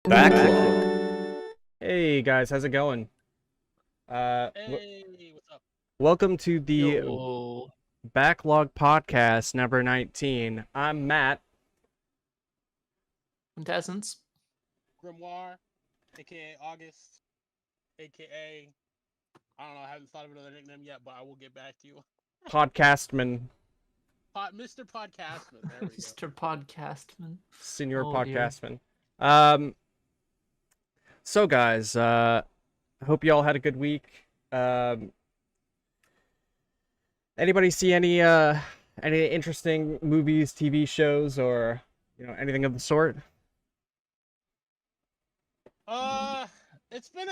Backlog. Hey guys, how's it going? Hey, what's up? Welcome to the Yo. Backlog Podcast number 19. I'm Matt. Quintessence. Grimoire, aka August, aka I don't know. I haven't thought of another nickname yet, but I will get back to you. Podcastman. Mr. Podcastman. There we go. Mr. Podcastman. Senior Oh, dear. Podcastman. So guys, I hope you all had a good week. Anybody see any interesting movies, TV shows, or anything of the sort? It's been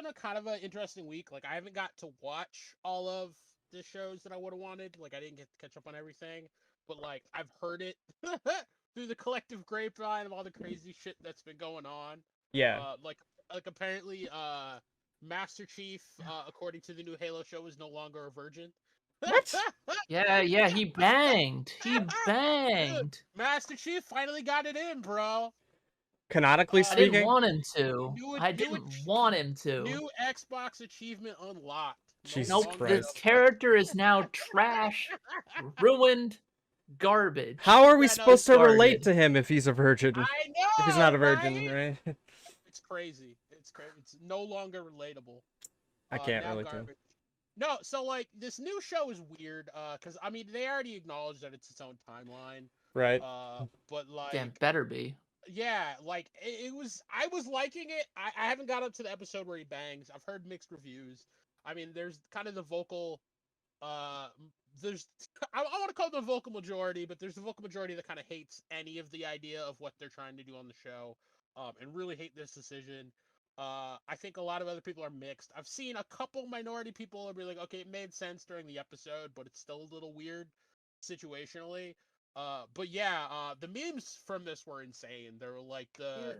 a kind of an interesting week. Like I haven't got to watch all of the shows that I would have wanted. Like I didn't get to catch up on everything, but like I've heard it through the collective grapevine of all the crazy shit that's been going on. Yeah. Like apparently Master Chief, according to the new Halo show, is no longer a virgin. What? Yeah, he banged. He banged. Master Chief finally got it in, bro. Canonically I speaking, didn't want him to. New- I new didn't ach- want him to. New Xbox achievement unlocked. Jesus Nope, longer Christ. this a- character is now trash, ruined, garbage. how are we Yeah, no, supposed to relate started. to him if he's a virgin? I know. If he's not a virgin, right? right? It's crazy. It's crazy. It's no longer relatable. I can't now relate to him. garbage. No, so like this new show is weird. Because I mean they already acknowledged that it's its own timeline. Right. But like. Damn, better be. Yeah, like it was. I was liking it. I haven't got up to the episode where he bangs. I've heard mixed reviews. I mean, there's kind of the vocal. There's I want to call it the vocal majority, but there's the vocal majority that kind of hates any of the idea of what they're trying to do on the show, and really hate this decision. I think a lot of other people are mixed. I've seen a couple minority people be like, okay, it made sense during the episode, but it's still a little weird situationally. But yeah, the memes from this were insane. They were like the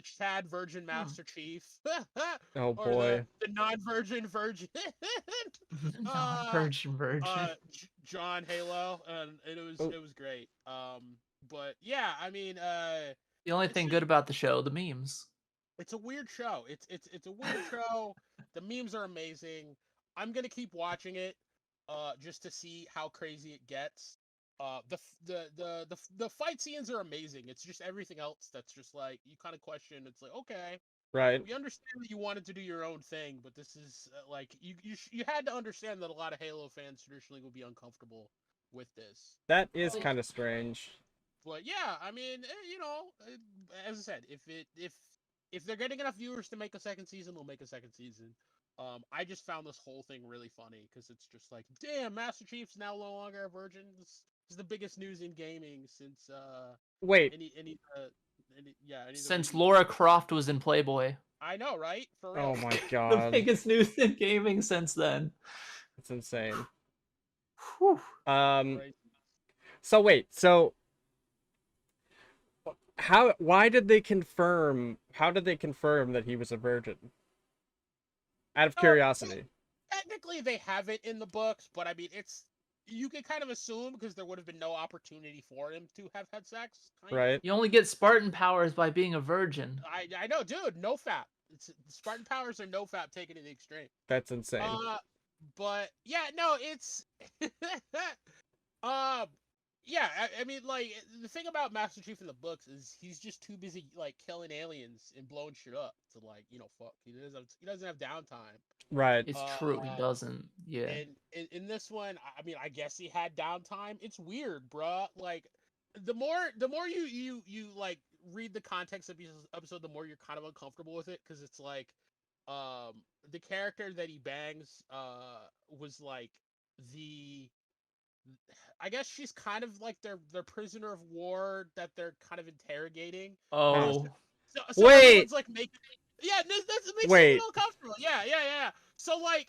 Chad Virgin Master Chief. Oh or boy. the non-virgin virgin. Virgin. John Halo, and it was great. But yeah, I mean, The only thing good about the show, the memes. it's a weird show. It's a weird show. The memes are amazing. I'm gonna keep watching it, just to see how crazy it gets. The fight scenes are amazing. It's just everything else that's just like you kind of question. It's like, okay, Right. we understand that you wanted to do your own thing, but this is like you had to understand that a lot of Halo fans traditionally would be uncomfortable with this. That is kind of strange. But yeah, I mean, as I said, if they're getting enough viewers to make a second season, they'll make a second season. I just found this whole thing really funny because it's just like, damn, Master Chief's now no longer a virgin. This is the biggest news in gaming since Wait. Since Laura Croft was in Playboy. I know, right? For real. Oh my The god. biggest news in gaming since then. That's insane. Whew. Crazy. So wait, why did they confirm, how did they confirm that he was a virgin? Out of curiosity. Technically, they have it in the books, but I mean, you can kind of assume because there would have been no opportunity for him to have had sex. Right. You only get Spartan powers by being a virgin. I know, dude. No fap. Spartan powers are no fap taken to the extreme. That's insane. But yeah, no, it's yeah. I mean, like the thing about Master Chief in the books is he's just too busy like killing aliens and blowing shit up to like fuck. He doesn't have downtime. Right. It's true, he doesn't. Yeah. And in this one, I mean, I guess he had downtime. It's weird, bruh. Like the more you like read the context of the episode, the more you're kind of uncomfortable with it because it's like the character that he bangs was like I guess she's kind of like their prisoner of war that they're kind of interrogating. Oh. So Wait. everyone's like making that makes Wait. me uncomfortable. Yeah. So like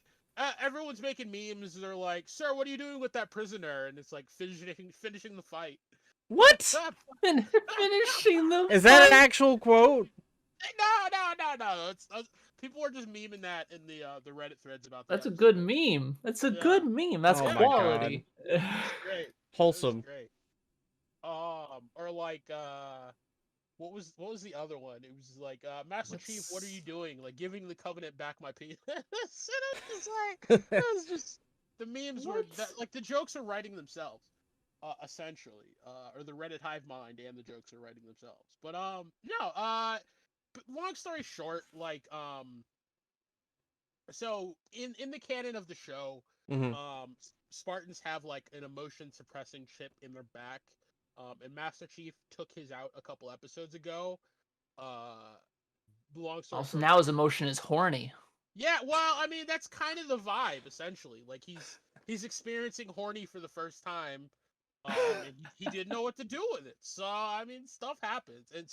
everyone's making memes. They're like, "Sir, what are you doing with that prisoner?" And it's like finishing the fight. What? Finishing the Is that an fight? actual quote? No. It's people are just memeing that in the Reddit threads about that. That's a good meme. That's a good meme. That's Oh my quality. Great. Wholesome. Great. Or like what was the other one? It was like, Master Chief, what are you doing? Like giving the Covenant back my penis. And it's just like, it was just the memes were What? that, like the jokes are writing themselves, essentially, or the Reddit hive mind and the jokes are writing themselves. But no, but long story short, like so in the canon of the show, Hmm. Spartans have like an emotion suppressing chip in their back, and Master Chief took his out a couple episodes ago. Uh, long story Also, short, now his emotion is horny. yeah, well, I mean that's kind of the vibe essentially. Like he's experiencing horny for the first time, and he didn't know what to do with it. So I mean, stuff happens, and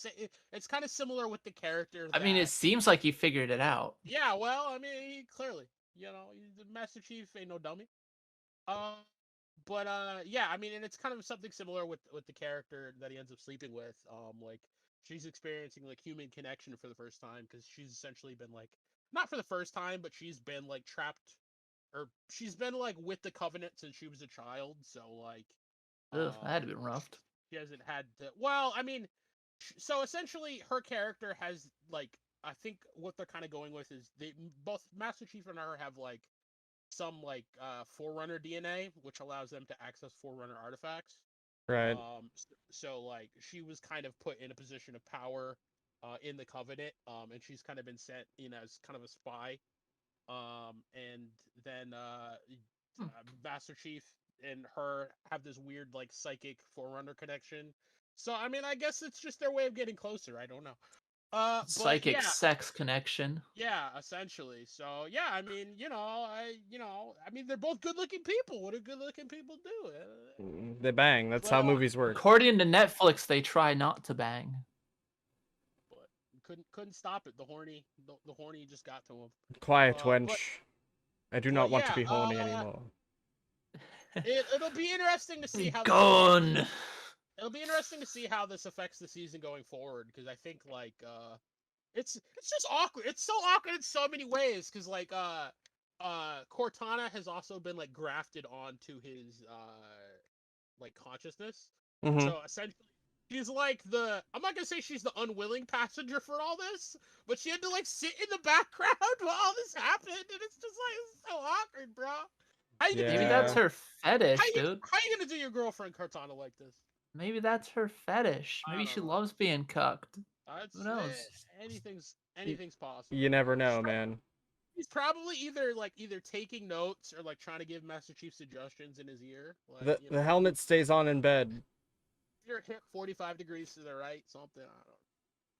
it's kind of similar with the character I mean, it that. seems like he figured it out. Yeah, well, I mean, he clearly, the Master Chief ain't no dummy. Uh, but yeah, I mean, and it's kind of something similar with the character that he ends up sleeping with. Like she's experiencing like human connection for the first time because she's essentially been like not for the first time, but she's been like trapped, or she's been like with the Covenant since she was a child. So like, Ugh, that had to um, be rough. she hasn't had to. Well, I mean, so essentially, her character has like I think what they're kind of going with is they both Master Chief and her have like some like Forerunner DNA, which allows them to access Forerunner artifacts. Right. So like she was kind of put in a position of power in the Covenant, and she's kind of been sent in as kind of a spy. And then Hmm. Master Chief and her have this weird like psychic Forerunner connection. So I mean, I guess it's just their way of getting closer. I don't know. But Psychic sex connection. yeah, essentially. So yeah, I mean, I mean, they're both good-looking people. What do good-looking people do? They bang. That's But how movies work. According to Netflix, they try not to bang. but couldn't stop it. The horny just got to him. Quiet, But wench. I do not want to yeah, be horny anymore. it'll be interesting to see how Gone. it'll be interesting to see how this affects the season going forward because I think like it's just awkward. It's so awkward in so many ways because like Cortana has also been like grafted onto his like consciousness. Hmm. So essentially she's like I'm not gonna say she's the unwilling passenger for all this, but she had to like sit in the background while all this happened, and it's just like it's so awkward, bro. How you gonna Maybe do that's Yeah. her fetish, dude. how you gonna do your girlfriend Cortana like this? Maybe that's her fetish. I Maybe don't she know. loves being cucked. It's Who knows? anything's possible. You never know, man. He's probably either taking notes or like trying to give Master Chief suggestions in his ear. Like The helmet stays on in bed. your hip 45 degrees to the right, something. I don't know.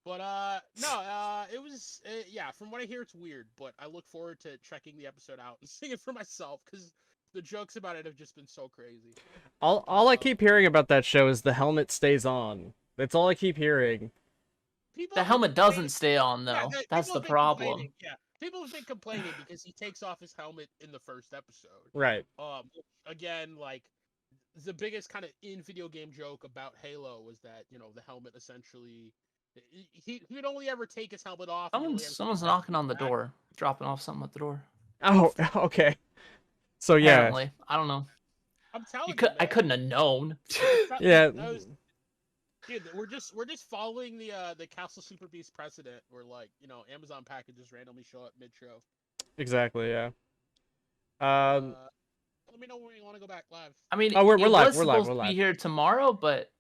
But no, it was yeah. From what I hear, it's weird. But I look forward to checking the episode out and seeing it for myself because the jokes about it have just been so crazy. All I keep hearing about that show is the helmet stays on. That's all I keep hearing. People The have been helmet complaining- doesn't stay on Yeah, though. That's people the have been complaining. problem. Yeah, people have been complaining because he takes off his helmet in the first episode. Right. Again, like the biggest kind of in video game joke about Halo was that the helmet essentially he'd only ever take his helmet off. He'd only ever take Someone's his knocking helmet on the back. door, dropping off something at the door. Oh, okay. So yeah. Apparently, I don't know. I'm telling I man. couldn't have known. Yeah. Dude, we're just following the Castle Super Beast precedent where like Amazon packages randomly show up mid show. Exactly. Yeah. Let me know when you want to go back live. I mean, Oh, we're it live, was we're live, supposed we're to be live. here tomorrow, but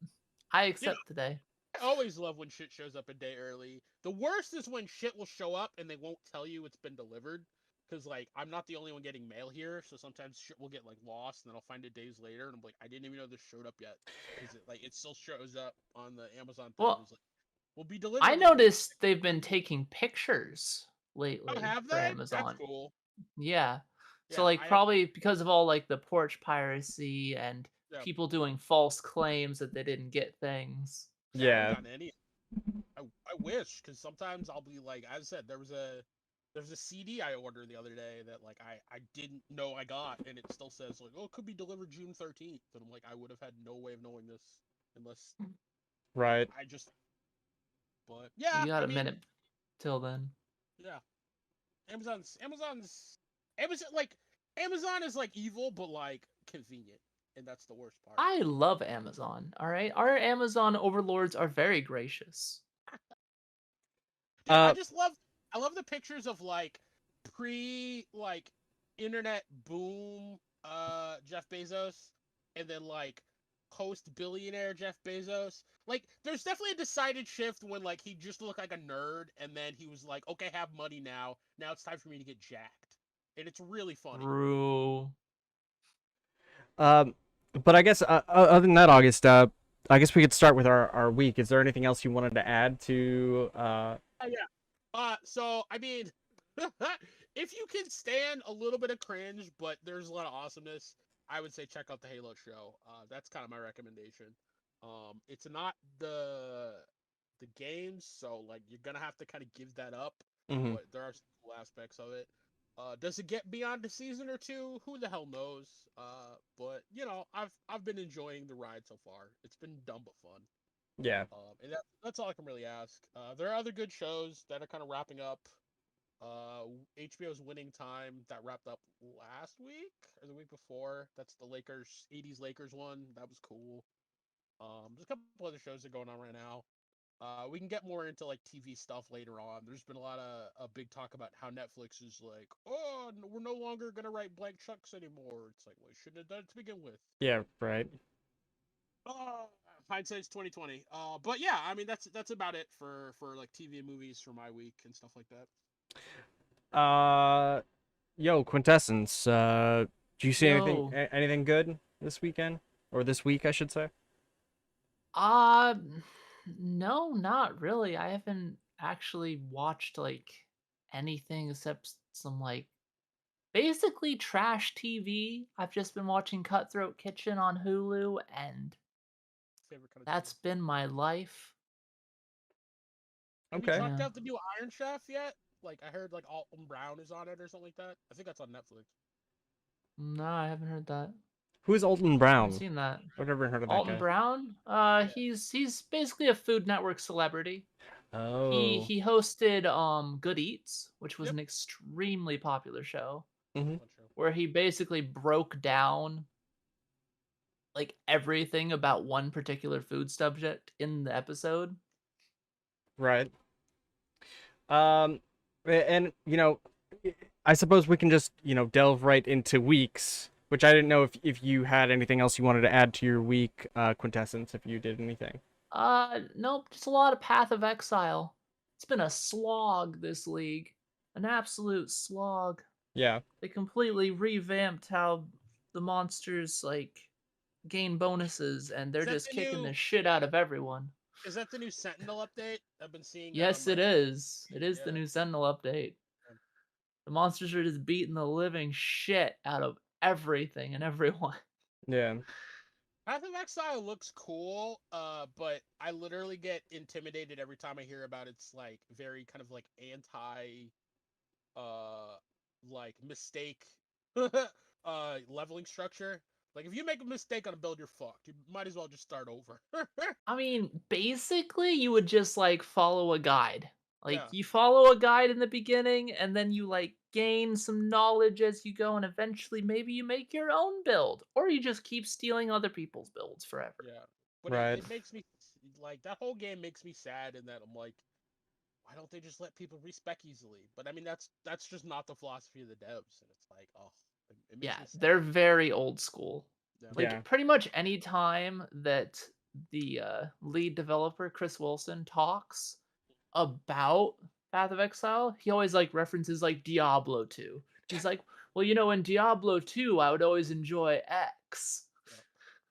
I accept today. I always love when shit shows up a day early. The worst is when shit will show up and they won't tell you it's been delivered. Because, like, I'm not the only one getting mail here, so sometimes shit will get, like, lost, and then I'll find it days later, and I'm like, I didn't even know this showed up yet. Because, it still shows up on the Amazon thing. Well, It's like, will be delivered. I noticed they've been taking pictures lately Oh, have for they? Amazon. That's cool. Yeah. So, Yeah, like, I have- probably because of all, like, the porch piracy and Yeah. people doing false claims that they didn't get things. I Yeah. haven't gotten any. I wish, because sometimes I'll be like, as I said, there's a CD I ordered the other day that like I didn't know I got, and it still says like, oh, it could be delivered June 13th, and I'm like, I would have had no way of knowing this unless Right. I just. But yeah, You got I a mean, minute till then. Yeah, Amazon's like Amazon is like evil, but like convenient, and that's the worst part. I love Amazon, all right? Our Amazon overlords are very gracious. Dude, I Uh, just love I love the pictures of like pre like internet boom Jeff Bezos and then like post billionaire Jeff Bezos. Like there's definitely a decided shift when like he just looked like a nerd and then he was like, "Okay, have money now. Now it's time for me to get jacked." And it's really funny. True. um, but I guess other than that, August, I guess we could start with our week. Is there anything else you wanted to add to Yeah. So I mean, if you can stand a little bit of cringe, but there's a lot of awesomeness, I would say check out the Halo show. That's kind of my recommendation. It's not the games, so like you're gonna have to kind of give that up, Mhm. but there are some cool aspects of it. Does it get beyond a season or two? Who the hell knows? But you know, I've been enjoying the ride so far. It's been dumb but fun. Yeah. And that's all I can really ask. There are other good shows that are kind of wrapping up. HBO's Winning Time that wrapped up last week or the week before. That's the Lakers 80s Lakers one. That was cool. There's a couple other shows that are going on right now. We can get more into like TV stuff later on. There's been a lot of a big talk about how Netflix is like, oh, we're no longer gonna write blank checks anymore. It's like, well, you shouldn't have done it to begin with. Yeah. Right. Uh, Hindsight's 2020. But yeah, I mean that's about it for like TV and movies for my week and stuff like that. Yo, Quintessence. Do you see anything Yo. anything good this weekend or this week, I should say? Uh, no, not really. I haven't actually watched like anything except some like basically trash TV. I've just been watching Cutthroat Kitchen on Hulu, and Favorite kind of that's TV. been my life. Have you Okay. checked Yeah. out the new Iron Chef yet? Like I heard like Alton Brown is on it or something like that. I think that's on Netflix. No, I haven't heard that. Who is Alton I haven't Brown? seen that. I've never heard of that Alton guy. Brown? Yeah. He's basically a Food Network celebrity. He Oh. he hosted Good Eats, which was Yep. an extremely popular show, Mm-hmm. Fun show. where he basically broke down like everything about one particular food subject in the episode. Right. Um, and I suppose we can just delve right into weeks, which I didn't know if you had anything else you wanted to add to your week, Quintessence, if you did anything. Nope, just a lot of Path of Exile. It's been a slog this league. An absolute slog. Yeah. They completely revamped how the monsters like gain bonuses, and they're Is that just the kicking new? the shit out of everyone. Is that the new Sentinel update? I've been seeing that on Yes, it my. is. It is the Yeah. new Sentinel update. The monsters are just beating the living shit out of everything and everyone. Yeah. Path of Exile looks cool, but I literally get intimidated every time I hear about its like very kind of like anti, uh, like mistake, leveling structure. Like if you make a mistake on a build, you're fucked. You might as well just start over. I mean, basically, you would just like follow a guide. Like, Yeah, you follow a guide in the beginning, and then you like gain some knowledge as you go, and eventually, maybe you make your own build, or you just keep stealing other people's builds forever. yeah. But Right. it makes me like that whole game makes me sad in that I'm like, why don't they just let people respec easily? But I mean that's just not the philosophy of the devs, and it's like, oh, it Yeah, makes me sad. they're very old school. Yeah. Like, Yeah. pretty much any time that the lead developer, Chris Wilson, talks about Path of Exile, he always like references like Diablo 2. He's like, well, in Diablo 2, I would always enjoy X. Yeah.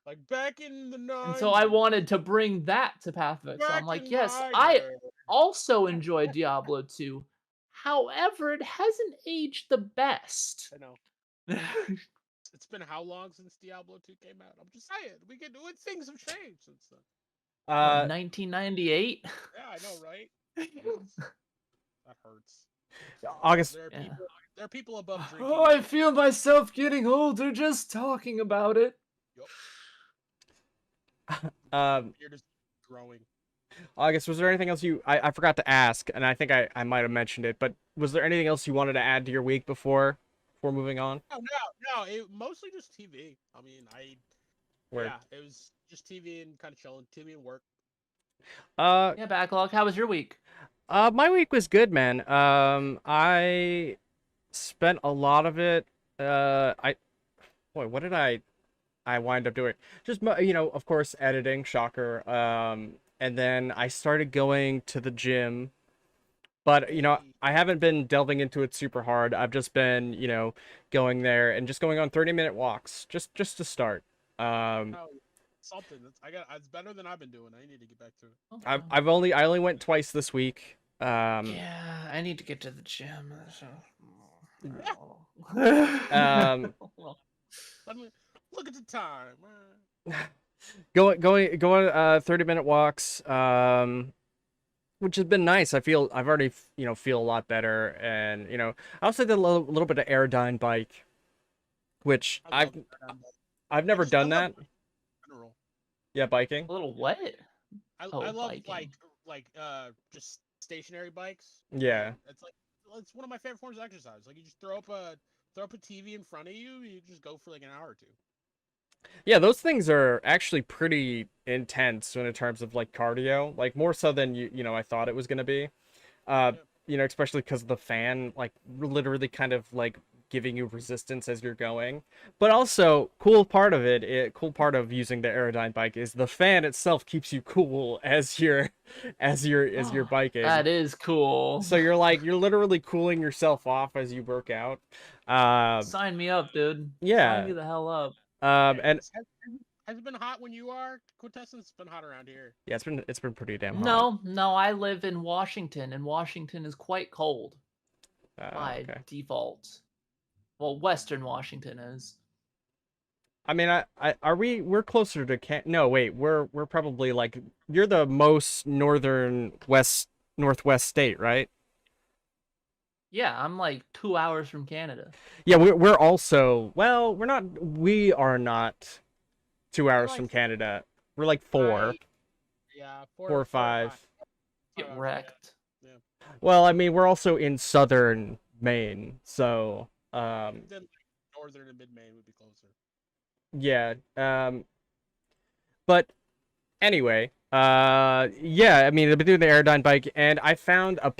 Like back in the And so I 90s, wanted to bring that to Path of Exile. I'm back like, in yes, my I day. also enjoy Diablo 2. However, it hasn't aged the best. I know. It's been how long since Diablo 2 came out? I'm just saying, things have changed since then. Uh, 1998? Yeah, I know, right? That hurts. August. There are Yeah. people above drinking. Oh, I feel myself getting older just talking about it. Beard is growing. August, was there anything else I forgot to ask, and I think I might have mentioned it, but was there anything else you wanted to add to your week before moving on? No, it mostly just TV. I mean, Word. it was just TV and kind of chilling, TV and work. Uh, Yeah, Backlog, how was your week? My week was good, man. I spent a lot of it. I boy, what did I wind up doing? Just of course, editing, shocker. And then I started going to the gym, but Hey, I haven't been delving into it super hard. I've just been, going there and just going on 30-minute walks, just to start. Um, oh, something. It's better than I've been doing. I need to get back to it. Oh, I only went twice this week. yeah, I need to get to the gym. Um, Let me look at the time. going 30-minute walks. Which has been nice. I've already feel a lot better, and I also did a little bit of Aerodyne bike, which I love that. I've never I done love that. general. Yeah, biking. A little what? I Oh, love biking. just stationary bikes. Yeah. It's one of my favorite forms of exercise. Like you just throw up a TV in front of you, you just go for like an hour or two. Yeah, those things are actually pretty intense in terms of like cardio, like more so than I thought it was gonna be. Uh, Yeah. Especially because the fan, like literally kind of like giving you resistance as you're going. But also, cool part of using the Aerodyne bike is the fan itself keeps you cool as you're as you're biking. That is cool. So you're literally cooling yourself off as you work out. Sign me up, dude. Sign Yeah. me the hell up. And Has it been hot when you are Quintessence? It's been hot around here. yeah, it's been pretty damn hot. No, I live in Washington, and Washington is quite cold by Okay. default. Well, Western Washington is. I mean, we're closer to no, wait, we're probably like, you're the most northwest state, right? Yeah, I'm like 2 hours from Canada. Yeah, we're also, well, we are not 2 hours like from Canada. We're like four, Yeah, 4 or 5. Get 5 hours, wrecked. Yeah. Well, I mean, we're also in southern Maine, so Then like, northern and mid Maine would be closer. yeah. But anyway, yeah, I mean, I've been doing the Aerodyne bike, and I found a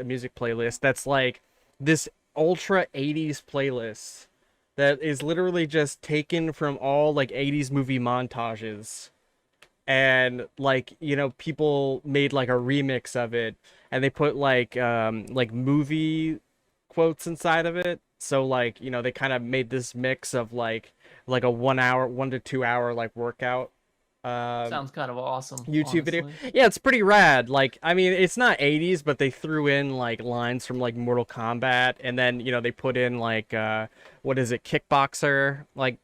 music playlist that's like this ultra 80s playlist that is literally just taken from all like 80s movie montages. And like, people made like a remix of it, and they put like movie quotes inside of it. So like, they kind of made this mix of like a 1 to 2 hour like workout Sounds kind of awesome. YouTube video. Honestly. Yeah, it's pretty rad. Like, I mean, it's not 80s, but they threw in like lines from like Mortal Kombat, and then they put in like what is it, Kickboxer, like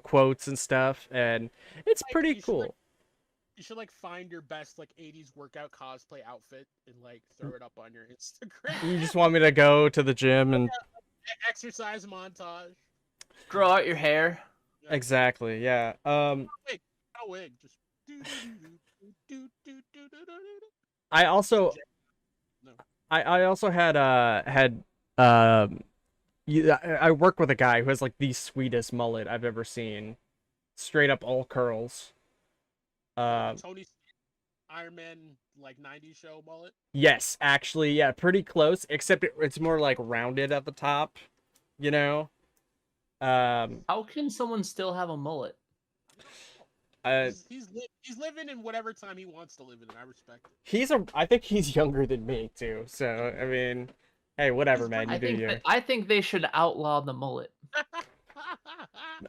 quotes and stuff, and it's Like, pretty you should, cool. You should like find your best like 80s workout cosplay outfit and like throw it up on your Instagram. You just want me to go to the gym and Exercise montage. Grow out your hair. Yeah. exactly, yeah. Wig, not a wig, just I also No. I also had um I work with a guy who has like the sweetest mullet I've ever seen. Straight up all curls. Tony Iron Man like 90s show mullet. Yes, actually, yeah, pretty close, except it's more like rounded at the top, you know? How can someone still have a mullet? Uh, He's living in whatever time he wants to live in, and I respect it. I think he's younger than me too, so, I mean, hey, whatever, man, you do you. I think they should outlaw the mullet.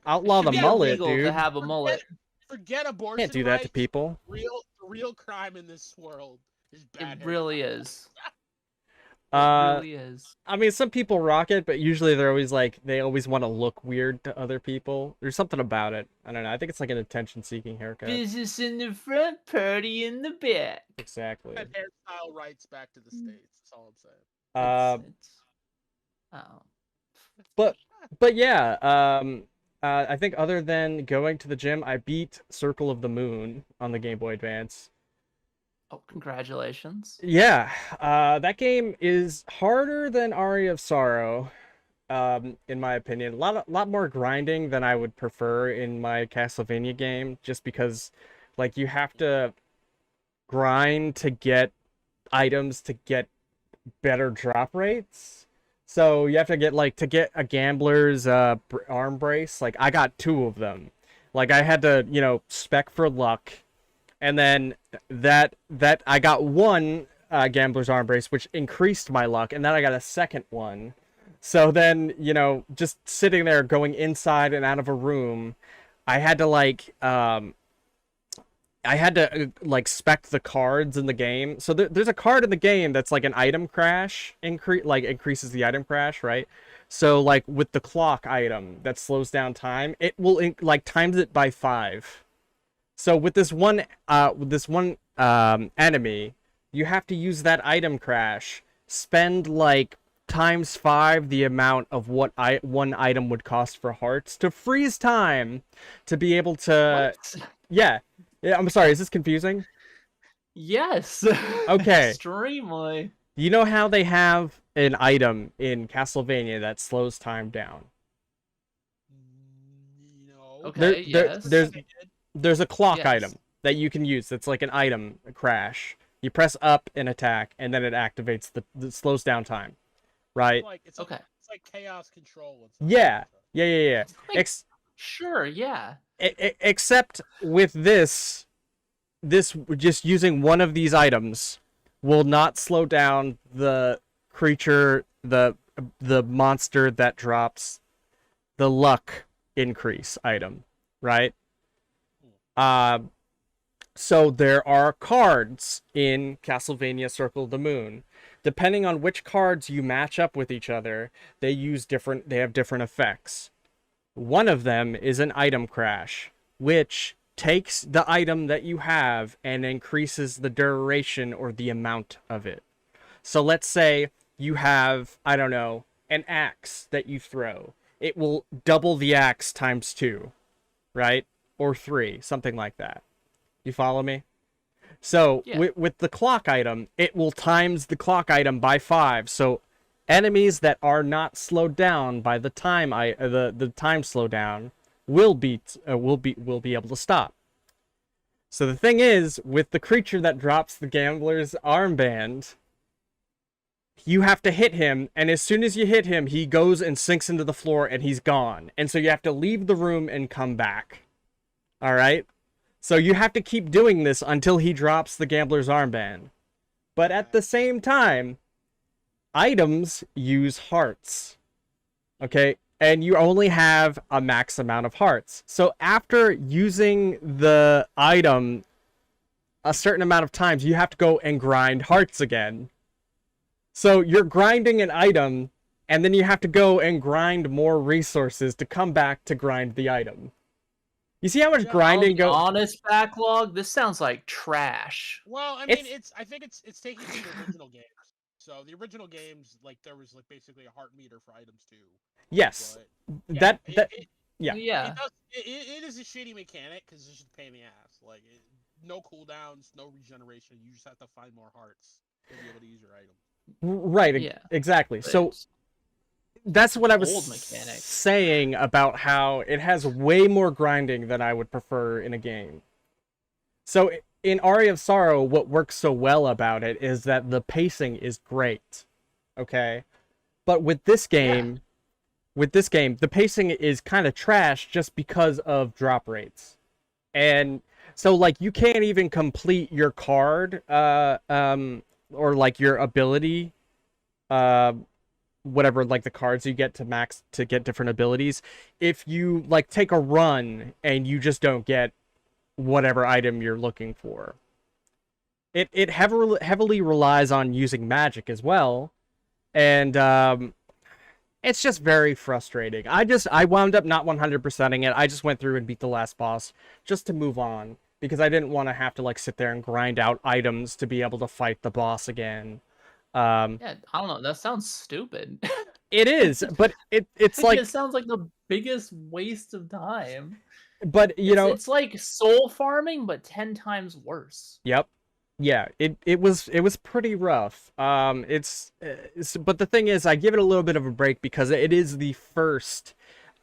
Outlaw It the should be mullet, illegal to dude. have a mullet. Forget abortion. Can't do that to rights. people. Real crime in this world is bad. It really is. It Uh, really is. I mean, some people rock it, but usually they always want to look weird to other people. There's something about it. I don't know. I think it's like an attention-seeking haircut. Business in the front, party in the back. Exactly. That hairstyle rights back to the states. That's all I'm saying. Oh. But yeah, I think other than going to the gym, I beat Circle of the Moon on the Game Boy Advance. Oh, congratulations. Yeah, that game is harder than Aria of Sorrow, in my opinion. A lot more grinding than I would prefer in my Castlevania game, just because, like, you have to grind to get items to get better drop rates. So you have to get like to get a gambler's arm brace. Like I got 2 of them. Like I had to, spec for luck, and then that I got 1 gambler's arm brace, which increased my luck, and then I got a second one. So then, just sitting there going inside and out of a room, I had to spec the cards in the game. So there's a card in the game that's like an item crash increases the item crash, right? So like with the clock item that slows down time, it will times it by 5. So with this one enemy, you have to use that item crash, spend like times 5 the amount of what one item would cost for hearts to freeze time to be able to. What? Yeah, I'm sorry, is this confusing? Yes. Okay. Extremely. You know how they have an item in Castlevania that slows time down? No. Okay, yes. There's a clock Yes. item that you can use. That's like an item crash. You press up and attack, and then it activates the slows down time, right? It's Okay. It's like chaos control. And stuff Yeah, like yeah. Like, sure, yeah. Except with this just using one of these items will not slow down the creature, the monster that drops the luck increase item, right? So there are cards in Castlevania Circle of the Moon. Depending on which cards you match up with each other, they have different effects. One of them is an item crash, which takes the item that you have and increases the duration or the amount of it. So let's say you have, I don't know, an axe that you throw. It will double the axe times 2, right? Or 3, something like that. You follow me? So Yeah. with the clock item, it will times the clock item by 5. So enemies that are not slowed down by the time the time slowdown will be able to stop. So the thing is, with the creature that drops the gambler's armband, you have to hit him, and as soon as you hit him, he goes and sinks into the floor and he's gone. And so you have to leave the room and come back. All right? So you have to keep doing this until he drops the gambler's armband. But at the same time, items use hearts. Okay? And you only have a max amount of hearts. So after using the item a certain amount of times, you have to go and grind hearts again. So you're grinding an item, and then you have to go and grind more resources to come back to grind the item. You see how much grinding goes? Honest backlog. This sounds like trash. Well, I mean, I think it's taking from the original games. So the original games, there was basically a heart meter for items too. Yes. But, yeah. Yeah. It is a shitty mechanic because it's just a pain in the ass. No cooldowns, no regeneration. You just have to find more hearts to be able to use your item. Right. Yeah. Exactly. So that's what I was saying about how it has way more grinding than I would prefer in a game. So in Aria of Sorrow, what works so well about it is that the pacing is great. Okay? But with this game, the pacing is kind of trash just because of drop rates. And so you can't even complete your card or your ability whatever the cards you get to get different abilities if you take a run and you just don't get whatever item you're looking for. It heavily relies on using magic as well, and it's just very frustrating. I wound up not 100%ing it. I just went through and beat the last boss just to move on because I didn't want to have to sit there and grind out items to be able to fight the boss again. Yeah, I don't know. That sounds stupid. It is, but it's it sounds like the biggest waste of time. But it's like soul farming, but 10 times worse. Yep. Yeah, it was pretty rough. But the thing is, I give it a little bit of a break because it is the first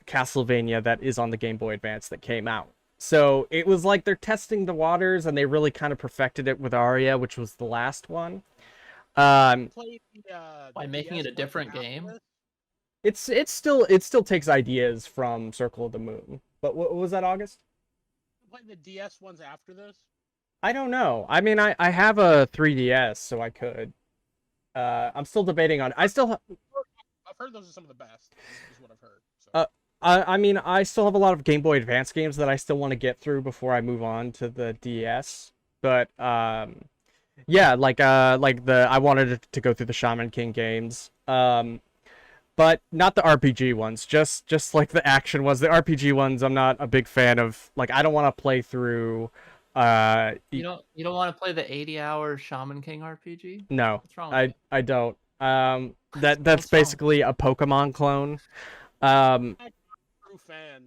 Castlevania that is on the Game Boy Advance that came out. So it was they're testing the waters, and they really kind of perfected it with Aria, which was the last one. Play the By making DS it a ones different after game? this? it still takes ideas from Circle of the Moon. But what was that, August? Play the DS ones after this? I don't know. I mean, I have a 3DS, so I could. I'm still debating on. I've heard those are some of the best. Is what I've heard. So. I mean, I still have a lot of Game Boy Advance games that I still want to get through before I move on to the DS. But yeah, like I wanted to go through the Shaman King games. But not the RPG ones. Just like the action ones. The RPG ones, I'm not a big fan of. Like, I don't want to play through. You don't want to play the 80-hour Shaman King RPG? No, What's wrong with I don't. That's What's wrong? basically a Pokemon clone. Um, True fan.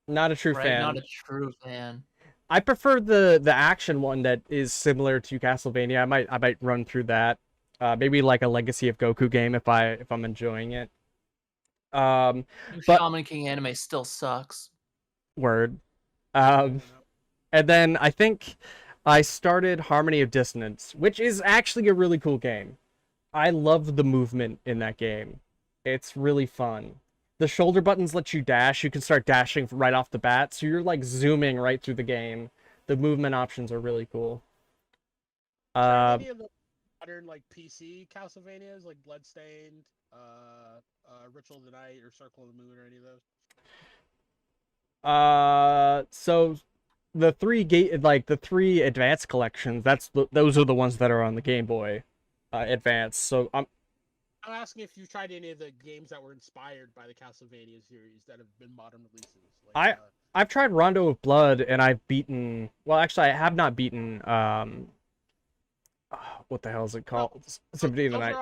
not a true Right, fan. not a true fan. I prefer the action one that is similar to Castlevania. I might run through that. Maybe like a Legacy of Goku game if I'm enjoying it. But Shaman King anime still sucks. word. And then I think I started Harmony of Dissonance, which is actually a really cool game. I love the movement in that game. It's really fun. The shoulder buttons let you dash. You can start dashing right off the bat, so you're like zooming right through the game. The movement options are really cool. Any of the modern like PC Castlevanias, like Bloodstained, Ritual of the Night, or Circle of the Moon, or any of those? So the three advanced collections, those are the ones that are on the Game Boy Advance. So I'm asking if you tried any of the games that were inspired by the Castlevania series that have been modern releases. Like, I've tried Rondo of Blood and I've beaten. Well, actually, I have not beaten. What the hell is it called? Symphony of the Night.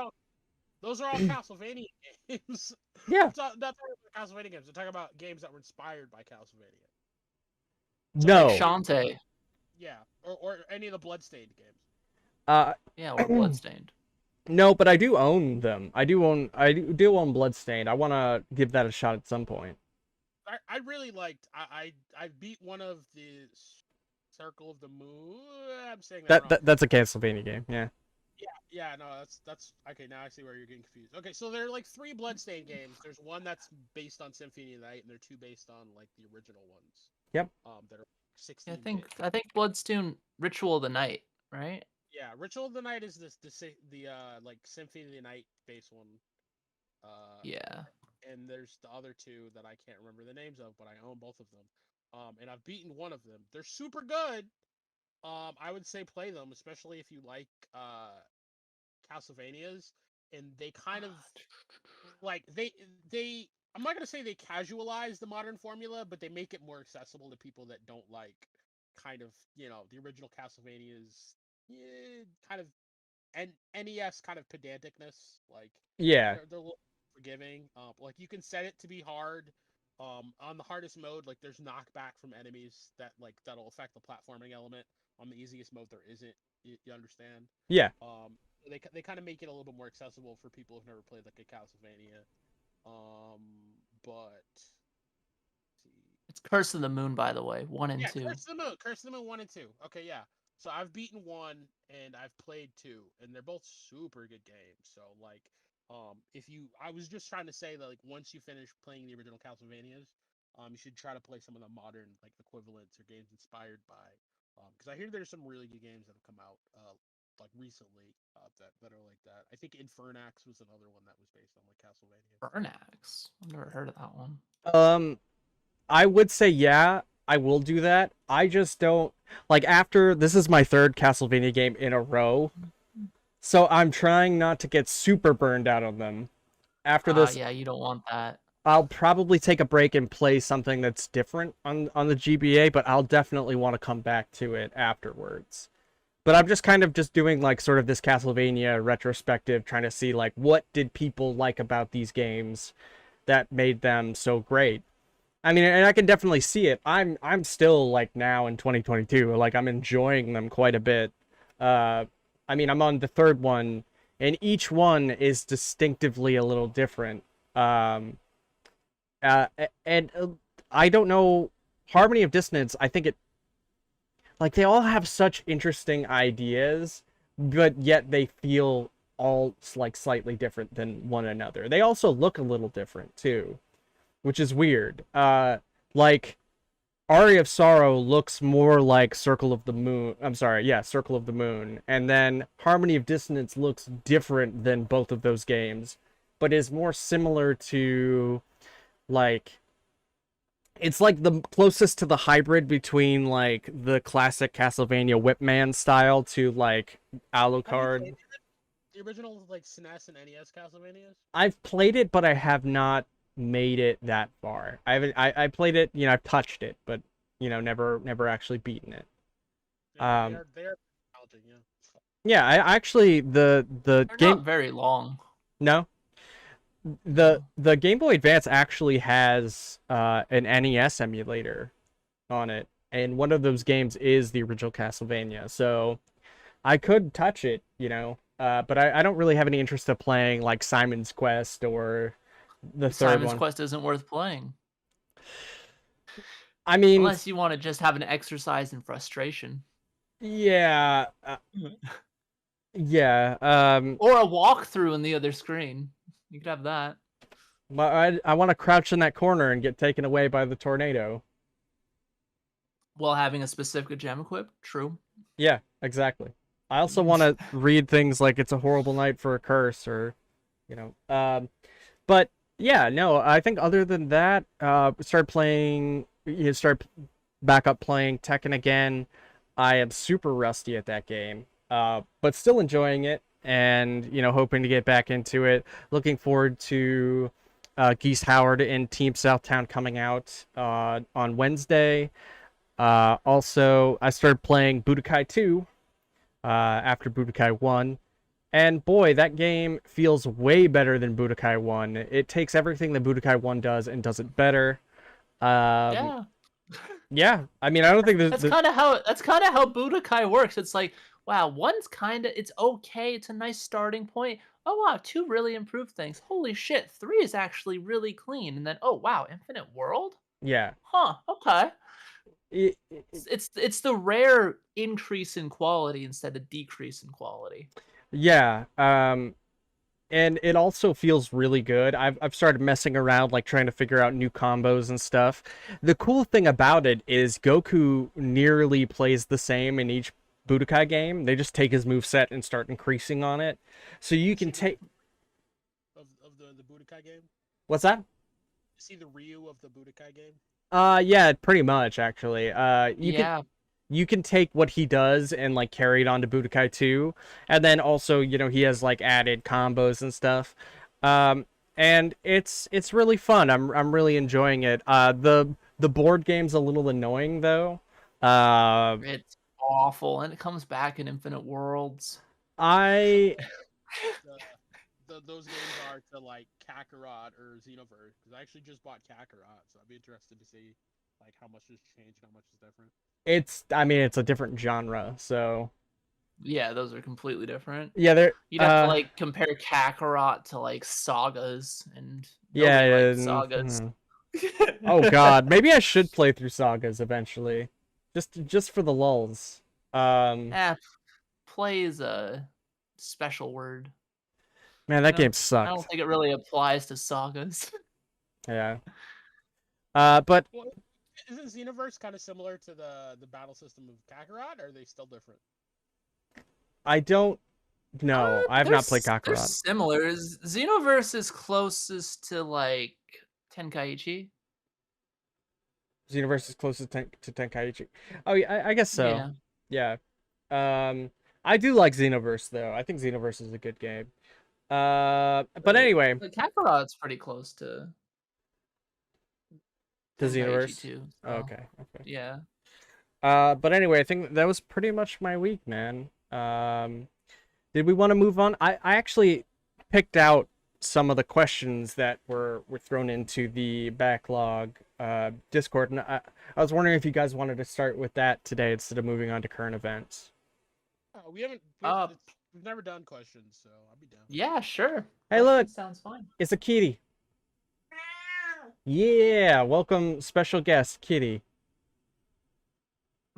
Those are all Castlevania games. Yeah. Not talking about Castlevania games. I'm talking about games that were inspired by Castlevania. No. Like Shantae. Yeah, or any of the Bloodstained games. Yeah, or Bloodstained. No, but I do own them. I do own Bloodstained. I want to give that a shot at some point. I really liked. I beat one of the Circle of the Moon. I'm saying that's a Castlevania game. Yeah. Yeah, no, that's okay. Now I see where you're getting confused. Okay, so there are like 3 Bloodstained games. There's one that's based on Symphony of the Night, and there are 2 based on like the original ones. Yep. That are 16. I think Bloodstone Ritual of the Night, right? Yeah, Ritual of the Night is the like Symphony of the Night based one. Yeah. And there's the other 2 that I can't remember the names of, but I own both of them. And I've beaten one of them. They're super good. I would say play them, especially if you like Castlevanias, and they kind of like they I'm not gonna say they casualize the modern formula, but they make it more accessible to people that don't like kind of the original Castlevanias, kind of NES kind of pedanticness. Like they're a little forgiving. Like you can set it to be hard. On the hardest mode, like there's knockback from enemies that'll affect the platforming element. On the easiest mode, there isn't. You understand? Yeah. They kind of make it a little bit more accessible for people who've never played like a Castlevania. But it's Curse of the Moon, by the way, 1 and 2. Curse of the Moon 1 and 2. Okay, yeah. So I've beaten 1 and I've played 2, and they're both super good games. So like, I was just trying to say that like once you finish playing the original Castlevanias, you should try to play some of the modern like equivalents or games inspired by. Because I hear there's some really good games that have come out like recently that are like that. I think Infernax was another one that was based on like Castlevania. Infernax? I've never heard of that one. I would say yeah, I will do that. I just don't like after this is my 3rd Castlevania game in a row. So I'm trying not to get super burned out on them. After this, yeah, you don't want that. I'll probably take a break and play something that's different on the GBA, but I'll definitely want to come back to it afterwards. But I'm just kind of just doing like sort of this Castlevania retrospective, trying to see like what did people like about these games that made them so great. I mean, and I can definitely see it. I'm still like now in 2022, like I'm enjoying them quite a bit. I mean, I'm on the 3rd one, and each one is distinctively a little different. And I don't know, Harmony of Dissonance, I think like they all have such interesting ideas, but yet they feel all like slightly different than one another. They also look a little different too, which is weird. Like Aria of Sorrow looks more like Circle of the Moon. I'm sorry, yeah, Circle of the Moon. And then Harmony of Dissonance looks different than both of those games, but is more similar to like it's like the closest to the hybrid between like the classic Castlevania Whipman style to like Have you Alucard. played the original like SNES and NES Castlevanias? I've played it, but I have not made it that far. I haven't. I played it. You know, I've touched it, but you know, never actually beaten it. Yeah, Um, they're challenging, yeah. Yeah, I actually the They're game. not very long. No, the Game Boy Advance actually has an NES emulator on it, and one of those games is the original Castlevania. So I could touch it, you know, but I don't really have any interest of playing like Simon's Quest or the third Simon's one. Quest isn't worth playing. I mean, Unless you want to just have an exercise in frustration. yeah, yeah. Or a walkthrough in the other screen. You could have that. But I want to crouch in that corner and get taken away by the tornado. While having a specific gem equipped. True. Yeah, exactly. I also want to read things like "It's a horrible night for a curse" or, you know. But yeah, no. I think other than that, start playing. You start back up playing Tekken again. I am super rusty at that game, but still enjoying it, and you know, hoping to get back into it. Looking forward to Geese Howard and Team Southtown coming out on Wednesday. Also, I started playing Budokai 2 after Budokai 1. And boy, that game feels way better than Budokai 1. It takes everything that Budokai 1 does and does it better. Yeah. Yeah, I mean, I don't think That's kind of how Budokai works. It's like, wow, one's it's okay. It's a nice starting point. Oh wow, 2 really improved things. Holy shit, 3 is actually really clean. And then oh wow, Infinite World? Yeah. Huh, okay. It- It's the rare increase in quality instead of decrease in quality. yeah. And it also feels really good. I've started messing around, like trying to figure out new combos and stuff. The cool thing about it is Goku nearly plays the same in each Budokai game. They just take his moveset and start increasing on it. So you can take Of the Budokai game? what's that? See the Ryu of the Budokai game? Yeah, pretty much actually. Yeah. You can take what he does and like carry it on to Budokai 2, and then also, you know, he has like added combos and stuff. And it's really fun. I'm really enjoying it. The board game's a little annoying though. It's awful, and it comes back in Infinite Worlds. I Those games are to like Kakarot or Xenoverse, because I actually just bought Kakarot, so I'd be interested to see like how much has changed, how much is different. I mean, it's a different genre, so Yeah, those are completely different. yeah, they're You'd have to like compare Kakarot to like Sagas, and yeah, nobody likes and- Sagas. oh god, maybe I should play through Sagas eventually, just for the lulls. Play is a special word. Man, that No, game I don't sucked. think it really applies to Sagas. Yeah. But Well, isn't Xenoverse kind of similar to the battle system of Kakarot, or are they still different? I don't know. I have not played They're Kakarot. similar. Xenoverse is closest to like Tenkaichi. Xenoverse is closest to Tenkaichi. Oh yeah, I guess so. Yeah. Yeah. I do like Xenoverse though. I think Xenoverse is a good game. But anyway, But Kakarot's pretty close to to Tenkaichi Xenoverse. too. Oh, okay. Yeah. But anyway, I think that was pretty much my week, man. Did we want to move on? I actually picked out some of the questions that were thrown into the backlog Discord, and I was wondering if you guys wanted to start with that today instead of moving on to current events. Oh, we've never done questions, so I'll be down. Yeah, sure. Hey, look, Sounds fine. it's a kitty. Yeah, welcome special guest, Kitty.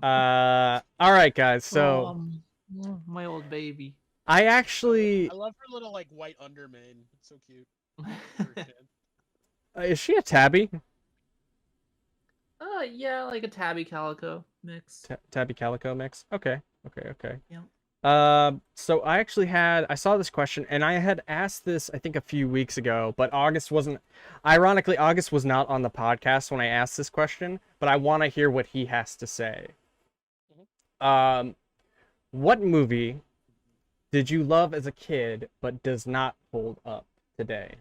All right, guys. So my old baby. I actually I love her little like white undermane. It's so cute. For a kid. is she a tabby? Yeah, like a tabby calico mix. Tabby calico mix. Okay. Yep. So I saw this question and I had asked this I think a few weeks ago, but ironically August was not on the podcast when I asked this question, but I want to hear what he has to say. What movie did you love as a kid but does not hold up today?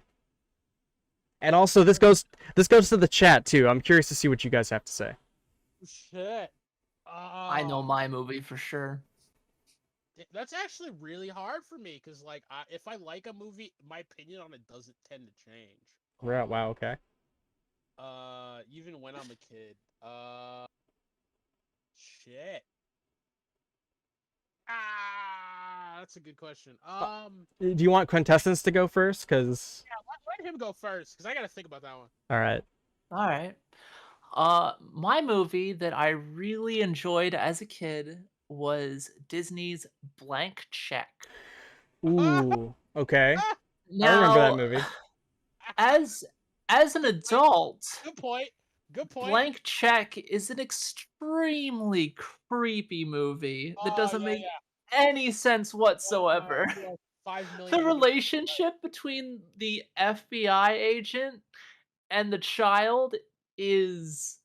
And also this goes to the chat too. I'm curious to see what you guys have to say. Shit. I know my movie for sure. That's actually really hard for me because, like, if I like a movie, my opinion on it doesn't tend to change. Wow, okay. Even when I'm a kid. Shit. That's a good question. Do you want Quintessence to go first? Cause Let him go first because I gotta think about that one. all right. All right. My movie that I really enjoyed as a kid was Disney's Blank Check. Ooh, okay. Now, I remember that movie. As an adult, Good point. Blank Check is an extremely creepy movie that doesn't make any sense whatsoever. 5 The million. relationship between the FBI agent and the child is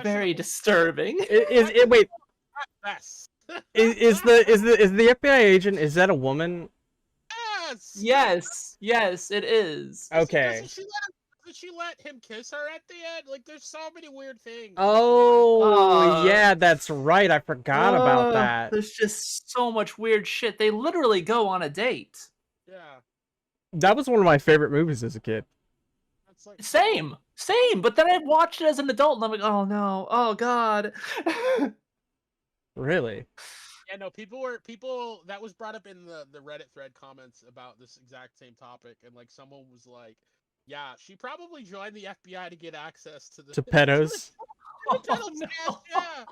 very disturbing. Wait, Yes. is the FBI agent, is that a woman? Yes, it is. Okay. Did she let him kiss her at the end? Like, there's so many weird things. Oh, yeah, that's right. I forgot about that. There's just so much weird shit. They literally go on a date. Yeah. That was one of my favorite movies as a kid. That's like Same. But then I watched it as an adult and I'm like, oh no, oh god. Really? Yeah, no, people that was brought up in the Reddit thread comments about this exact same topic, and like someone was like, yeah, she probably joined the FBI to get access to the pedos. to the pedo stash, yeah.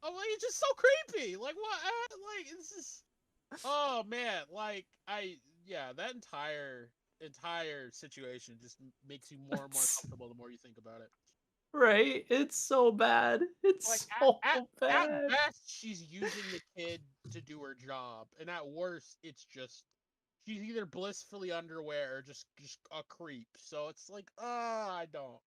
I'm like, it's just so creepy. Like what? Like it's just. Oh man, like that entire situation just makes you more and more comfortable the more you think about it. Right? It's so bad. It's Like so at bad. best, she's using the kid to do her job, and at worst, it's just she's either blissfully underwear or just a creep. So it's like, I don't.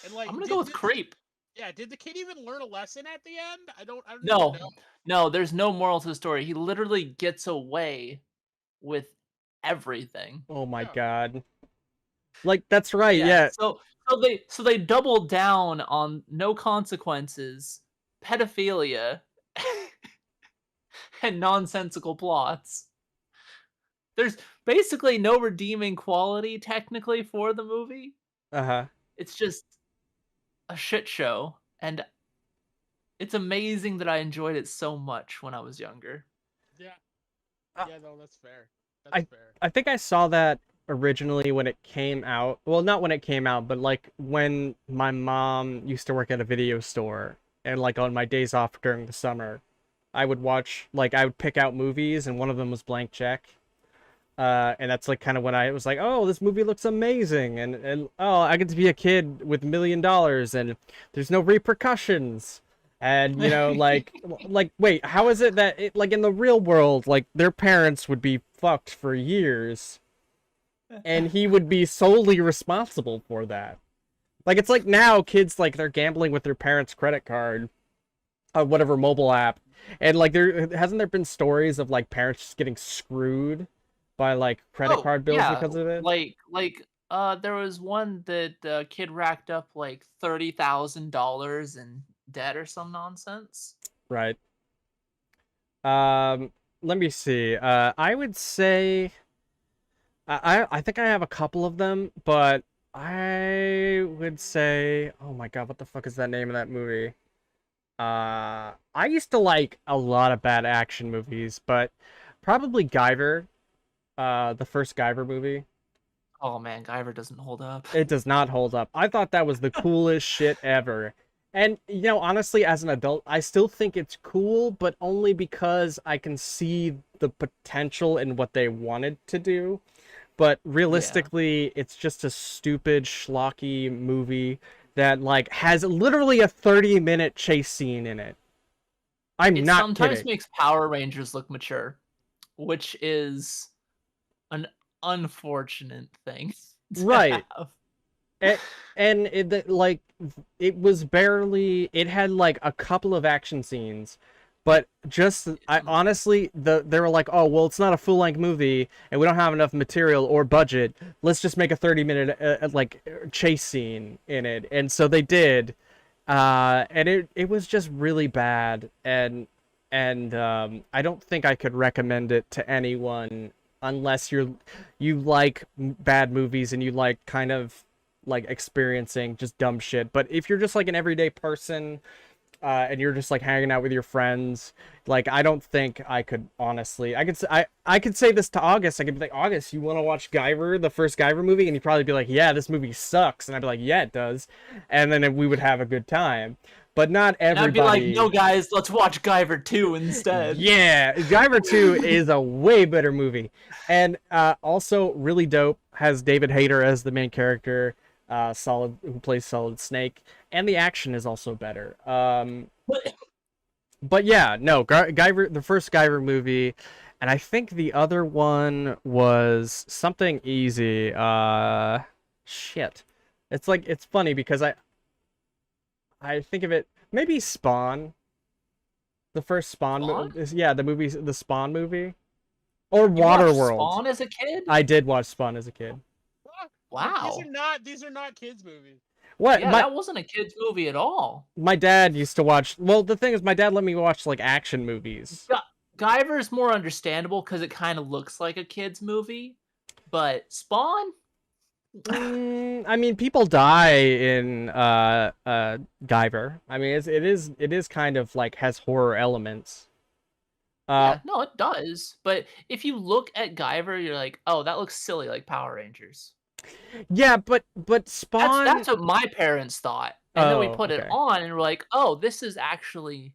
And like, I'm gonna go with creep. Yeah, did the kid even learn a lesson at the end? I don't No, even know. no, there's no moral to the story. He literally gets away with everything. Oh my god. Like, that's right, Yeah. yeah. So they double down on no consequences, pedophilia, and nonsensical plots. There's basically no redeeming quality technically for the movie. Uh-huh. It's just a shit show, and it's amazing that I enjoyed it so much when I was younger. Yeah. Yeah, no, that's fair. I think I saw that originally when it came out. Well, not when it came out, but like when my mom used to work at a video store, and like on my days off during the summer, I would pick out movies, and one of them was Blank Check. And that's like kind of when I was like, oh, this movie looks amazing, and oh, I get to be a kid with $1 million, and there's no repercussions. And like wait, how is it that like in the real world, like their parents would be fucked for years and he would be solely responsible for that? Like, it's like now kids, like, they're gambling with their parents' credit card or whatever mobile app, and like hasn't there been stories of like parents just getting screwed by like credit card bills because of it? There was one that kid racked up like $30,000 in debt or some nonsense. Right. Let me see. I would say I think I have a couple of them, but I would say, oh my god, what the fuck is that name of that movie? I used to like a lot of bad action movies, but probably Guyver, the first Guyver movie. Oh man, Guyver doesn't hold up. It does not hold up. I thought that was the coolest shit ever. And, honestly, as an adult, I still think it's cool, but only because I can see the potential in what they wanted to do, but realistically, it's just a stupid schlocky movie that like has literally a 30-minute chase scene in it. I'm It not sometimes kidding. makes Power Rangers look mature, which is an unfortunate thing to Right. have. And like it was barely, it had like a couple of action scenes, but just I honestly they were like, oh well, it's not a full-length movie and we don't have enough material or budget, let's just make a 30-minute like chase scene in it. And so they did, and it was just really bad. And I don't think I could recommend it to anyone unless you like bad movies and you like kind of like experiencing just dumb shit. But if you're just like an everyday person, and you're just like hanging out with your friends, like I don't think I could honestly. I could say this to August. I could be like, August, you want to watch Guyver, the first Guyver movie? And he'd probably be like, yeah, this movie sucks. And I'd be like, yeah, it does. And then we would have a good time. But not And everybody. I'd be like, no, guys, let's watch Guyver 2 instead. Yeah, Guyver 2 is a way better movie. And also really dope, has David Hayter as the main character, who plays Solid Snake, and the action is also better. But yeah, no, Guyver, the first Guyver movie, and I think the other one was something easy. Shit. It's like, it's funny because I think of it, maybe Spawn. The first Spawn movie. Yeah, the Spawn movie. Or Waterworld. Spawn as a kid? I did watch Spawn as a kid. Wow. These are not kids movies. What? Yeah, that wasn't a kid's movie at all. My dad used to watch, well, the thing is my dad let me watch like action movies. Guyver is more understandable because it kind of looks like a kid's movie, but Spawn? I mean, people die in Guyver. I mean, it is kind of like has horror elements. Yeah, no, it does. But if you look at Guyver, you're like, oh, that looks silly, like Power Rangers. Yeah, but Spawn. That's what my parents thought, and then we put okay. it on, and we're like, oh, this is actually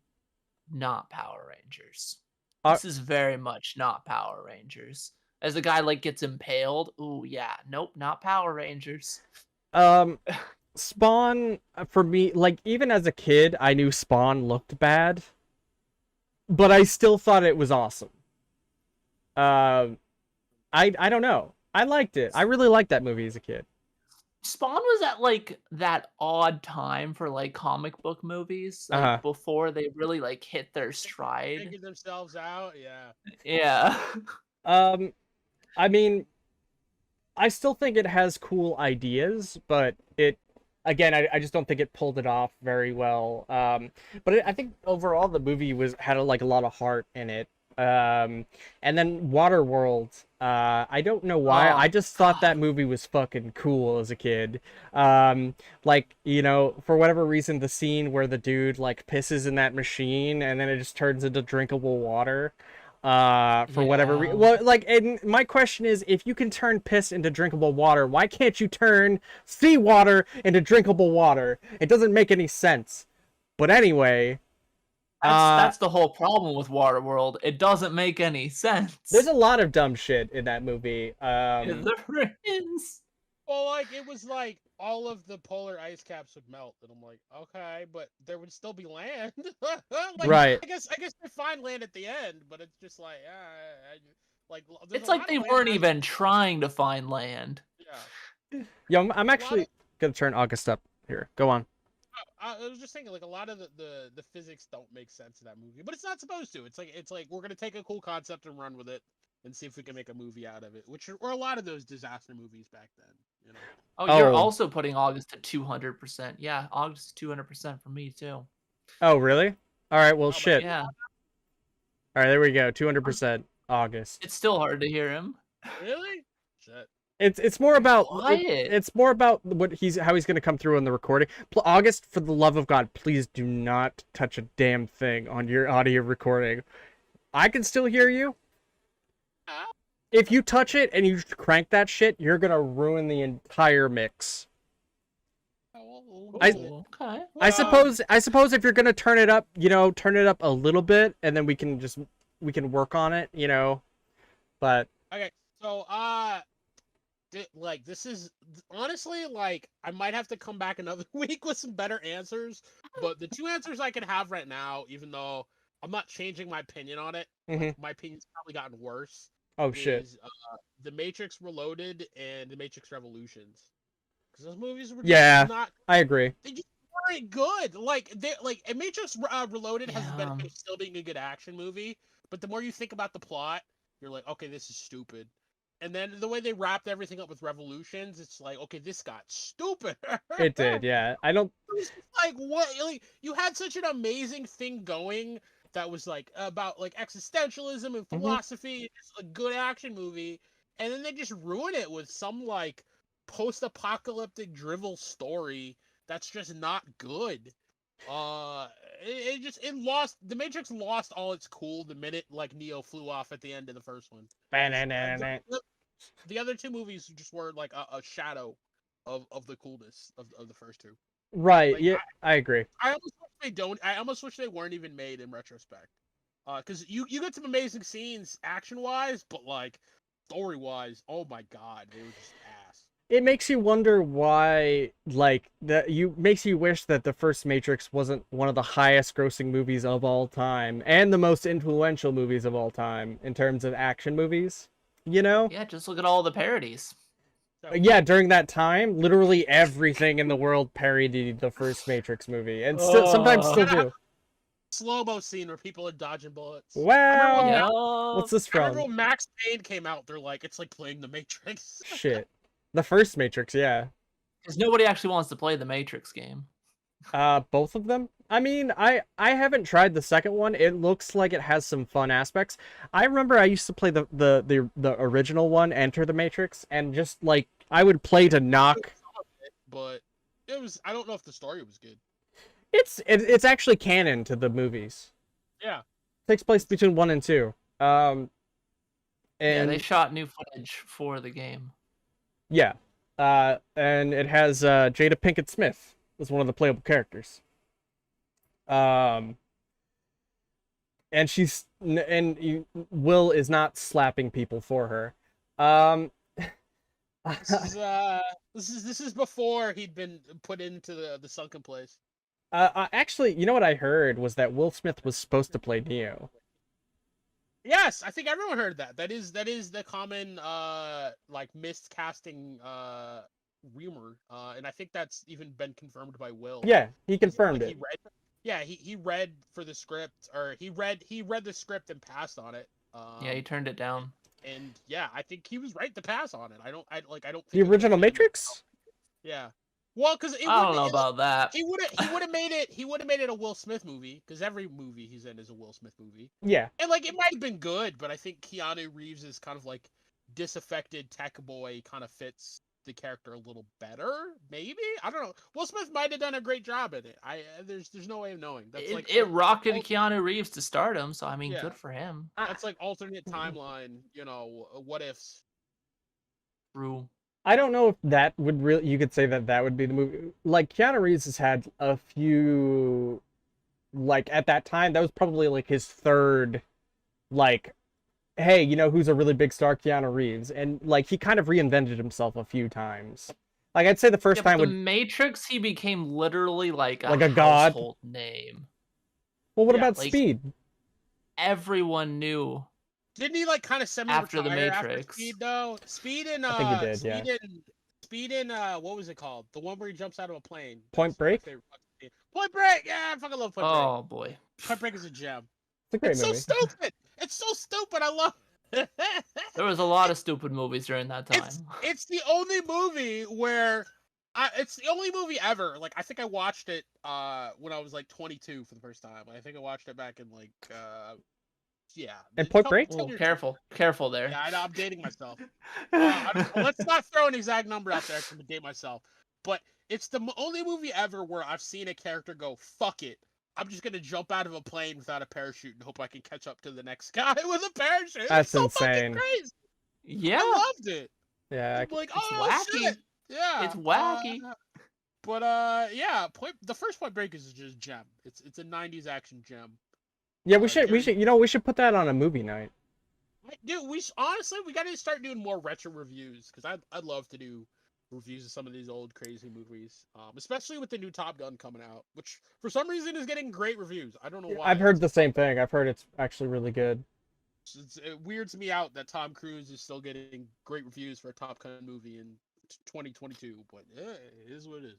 not Power Rangers. This is very much not Power Rangers. As the guy like gets impaled, ooh yeah, nope, not Power Rangers. Spawn, for me, like even as a kid, I knew Spawn looked bad, but I still thought it was awesome. I don't know. I liked it. I really liked that movie as a kid. Spawn was at like that odd time for like comic book movies, like before they really like hit their stride. Figured themselves out, yeah. Yeah. I mean, I still think it has cool ideas, but again, I just don't think it pulled it off very well. But I think overall the movie had like a lot of heart in it. And then Waterworld, I don't know why, I just thought that movie was fucking cool as a kid. Like, you know, for whatever reason, the scene where the dude like pisses in that machine and then it just turns into drinkable water. For whatever reason. Well, like, and my question is, if you can turn piss into drinkable water, why can't you turn seawater into drinkable water? It doesn't make any sense. But anyway, that's the whole problem with Waterworld. It doesn't make any sense. There's a lot of dumb shit in that movie. There is. Well, like it was like all of the polar ice caps would melt, and I'm like, okay, but there would still be land. Like, right. I guess they find land at the end, but it's just like, like it's like they weren't even trying to find land. Yeah. Yo, I'm actually gonna turn August up here. Go on. I was just thinking, like a lot of the physics don't make sense in that movie, but it's not supposed to. It's like we're gonna take a cool concept and run with it and see if we can make a movie out of it, which were a lot of those disaster movies back then. You know. Oh, you're also putting August at 200%. Yeah, August 200% for me too. Oh, really? All right. Well, shit. Yeah. All right, there we go. 200% August. It's still hard to hear him. Really? Shit. It's more about it's more about how he's gonna come through on the recording. August, for the love of God, please do not touch a damn thing on your audio recording. I can still hear you. If you touch it and you crank that shit, you're gonna ruin the entire mix. I suppose if you're gonna turn it up, you know, turn it up a little bit, and then we can just we can work on it, you know. But Okay, so like this is honestly like I might have to come back another week with some better answers, but the two answers I can have right now, even though I'm not changing my opinion on it, like my opinion's probably gotten worse. oh shit, Is The Matrix Reloaded and The Matrix Revolutions, because those movies were just yeah, not. I agree. They just weren't good. Like Matrix Reloaded has the Yeah. benefit of still being a good action movie, but the more you think about the plot, you're like, okay, this is stupid. And then the way they wrapped everything up with Revolutions, it's like, okay, this got stupid. It did, yeah. I don't. It was just like what? Like you had such an amazing thing going that was like about like existentialism and philosophy, just a good action movie, and then they just ruin it with some like post-apocalyptic drivel story that's just not good. It lost. The Matrix lost all its cool the minute like Neo flew off at the end of the first one. The other two movies just were like a shadow of the coolness of the first two. Right, Like, yeah, I agree. I almost wish they don't. I almost wish they weren't even made in retrospect. Because you get some amazing scenes action wise, but like story wise, oh my god, they were just ass. It makes you wonder why, like, makes you wish that the first Matrix wasn't one of the highest grossing movies of all time and the most influential movies of all time in terms of action movies, you know? Yeah, just look at all the parodies. So, Yeah, during that time, literally everything in the world parodied the first Matrix movie, and still sometimes still do. slow-mo scene where people are dodging bullets. Wow. What's this I remember from? when Max Payne came out, they're like, it's like playing the Matrix. Shit. The first Matrix, yeah. Because nobody actually wants to play the Matrix game. Both of them? I mean, I haven't tried the second one. It looks like it has some fun aspects. I remember I used to play the original one, Enter the Matrix, and just like I would play to knock. But it was. I don't know if the story was good. It's actually canon to the movies. Yeah. It takes place between 1 and 2. And yeah, they shot new footage for the game. yeah. And it has Jada Pinkett Smith as one of the playable characters. And Will is not slapping people for her. This is before he'd been put into the sunken place. Actually, you know what I heard was that Will Smith was supposed to play Neo. Yes, I think everyone heard that. That is the common like miscasting rumor. And I think that's even been confirmed by Will. Yeah, he confirmed it. He read for the script, or he read the script and passed on it. Yeah, he turned it down. And yeah, I think he was right to pass on it. I don't think the original Matrix. Yeah. Well, because I don't know about that. He would have made it. He would have made it a Will Smith movie, because every movie he's in is a Will Smith movie. Yeah. And like it might have been good, but I think Keanu Reeves is kind of like disaffected tech boy kind of fits the character a little better. Maybe, I don't know. Will Smith might have done a great job at it. There's no way of knowing. That's It rocketed Keanu Reeves to stardom, so I mean, Yeah. good for him. That's like alternate timeline. You know, what ifs. True. I don't know if that would really, you could say that would be the movie. Like, Keanu Reeves has had a few, like, at that time, that was probably, like, his third, like, hey, you know who's a really big star? Keanu Reeves. And, like, he kind of reinvented himself a few times. Like, I'd say the first time with The Matrix, he became literally, like a god household name. Well, what Yeah, about like, Speed? Everyone knew. Didn't he like kind of semi-retire After The Matrix. after Speed though? Speed and I think he did, yeah. Speed and what was it called? The one where he jumps out of a plane. Point Break? Point Break. Yeah, I fucking love Point Break. Oh boy. Point Break is a gem. It's a great It's movie. so stupid. It's so stupid. I love it. There was a lot of stupid movies during that time. It's the only movie where it's the only movie ever. Like I think I watched it when I was like 22 for the first time. I think I watched it back in like yeah. And Point Break? Oh, careful there. Yeah, I know, I'm dating myself. Let's not throw an exact number out there to date myself. But it's the only movie ever where I've seen a character go, fuck it. I'm just gonna jump out of a plane without a parachute and hope I can catch up to the next guy with a parachute. That's so insane. Fucking crazy. Yeah. I loved it. Yeah. I'm like, It's oh, wacky. shit. Yeah. It's wacky. But yeah, the first Point Break is just a gem. It's a 90s action gem. Yeah, we should we should put that on a movie night. Dude, honestly we got to start doing more retro reviews because I'd love to do reviews of some of these old crazy movies, especially with the new Top Gun coming out, which for some reason is getting great reviews. I don't know why. I've heard the same thing. I've heard it's actually really good. It weirds me out that Tom Cruise is still getting great reviews for a Top Gun movie in 2022, but it is what it is.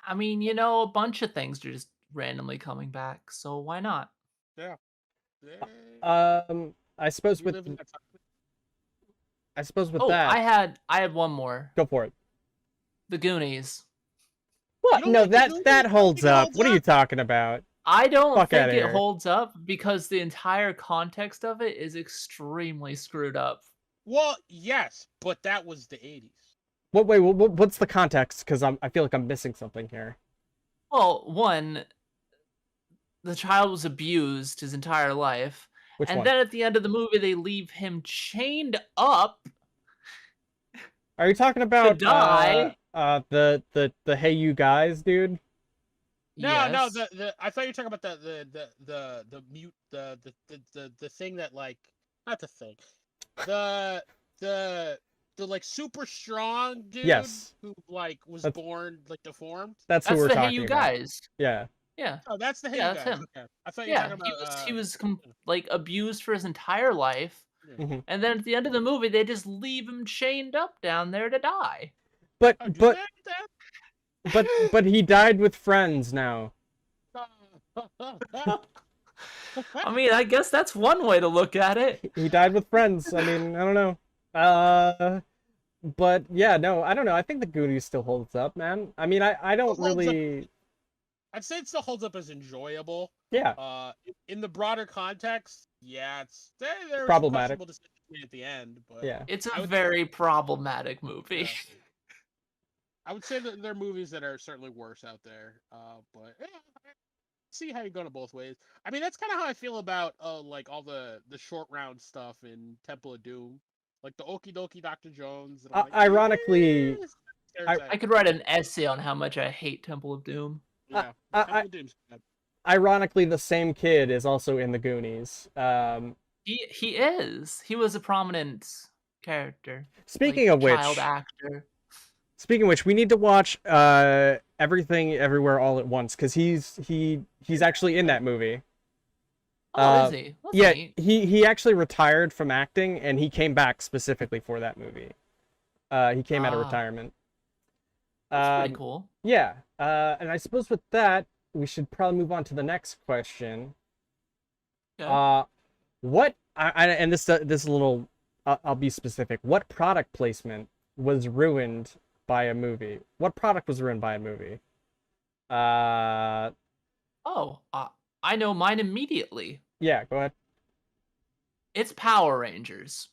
I mean, you know, a bunch of things are just randomly coming back, so why not? Yeah. I suppose with that that. I had one more. Go for it. The Goonies. What? No, that holds up. What are you talking about? I don't think it here. holds up because the entire context of it is extremely screwed up. Well, yes, but that was the 80s. What's the context? Because I feel like I'm missing something here. Well, one, the child was abused his entire life. Which one? Then at the end of the movie, they leave him chained up. Are you talking about to die? The Hey You Guys, dude? No, yes. no, I thought you were talking about the mute the thing that like not the thing. The like super strong dude who like was born like deformed. That's who we're the talking Hey You about. Guys. Yeah. Yeah. Oh, that's the Hey You that's Guys. him. Okay. I thought you were talking about he was like abused for his entire life. Mm-hmm. And then at the end of the movie, they just leave him chained up down there to die. But he died with friends now. I mean, I guess that's one way to look at it. He died with friends. I mean, I don't know. But yeah, no, I don't know. I think the Goonies still holds up, man. I mean, I don't really. I'd say it still holds up as enjoyable. Yeah. In the broader context, yeah, it's there's problematic at the end, but yeah, it's a very problematic movie. Yeah. I would say that there are movies that are certainly worse out there, but yeah, see how you're going both ways. I mean, that's kind of how I feel about like all the short round stuff in Temple of Doom, like the Okie Dokie Dr. Jones. Like, ironically, I could write an essay on how much I hate Temple of Doom. Yeah, Temple of Doom's bad. Ironically, the same kid is also in the Goonies. He is. He was a prominent character. Speaking of which, child actor. Speaking of which, we need to watch Everything Everywhere All at Once because he's actually in that movie. Oh, is he? That's yeah, neat. he actually retired from acting and he came back specifically for that movie. He came out of retirement. That's pretty cool. Yeah, and I suppose with that, we should probably move on to the next question. Okay. And this is a little, I'll be specific. What product placement was ruined by a movie? What product was ruined by a movie? I know mine immediately. Yeah, go ahead. It's Power Rangers.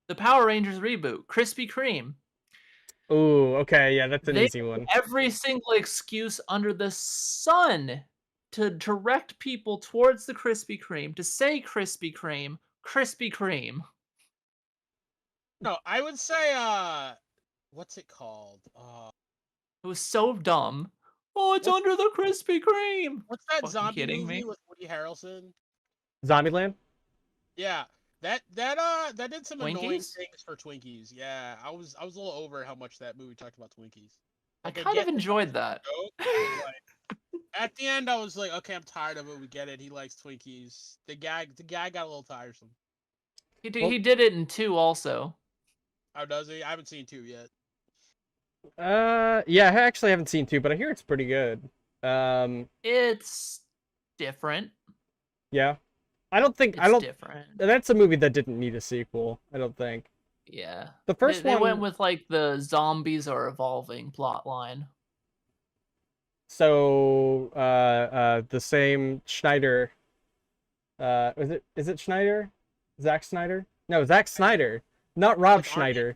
The Power Rangers reboot, Krispy Kreme. Ooh, okay, yeah, that's an easy one. Every single excuse under the sun to direct people towards the Krispy Kreme, to say Krispy Kreme, Krispy Kreme. No, I would say, what's it called? It was so dumb. Oh, it's under the Krispy Kreme. What's that Fucking zombie kidding movie me? with Woody Harrelson? Zombieland? Yeah, that did some annoying Twinkies? things for Twinkies. Yeah, I was a little over how much that movie talked about Twinkies. I kind of enjoyed that. At the end, I was like, okay, I'm tired of it. We get it. He likes Twinkies. The guy got a little tiresome. He did it in 2 also. Oh, does he? I haven't seen 2 yet. Yeah, I actually haven't seen 2, but I hear it's pretty good. It's different. Yeah. I don't think different. That's a movie that didn't need a sequel, I don't think. Yeah. The first they one went with like the zombies are evolving plot line. So the same Schneider is it Schneider? Zack Snyder? No, Zack Snyder. Not Rob Schneider.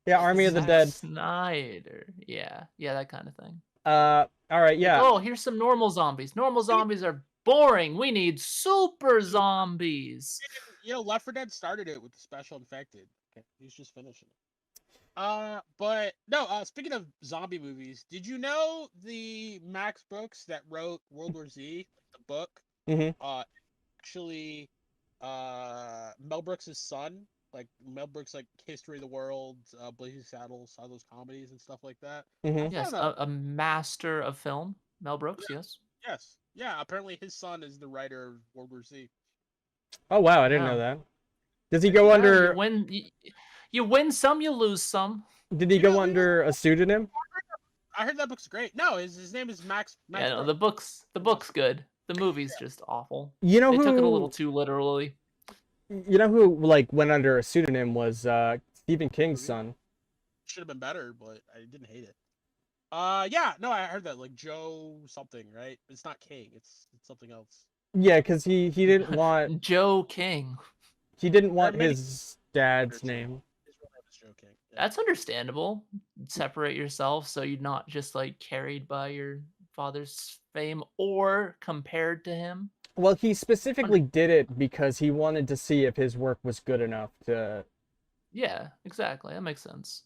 Yeah, Army of the Dead. Snyder. Yeah, that kind of thing. All right, yeah. Oh, here's some normal zombies. Normal zombies are boring. We need super zombies. You know, Left 4 Dead started it with the special infected. Okay, he's just finishing it. But no. Speaking of zombie movies, did you know the Max Brooks that wrote World War Z, the book? Mhm. Actually, Mel Brooks' son, like Mel Brooks, like History of the World, Blazing Saddles, all those comedies and stuff like that. I Mhm. Yes, found out. a master of film, Mel Brooks. Yes. Yes, yeah. Apparently, his son is the writer of World War Z. Oh wow, I didn't know Yeah. that. Does he Did go you? Yeah, under? you win some, you lose some. Did he go under a pseudonym? I heard that book's great. No, his name is Max Yeah, no, Brooks. the book's good. The movie's just awful. You know They took it a little who? too literally. You know who like went under a pseudonym was Stephen King's Movie son. should have been better, but I didn't hate it. Yeah, no, I heard that like Joe something, right? It's not King. It's something else. Yeah, because he didn't want Joe King. There are many his dad's too. name. His real name is Joe King. Yeah. That's understandable. Separate yourself so you're not just like carried by your father's fame or compared to him. Well, he specifically did it because he wanted to see if his work was good enough to. Yeah, exactly. That makes sense.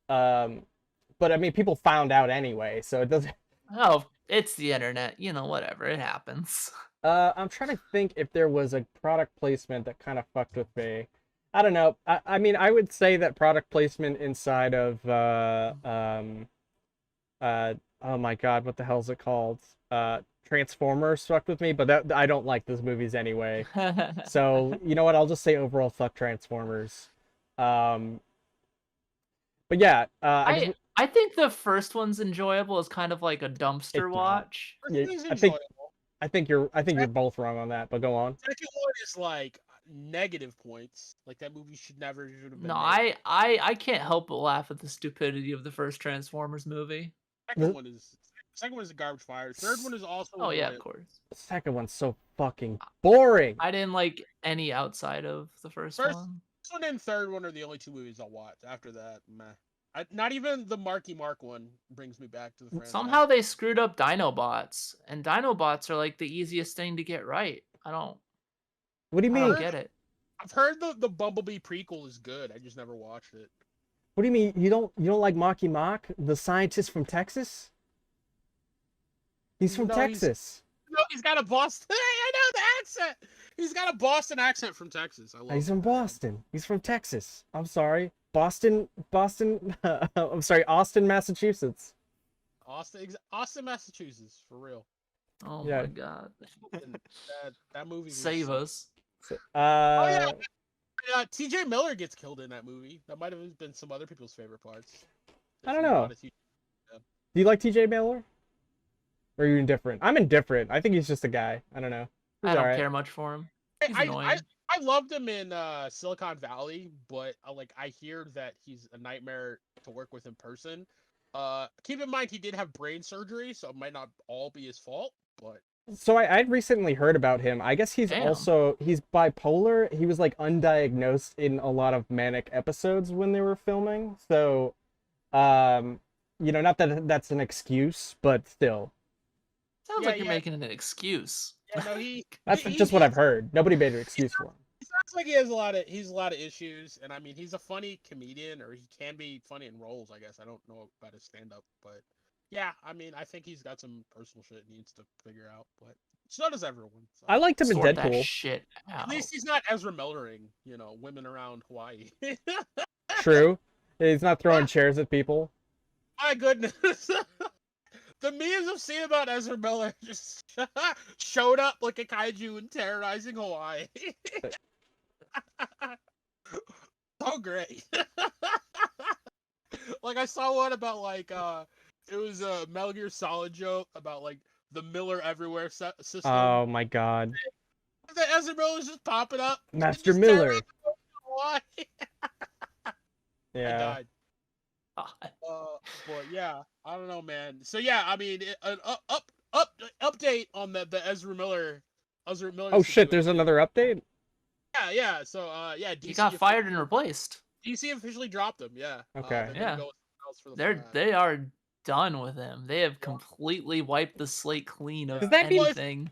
But I mean, people found out anyway, so it doesn't. Oh, it's the internet. You know, whatever. It happens. I'm trying to think if there was a product placement that kind of fucked with me. I don't know. I mean, I would say that product placement inside of oh my god, what the hell is it called? Transformers fucked with me, but that I don't like those movies anyway. So you know what? I'll just say overall fuck Transformers. Um, but yeah, I guess I think the first one's enjoyable as kind of like a dumpster it's not. watch. First Yeah, one is I think enjoyable. I think you're both wrong on that. But go on. Second one is like negative points. Like that movie should have been No, made. I can't help but laugh at the stupidity of the first Transformers movie. Second one is a garbage fire. Third one is also Oh yeah, of enjoyable. course. The second one's so fucking boring. I didn't like any outside of the first one. First one and third one are the only two movies I'll watch. After that, meh. Not even the Marky Mark one brings me back to the franchise. Somehow they screwed up Dinobots, and Dinobots are like the easiest thing to get right. What do you I don't mean? get it. I've heard the Bumblebee prequel is good. I just never watched it. What do you mean? You don't like Marky Mark, the scientist from Texas? He's from No, Texas. No, he's got a Boston. I know the accent. He's got a Boston accent from Texas. I love. He's from Boston. He's from Texas. I'm sorry. Boston. I'm sorry, Austin, Massachusetts. Austin, Massachusetts, for real. Oh Yeah. my god. And that movie. Save us. Oh yeah. Uh, T.J. Miller gets killed in that movie. That might have been some other people's favorite parts. I don't know. Do you like TJ Miller? Or are you indifferent? I'm indifferent. I think he's just a guy. I don't know. He's I don't alright. care much for him. He's annoying. I loved him in Silicon Valley, but I hear that he's a nightmare to work with in person. Keep in mind he did have brain surgery, so it might not all be his fault. But So I'd recently heard about him. I guess he's Damn. he's bipolar. He was like undiagnosed in a lot of manic episodes when they were filming. So, not that that's an excuse, but still. Sounds Yeah, like you're yeah. making an excuse. yeah, no, he. That's he- just he- what I've heard. Nobody made an excuse for him. He sounds like he has a lot of issues, and I mean he's a funny comedian, or he can be funny in roles. I guess I don't know about his stand up, but yeah, I mean I think he's got some personal shit he needs to figure out. But so does everyone. So. I liked him in Sort that Deadpool. shit out. At least he's not Ezra Millering, women around Hawaii. True. He's not throwing chairs at people. My goodness. The memes I've seen about Ezra Miller just showed up like a kaiju and terrorizing Hawaii. So great. Like I saw one about it was a Metal Gear Solid joke about like the Miller Everywhere system. Oh my god. The Ezra Miller's just popping up. Master just Miller. terrorizing Hawaii. I Yeah. died. But yeah, I don't know, man. So yeah, I mean, an update on the Ezra Miller. Oh shit, situation. there's another update? Yeah. So yeah, DC He got fired and replaced. DC officially dropped him. Yeah. Okay. They're gonna Yeah. go with someone else for the They are done with him. They have completely wiped the slate clean of Does that mean- anything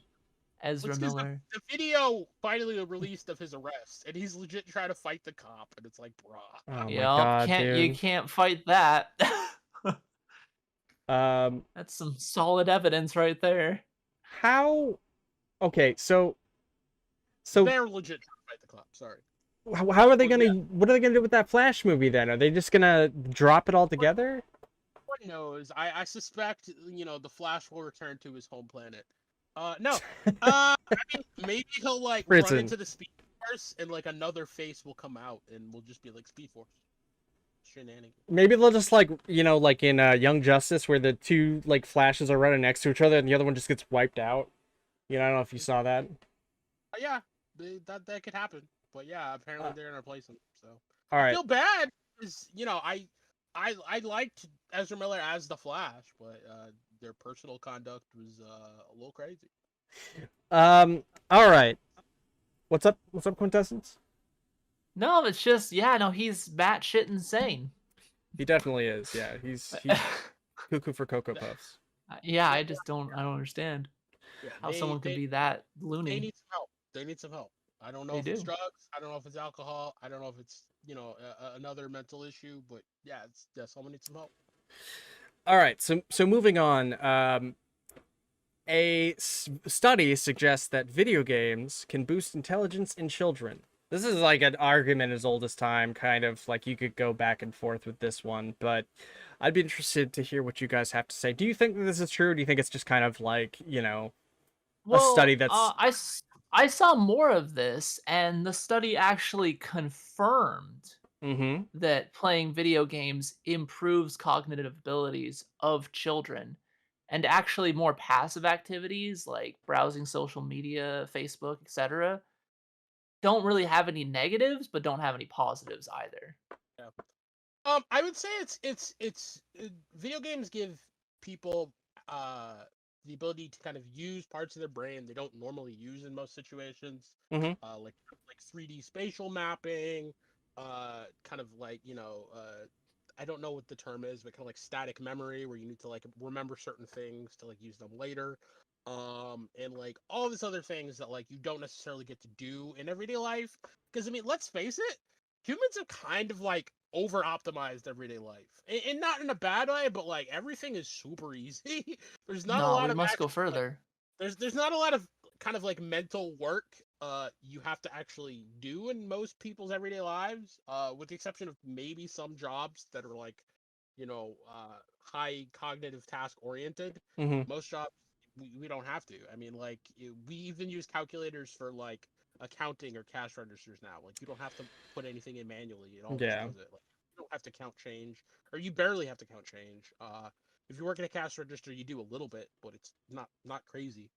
Ezra Miller. The video finally released of his arrest, and he's legit trying to fight the cop, and it's like, bruh. Oh my Yup, god, you dude. can't fight that. Um, That's some solid evidence right there. how Okay, so They're legit trying to fight the cop. Sorry. how are they But gonna? yeah, What are they gonna do with that Flash movie then? Are they just gonna drop it all together? one knows. I suspect the Flash will return to his home planet. No. I mean, maybe he'll like run Prison. into the Speed Force and like another face will come out and we'll just be like Speed Force shenanigans. Maybe they'll just like like in Young Justice where the two like Flashes are running next to each other and the other one just gets wiped out. I don't know if you saw that. Yeah, that could happen. But yeah, apparently they're gonna replace him. So All I right. feel bad because I liked Ezra Miller as the Flash, but their personal conduct was a little crazy. All right. What's up? What's up, Quintessence? No, it's just no, he's batshit insane. He definitely is. Yeah, he's cuckoo for Cocoa Puffs. Yeah, I don't understand Yeah, how someone could be that they loony. need some help. They need some help. I don't know They if it's do. drugs. I don't know if it's alcohol. I don't know if it's another mental issue. But yeah, someone needs some help. All right. So moving on. A study suggests that video games can boost intelligence in children. This is like an argument as old as time, kind of like you could go back and forth with this one, but I'd be interested to hear what you guys have to say. Do you think that this is true? Or do you think it's just kind of like, a study that's I saw more of this, and the study actually confirmed mm-hmm. that playing video games improves cognitive abilities of children, and actually more passive activities like browsing social media, Facebook, etc., don't really have any negatives, but don't have any positives either. Yeah. I would say video games give people the ability to kind of use parts of their brain they don't normally use in most situations. Mm-hmm. Like 3D spatial mapping, kind of like I don't know what the term is, but kind of like static memory where you need to like remember certain things to like use them later. And like all this other things that like you don't necessarily get to do in everyday life. Because I mean, let's face it, humans have kind of like over optimized everyday life. And not in a bad way, but like everything is super easy. There's not a No, lot we of must go actual, like, further. there's not a lot of kind of like mental work you have to actually do in most people's everyday lives, with the exception of maybe some jobs that are like high cognitive task oriented. Mm-hmm. Most jobs we don't have to. I mean, like we even use calculators for like accounting or cash registers now. Like you don't have to put anything in manually. It all just Yeah. does it. Like you don't have to count change, or you barely have to count change. If you work in a cash register, you do a little bit, but it's not crazy.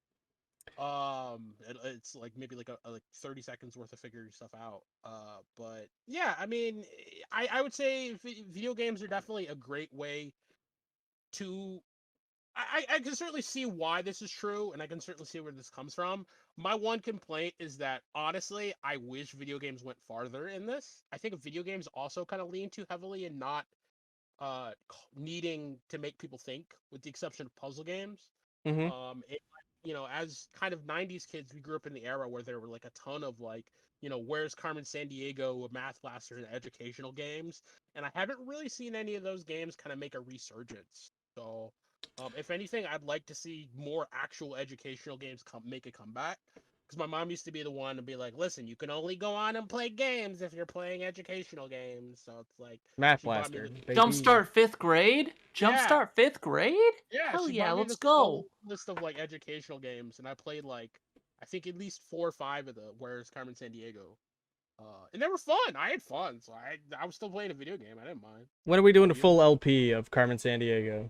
It's like maybe like a like 30 seconds worth of figuring stuff out. But yeah, I mean, I would say video games are definitely a great way to. I can certainly see why this is true, and I can certainly see where this comes from. My one complaint is that honestly, I wish video games went farther in this. I think video games also kind of lean too heavily in not needing to make people think, with the exception of puzzle games. Mm-hmm. As kind of 90s kids, we grew up in the era where there were like a ton of like, Where's Carmen Sandiego, Math Blaster, and educational games. And I haven't really seen any of those games kind of make a resurgence. So, if anything, I'd like to see more actual educational games make a comeback. Because my mom used to be the one to be like, listen, you can only go on and play games if you're playing educational games. So it's like, Math she bought me Blaster, the baby. Jumpstart 5th grade? Yeah. Jumpstart 5th grade? Yeah, Hell she yeah, bought me let's this go. whole list of like educational games, and I played like I think at least 4 or 5 of the Where's Carmen Sandiego, and they were fun. I had fun, so I was still playing a video game. I didn't mind. When are we doing a full LP of Carmen Sandiego?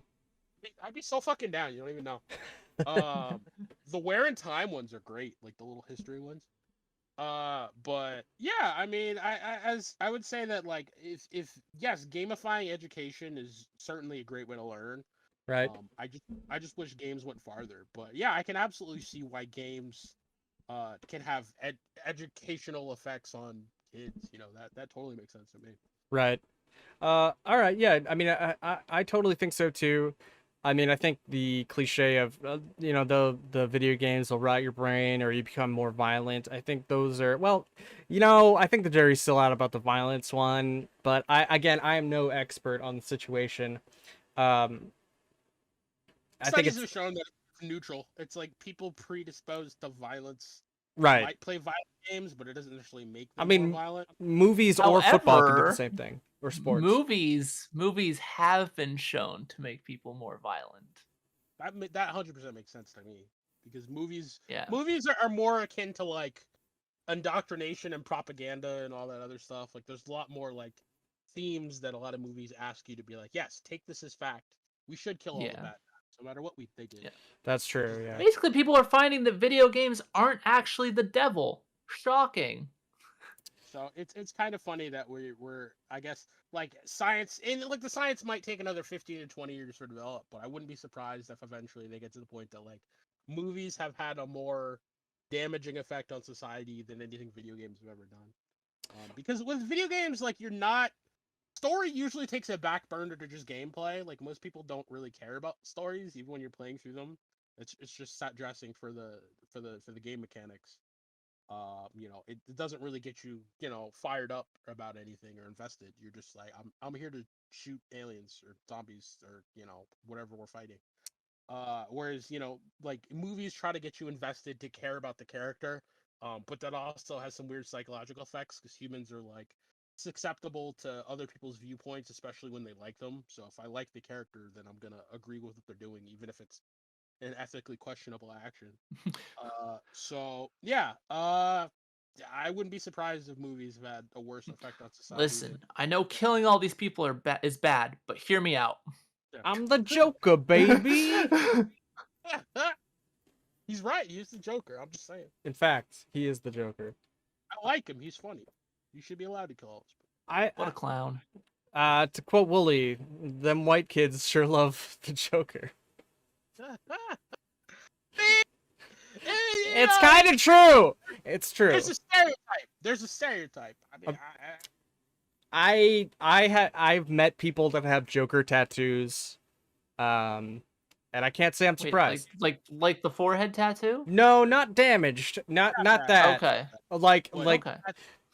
I'd be so fucking down. You don't even know. The Where in Time ones are great, like the little history ones. But yeah, I mean, I would say that like if yes, gamifying education is certainly a great way to learn. Right. I just wish games went farther. But yeah, I can absolutely see why games can have educational effects on kids. That totally makes sense to me. Right. All right. Yeah. I mean, I totally think so too. I mean, I think the cliche of the video games will rot your brain or you become more violent. I think those are I think the jury's still out about the violence one, but I am no expert on the situation. I think Studies have shown that neutral. It's like people predisposed to violence Right. might play violent games, but it doesn't necessarily make I them mean, more violent. movies or football can do the However, same thing, or sports. movies have been shown to make people more violent. That 100% makes sense to me because movies Yeah. are more akin to like indoctrination and propaganda and all that other stuff. Like there's a lot more like themes that a lot of movies ask you to be like, yes, take this as fact. We should kill all the Yeah. bad guys, no matter what they did. Yeah. That's true, yeah. Basically, people are finding that video games aren't actually the devil. Shocking. So it's kind of funny that we're I guess like science and like the science might take another 15 to 20 years to develop, but I wouldn't be surprised if eventually they get to the point that like movies have had a more damaging effect on society than anything video games have ever done. Because with video games, like you're not story usually takes a back burner to just gameplay. Like most people don't really care about stories, even when you're playing through them. It's just set dressing for the game mechanics. It doesn't really get you, fired up about anything or invested. You're just like, I'm here to shoot aliens or zombies or, whatever we're fighting. Whereas, like movies try to get you invested to care about the character. But that also has some weird psychological effects because humans are like susceptible to other people's viewpoints, especially when they like them. So if I like the character, then I'm gonna agree with what they're doing, even if it's an ethically questionable action. So yeah, I wouldn't be surprised if movies have had a worse effect on society. Listen, I know killing all these people is bad, but hear me out. I'm the Joker, baby. He's right. He's the Joker. I'm just saying. In fact, he is the Joker. I like him. He's funny. You should be allowed to kill all What a clown. To quote Wooly, them white kids sure love the Joker. It's kind of true. It's true. There's a stereotype. I mean, I've met people that have Joker tattoos, and I can't say I'm surprised. Wait, like the forehead tattoo? No, not damaged. Not that. Okay. Like Okay.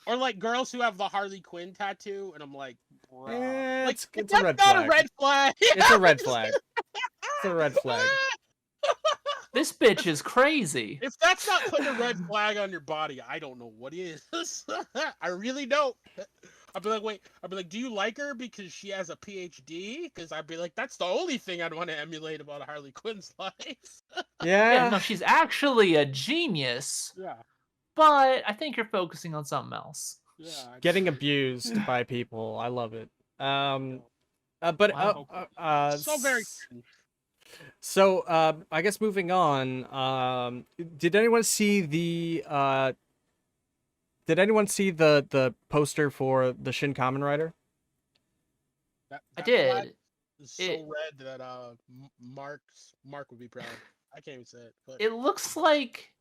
Or like girls who have the Harley Quinn tattoo, and I'm like, bro, like it's a red not flag. a red flag. It's a red flag. It's a red flag. This bitch is crazy. If that's not putting a red flag on your body, I don't know what is. I really don't. I'd be like, do you like her because she has a PhD? Because I'd be like, that's the only thing I'd want to emulate about Harley Quinn's life. Yeah, no, she's actually a genius. Yeah. But I think you're focusing on something else. Yeah. Getting abused by people. I love it. But Wow. So very. So I guess moving on. Did anyone see the poster for the Shin Kamen Rider? I did. It's so red that Mark would be proud. I can't even say it. But It looks like,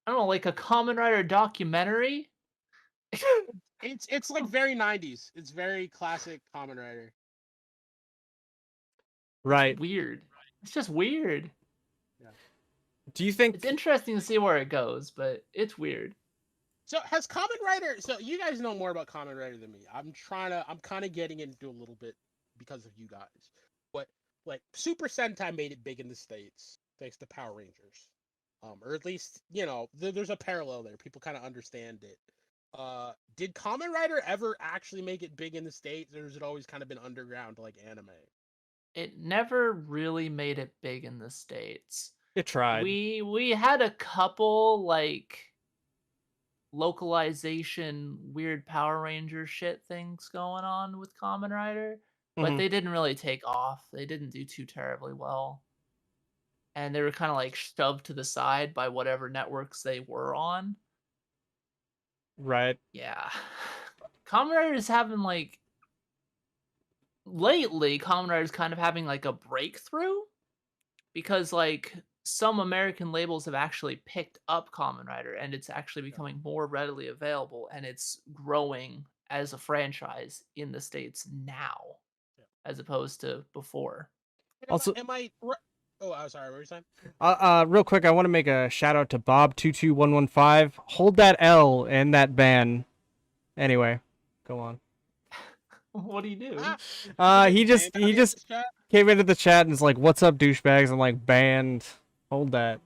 I don't know, like a Kamen Rider documentary. it's like very 90s. It's very classic Kamen Rider. Right. Weird. It's just weird. Yeah. Do you think It's interesting to see where it goes, but it's weird. So has Kamen Rider? So you guys know more about Kamen Rider than me. I'm kind of getting into a little bit because of you guys. But like Super Sentai made it big in the States thanks to Power Rangers, or at least there's a parallel there. People kind of understand it. Did Kamen Rider ever actually make it big in the States, or has it always kind of been underground like anime? It never really made it big in the States. it tried? We had a couple like localization weird Power Ranger shit things going on with Kamen Rider, but they didn't really take off. They didn't do too terribly well. And they were kind of like shoved to the side by whatever networks they were on. Right. Yeah. Kamen Rider is having like lately Kamen Rider is kind of having like a breakthrough because like some American labels have actually picked up Kamen Rider and it's actually becoming more readily available and it's growing as a franchise in the States now as opposed to before. Also, Oh, I'm sorry. What were you saying? Real quick, I want to make a shout out to Bob22115. Hold that L in that ban. Anyway, go on. What do you do? He just came into the chat and is like, "What's up, douchebags?" I'm like, banned. Hold that.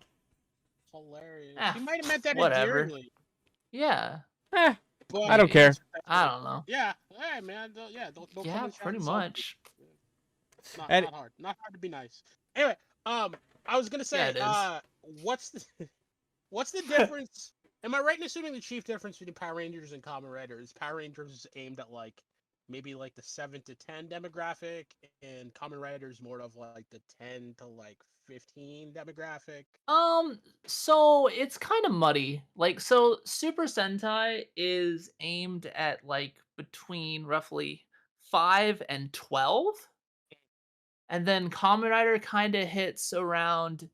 Hilarious. Ah, He might have meant that whatever. endearingly. Yeah. Eh, But I don't care. I don't know. Yeah, hey man, don't come Yeah, and try pretty and insult me. much. Not And- not hard. Not hard to be nice. Anyway, I was gonna Yeah, say, it is. what's the what's the difference? Am I right in assuming the chief difference between Power Rangers and Kamen Rider is Power Rangers is aimed at like maybe like the 7 to 10 demographic, and Kamen Rider is more of like the 10 to like 15 demographic. So it's kind of muddy. Like, so Super Sentai is aimed at like between roughly 5 and 12. And then Kamen Rider kind of hits around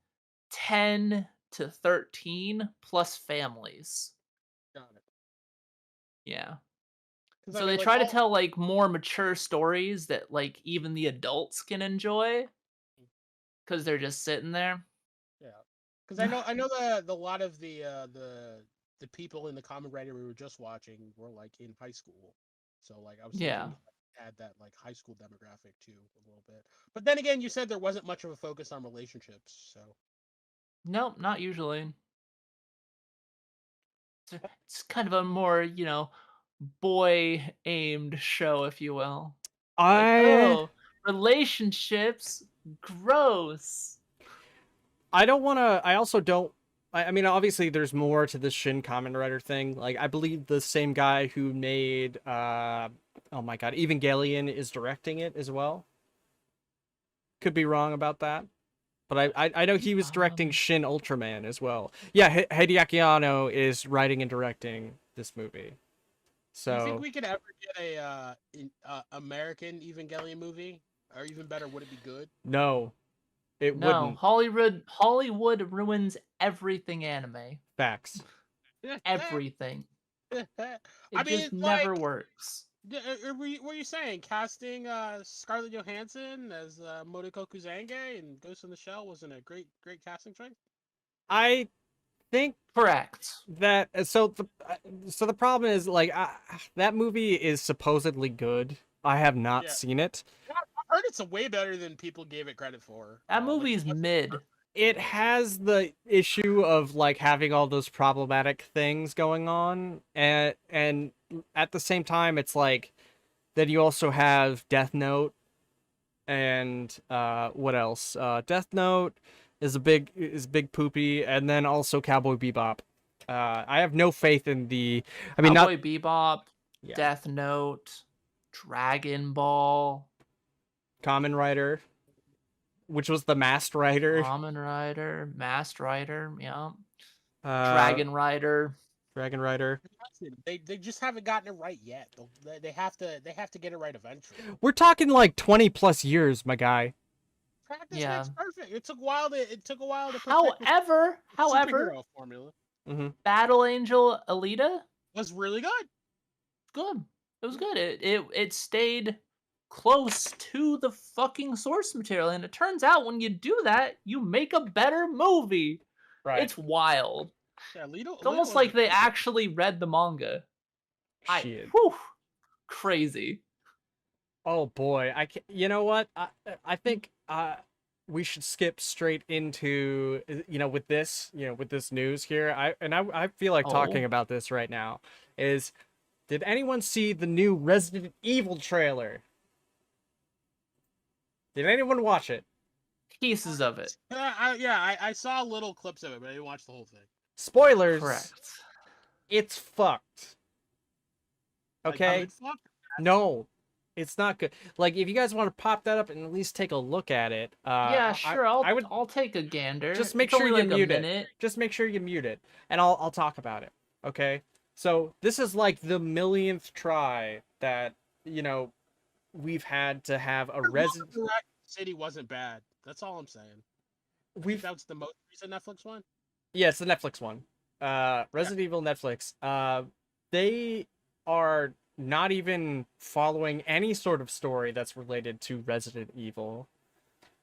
10 to 13 plus families. Got it. Yeah. 'Cause, So I mean, they like, try to all- tell like more mature stories that like even the adults can enjoy because they're just sitting there. Yeah, because I know the lot of the people in the Kamen Rider we were just watching were like in high school, so like I was Yeah. thinking add that like high school demographic too a little bit. But then again, you said there wasn't much of a focus on relationships, so Nope, not usually. It's kind of a more, boy aimed show, if you will. Like, oh, relationships, gross. I don't want to. I also don't. I mean, obviously, there's more to this Shin Kamen Rider thing. Like, I believe the same guy who made, oh my god, Evangelion is directing it as well. Could be wrong about that, but I know he was directing Shin Ultraman as well. Yeah, Hideaki Anno is writing and directing this movie. do you think So we could ever get a American Evangelion movie, or even better, would it be good? no, it No, wouldn't. Hollywood ruins everything anime. Facts. Everything. I It mean, just never like, works. were you saying casting Scarlett Johansson as Modoko Kuzange and Ghost in the Shell wasn't a great casting choice? I think Correct. that so the problem is like that movie is supposedly good. I have not Yeah. seen it. I heard it's way better than people gave it credit for. That Like, movie's it wasn't mid. perfect. It has the issue of like having all those problematic things going on, and at the same time it's like then you also have Death Note and what else? Death Note is big poopy, and then also Cowboy Bebop. I have no faith in the. I mean, Cowboy not Bebop, yeah, Death Note, Dragon Ball, Kamen Rider, which was the Masked Rider. Kamen Rider, Masked Rider, yeah, Dragon Dragon Rider. Rider. They just haven't gotten it right yet. They have to get it right eventually. We're talking like 20 plus years, my guy. Practice Yeah. makes perfect. It took a while to perfect However, the superhero formula. Battle Angel Alita, Was really good. good. It was good. It stayed close to the fucking source material, and it turns out when you do that, you make a better movie. Right. It's wild. Yeah, It's almost like they actually read the manga. Shit. Whew, crazy. Oh boy, you know what? I think we should skip straight into with this news here. I feel like talking about this right now. Did anyone see the new Resident Evil trailer? Did anyone watch it? Pieces of it. I saw little clips of it, but I didn't watch the whole thing. Spoilers. Correct. It's fucked. Okay. Like, fuck? No, it's not good. Like, if you guys want to pop that up and at least take a look at it, Yeah, sure. I would I'll take a gander. just make It's sure only you like mute a it. minute. Just make sure you mute it, and I'll talk about it. Okay. So this is like the millionth try that we've had to have a Resident. City wasn't bad. That's all I'm saying. That's the most recent Netflix one. Yeah, it's the Netflix one. Resident Evil Netflix. They are not even following any sort of story that's related to Resident Evil.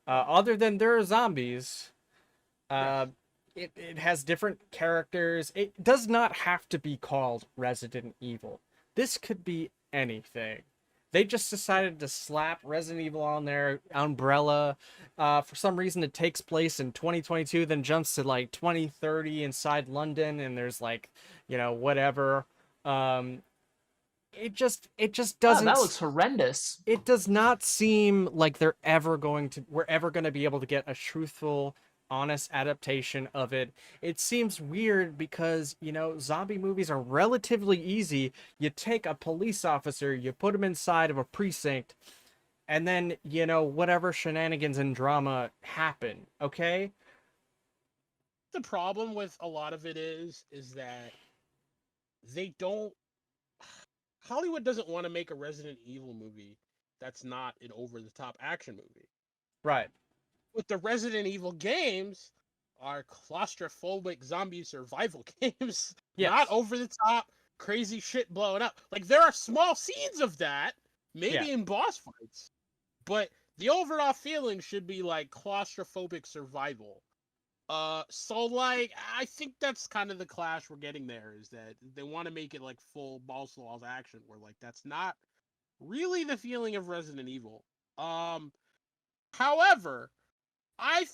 Other than there are zombies. It has different characters. It does not have to be called Resident Evil. This could be anything. They just decided to slap Resident Evil on their umbrella. For some reason, it takes place in 2022, then jumps to like 2030 inside London, and there's like, whatever. Um, it just Oh, doesn't. that looks horrendous. It does not seem like we're ever going to be able to get a truthful, honest adaptation of it. It seems weird because, zombie movies are relatively easy. You take a police officer, you put him inside of a precinct, and then, whatever shenanigans and drama happen, okay? The problem with a lot of it is that they don't. Hollywood doesn't want to make a Resident Evil movie that's not an over-the-top action movie. Right. With the Resident Evil games are claustrophobic zombie survival games, Yes. not over-the-top crazy shit blowing up. Like, there are small scenes of that, maybe in boss fights, but the overall feeling should be like claustrophobic survival. So like, I think that's kind of the clash we're getting there, is that they want to make it like full balls to walls action, where like that's not really the feeling of Resident Evil. However, I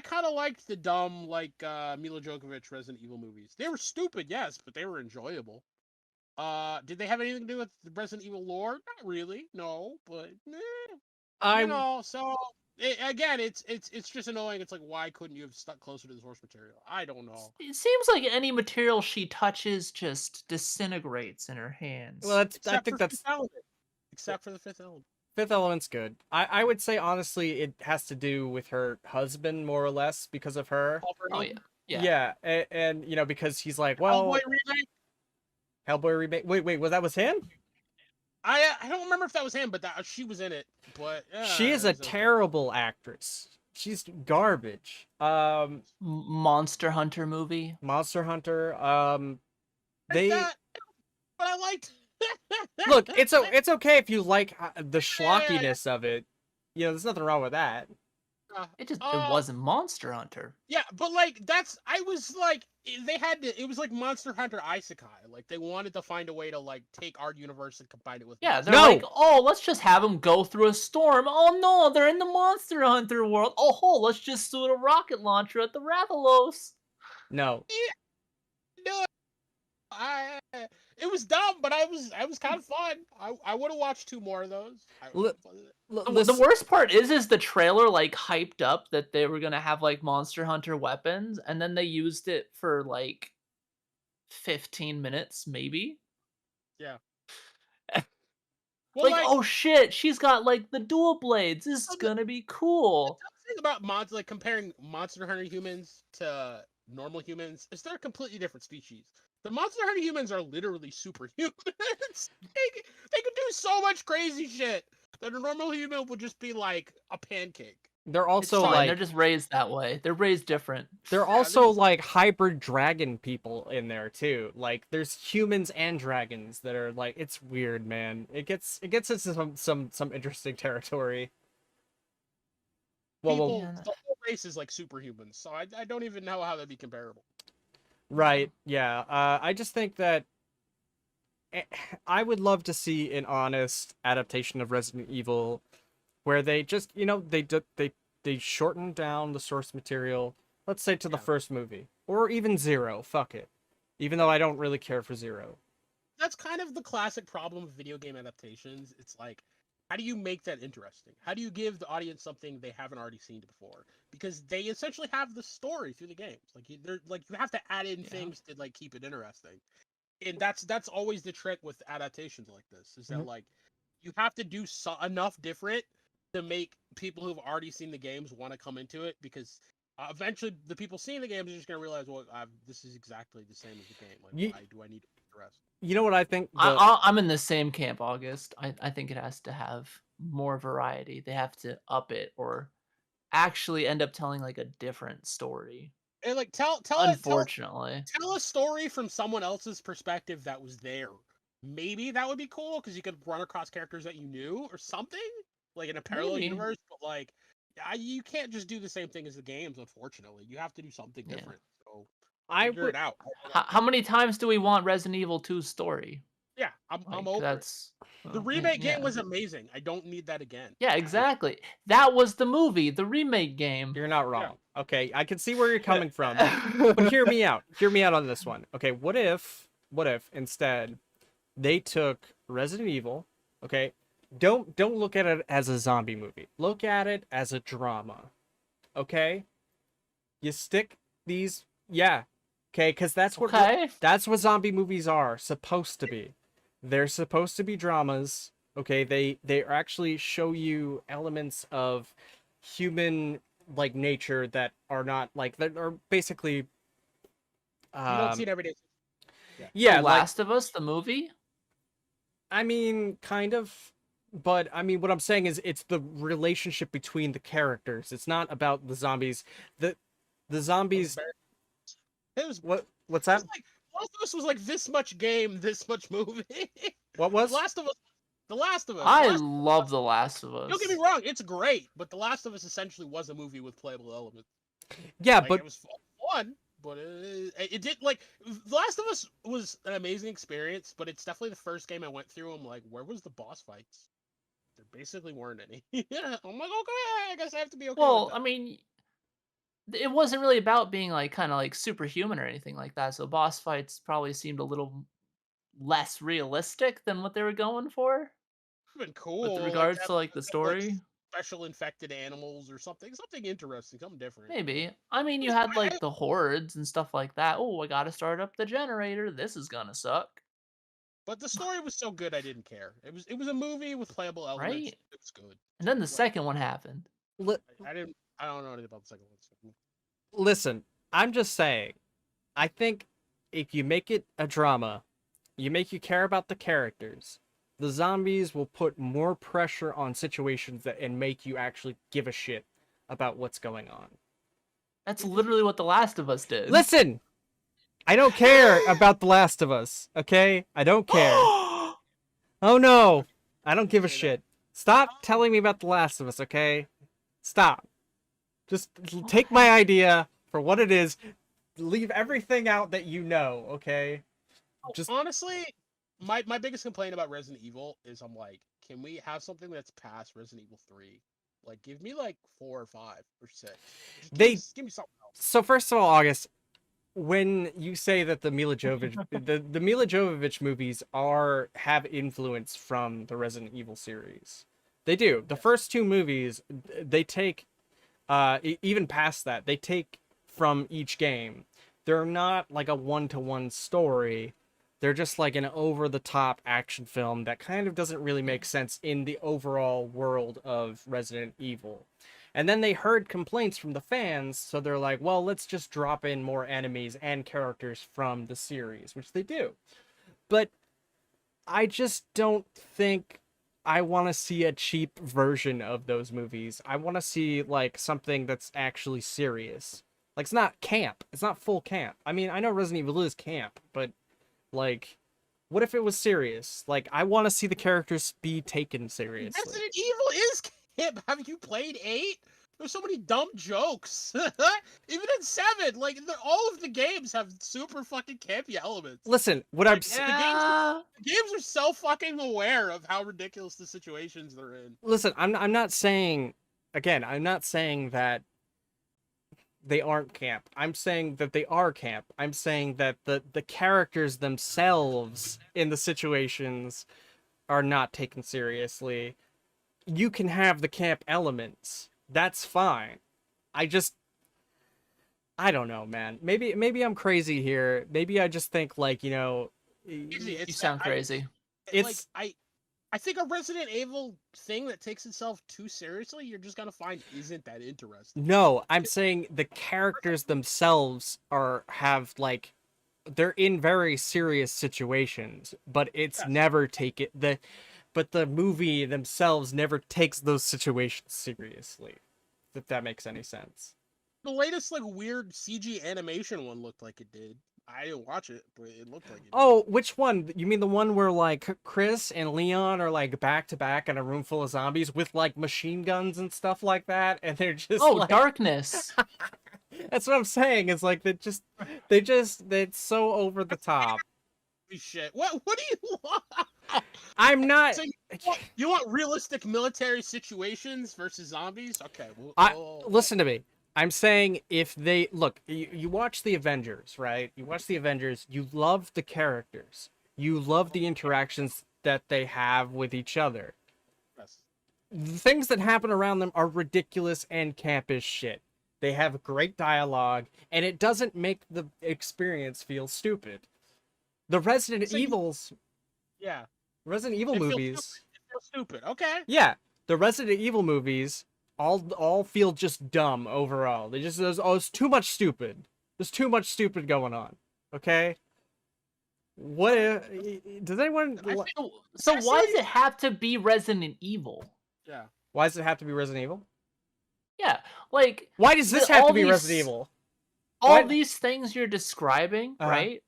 kind of liked the dumb like Mila Djokovic Resident Evil movies. They were stupid, yes, but they were enjoyable. Did they have anything to do with the Resident Evil lore? Not really, no, but so. Again, it's just annoying. It's like, why couldn't you have stuck closer to the source material? I don't know. It seems like any material she touches just disintegrates in her hands. Well, I Except think for that's Fifth Element. Except for the Fifth Element. Fifth Element's good. I would say honestly it has to do with her husband more or less because of her. Oh yeah, yeah. Yeah, and because he's like, well, Hellboy remake. Hellboy remake. Wait, was him? I don't remember if that was him, but she was in it. But She is a terrible actress. She's garbage. Monster Hunter movie. Monster Hunter. but I liked. Look, it's okay if you like the schlockiness of it. There's nothing wrong with that. It wasn't Monster Hunter. Yeah, but like I was like, they had to. It was like Monster Hunter Isekai. Like they wanted to find a way to like take our universe and combine it with. Yeah, they're like, oh, let's just have them go through a storm. Oh no, they're in the Monster Hunter world. Oh, let's just shoot a rocket launcher at the Rathalos. No. Yeah. No. It was dumb, but I was kind of fun. I would have watched 2 more of those. The worst part is the trailer like hyped up that they were gonna have like Monster Hunter weapons, and then they used it for like 15 minutes, maybe. Yeah. Well, like, oh shit, she's got like the dual blades. This is gonna be cool. The thing about like comparing Monster Hunter humans to normal humans is they're a completely different species. The Monster Hunter humans are literally superhumans. they can do so much crazy shit that a normal human would just be like a pancake. They're also like they're just raised that way. They're raised different. They're also like hybrid dragon people in there too. Like there's humans and dragons that are like, it's weird, man. It gets into some interesting territory. The whole race is like superhumans, so I don't even know how that'd be comparable. Right, yeah. I just think that I would love to see an honest adaptation of Resident Evil where they just, they shorten down the source material, let's say to the first movie, or even 0, fuck it. Even though I don't really care for 0. That's kind of the classic problem of video game adaptations. It's like, how do you make that interesting? How do you give the audience something they haven't already seen before? Because they essentially have the story through the games. Like you have to add in things to like keep it interesting. And that's always the trick with adaptations like this. Is that like you have to do enough different to make people who've already seen the games want to come into it, because eventually the people seeing the games are just going to realize, well, this is exactly the same as the game. Like, why do I need to do the rest? You know what I think? I'm in the same camp, August. I think it has to have more variety. They have to up it or actually end up telling like a different story. And like tell a story from someone else's perspective that was there. Maybe that would be cool because you could run across characters that you knew or something, like in a parallel universe. But like, you can't just do the same thing as the games. Unfortunately, you have to do something different. So figure it out. How many times do we want Resident Evil 2's story? Yeah, I'm Like, over it. that's The remake yeah. game was amazing. I don't need that again. Yeah, exactly. That was the movie, the remake game. You're not Yeah. wrong. Okay, I can see where you're coming from. But hear me out. Hear me out on this one. Okay, what if instead they took Resident Evil, okay? Don't look at it as a zombie movie. Look at it as a drama. Okay? You stick these okay, cuz that's what Okay. that's what zombie movies are supposed to be. They're supposed to be dramas. Okay? They actually show you elements of human like nature that are not like that are basically You don't see it every day. yeah, The like Last of Us, the movie? I mean, kind of, but I mean, what I'm saying is it's the relationship between the characters. It's not about the zombies. The zombies. It was. What's It that? was like Last of Us was like this much game, this much movie. What was? Last of Us. The Last of Us. I Last, love The Last of Us. don't get me wrong, it's great, but The Last of Us essentially was a movie with playable elements. Yeah, Like, but it was fun, but it did like The Last of Us was an amazing experience, but it's definitely the first game I went through. I'm like, where was the boss fights? There basically weren't any. Yeah, I'm like, okay, I guess I have to be okay Well, with that. I mean, it wasn't really about being like kind of like superhuman or anything like that. So boss fights probably seemed a little less realistic than what they were going for Been with cool, like regards to like the like story. special infected animals or something interesting, something different. Maybe. I mean, you Just- had like the hordes and stuff like that. Oh, I gotta start up the generator. This is gonna suck, But the story was so good, I didn't care. It was a movie with playable elements. right? It was good. And then the What- second one happened. I didn't. I don't know anything about the second one. So. listen, I'm just saying. I think if you make it a drama, you care about the characters. The zombies will put more pressure on situations and make you actually give a shit about what's going on. That's literally what The Last of Us did. Listen, I don't care about The Last of Us, okay? I don't care. Oh no, I don't give a shit. Stop telling me about The Last of Us, okay? Stop. Just take my idea for what it is. Leave everything out that you know, okay? Just Honestly, my biggest complaint about Resident Evil is I'm like, can we have something that's past Resident Evil 3? Like, give me like 4 or 5 or 6. Just give me something else. So first of all, August, when you say that the Mila Jovovich the Mila Jovovich movies have influence from the Resident Evil series, they do. The first two movies, they take even past that, they take from each game. They're not like a one-to-one story. They're just like an over-the-top action film that kind of doesn't really make sense in the overall world of Resident Evil. And then they heard complaints from the fans, so they're like, well, let's just drop in more enemies and characters from the series, which they do. But I just don't think I want to see a cheap version of those movies. I want to see like something that's actually serious. Like, it's not camp. It's not full camp. I mean, I know Resident Evil is camp, but like, what if it was serious? Like, I want to see the characters be taken seriously. Resident Evil is camp. Have you played 8? There's so many dumb jokes. Even in 7, like all of the games have super fucking campy elements. Listen, what I'm Like, saying. Yeah. The games are so fucking aware of how ridiculous the situations they're in. Listen, I'm not saying, again, I'm not saying that they aren't camp. I'm saying that they are camp. I'm saying that the characters themselves in the situations are not taken seriously. You can have the camp elements. That's fine. I don't know, man. Maybe I'm crazy here. Maybe I just think like, you know, You sound crazy. it's I think a Resident Evil thing that takes itself too seriously, you're just gonna find isn't that interesting. no, I'm saying the characters themselves have like they're in very serious situations, but it's Yes. never but the movie themselves never takes those situations seriously. If that makes any sense. The latest like weird CG animation one looked like it did. I didn't watch it, but it looked like it. Oh, which one? You mean the one where like Chris and Leon are like back to back in a room full of zombies with like machine guns and stuff like that, and they're just Oh, like... Darkness. That's what I'm saying. It's like it's so over the top. shit. What do you want? I'm not. So you want realistic military situations versus zombies? Okay. Listen to me. I'm saying if they look, you watch the Avengers, right? You watch the Avengers. You love the characters. You love the interactions that they have with each other. Yes. The things that happen around them are ridiculous and camp as shit. They have great dialogue, and it doesn't make the experience feel stupid. The Resident Evils, Yeah. Resident Evil It feels movies, It feels stupid. Okay. yeah, the Resident Evil movies all feel just dumb overall. They just it's too much stupid. There's too much stupid going on. Okay. What does anyone? So why does it have to be Resident Evil? Yeah. Why does it have to be Resident Evil? Yeah, like Why does this have to be Resident Evil? All these things you're describing, Uh-huh. right?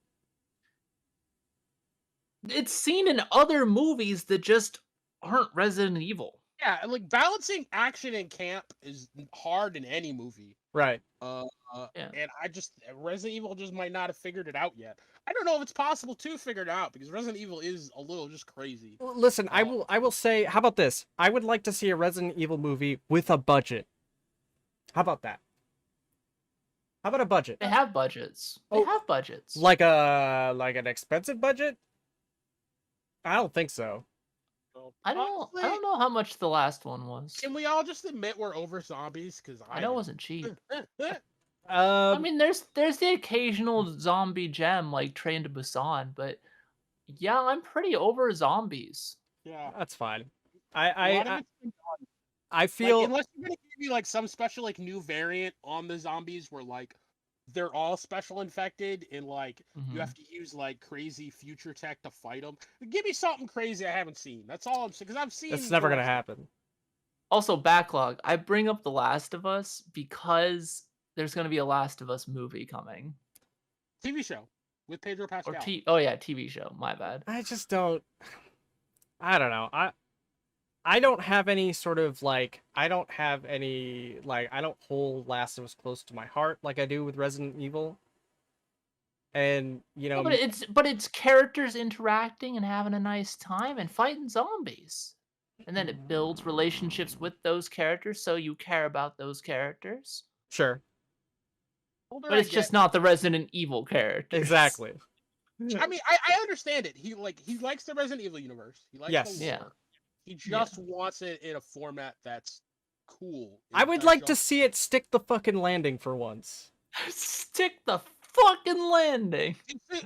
It's seen in other movies that just aren't Resident Evil. Yeah, and like balancing action and camp is hard in any movie. Right. Yeah. And Resident Evil just might not have figured it out yet. I don't know if it's possible to figure it out because Resident Evil is a little just crazy. Listen, I will say, how about this? I would like to see a Resident Evil movie with a budget. How about that? How about a budget? They have budgets. They have budgets. Like an expensive budget? I don't think so. So, I don't know how much the last one was. Can we all just admit we're over zombies? Because I know it wasn't cheap. I Um, mean, there's the occasional zombie gem like Train to Busan, but yeah, I'm pretty over zombies. yeah. that's fine. A lot of I it's been done. I feel Like, unless you're gonna give me like some special like new variant on the zombies where like they're all special infected and like you have to use like crazy future tech to fight them. Give me something crazy I haven't seen. That's all I'm saying. Because I've seen. it's never gonna happen. Also, backlog. I bring up The Last of Us because there's going to be a Last of Us movie coming. TV show with Pedro Pascal. Oh yeah, TV show. My bad. I just don't. I don't know. I don't have any sort of like. I don't have any like. I don't hold Last of Us close to my heart like I do with Resident Evil. And you know, No, but it's characters interacting and having a nice time and fighting zombies. And then it builds relationships with those characters, so you care about those characters. sure, But it's just not the Resident Evil characters. exactly. I mean, I understand it. He likes the Resident Evil universe. He likes Yes. the Yeah. lore. He just wants it in a format that's cool. I would like to see it stick the fucking landing for once. Stick the fucking landing.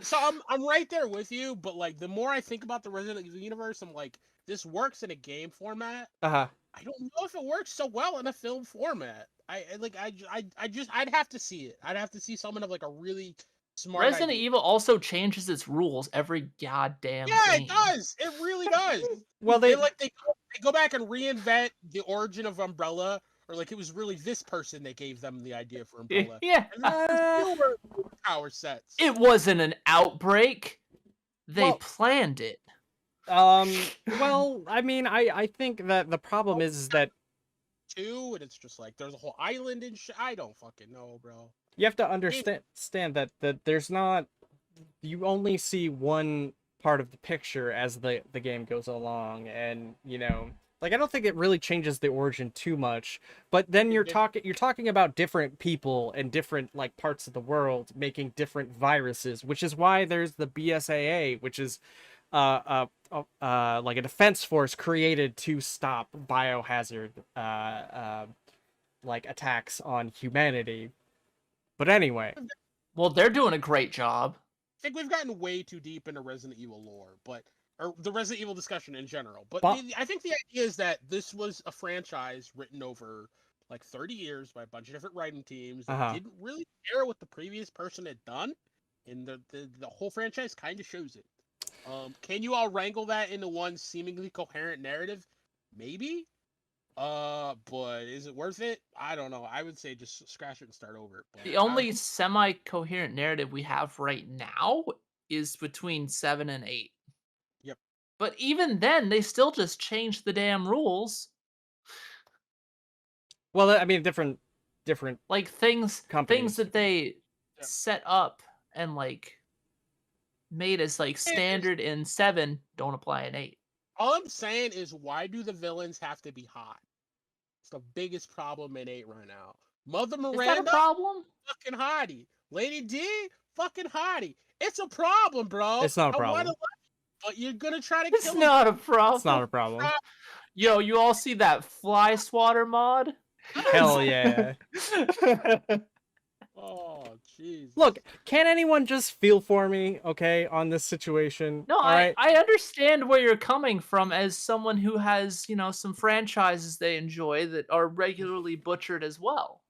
So I'm right there with you, but like the more I think about the Resident Evil universe, I'm like, this works in a game format. Uh-huh. I don't know if it works so well in a film format. I'd have to see it. I'd have to see someone of like a really smart Resident idea. Evil also changes its rules every goddamn Yeah, game. it does. It really does. Well, they go back and reinvent the origin of Umbrella, or like it was really this person that gave them the idea for Umbrella. Yeah. And then still were power sets. It wasn't an outbreak. They Well- planned it. Well, I mean, I think that the problem is that Too, and it's just like there's a whole island and shit. I don't fucking know, bro. you have to understand that there's not, you only see one part of the picture as the game goes along, and you know, like I don't think it really changes the origin too much, but then you're talking about different people and different like parts of the world making different viruses, which is why there's the BSAA, which is like a defense force created to stop biohazard like attacks on humanity. But anyway, Well, they're doing a great job. I think we've gotten way too deep into Resident Evil lore, or the Resident Evil discussion in general. But I think the idea is that this was a franchise written over like 30 years by a bunch of different writing teams that didn't really care what the previous person had done, and the whole franchise kind of shows it. Can you all wrangle that into one seemingly coherent narrative? Maybe. But is it worth it? I don't know. I would say just scratch it and start over. But The only semi-coherent narrative we have right now is between 7 and 8. Yep. But even then, they still just changed the damn rules. well, I mean, different Like things companies. that they set up and like made as like standard in 7 don't apply in 8. All I'm saying is, why do the villains have to be hot? It's the biggest problem in 8 right now. Mother Is that a Miranda, problem? fucking hottie. Lady D, fucking hottie. It's a problem, bro. It's not a I problem. wanna but you're gonna try to It's kill not a problem. It's not a problem. Yo, you all see that fly swatter mod? Hell yeah. Oh, jeez. Look, can anyone just feel for me, okay, on this situation? No, All right? I understand where you're coming from as someone who has, some franchises they enjoy that are regularly butchered as well,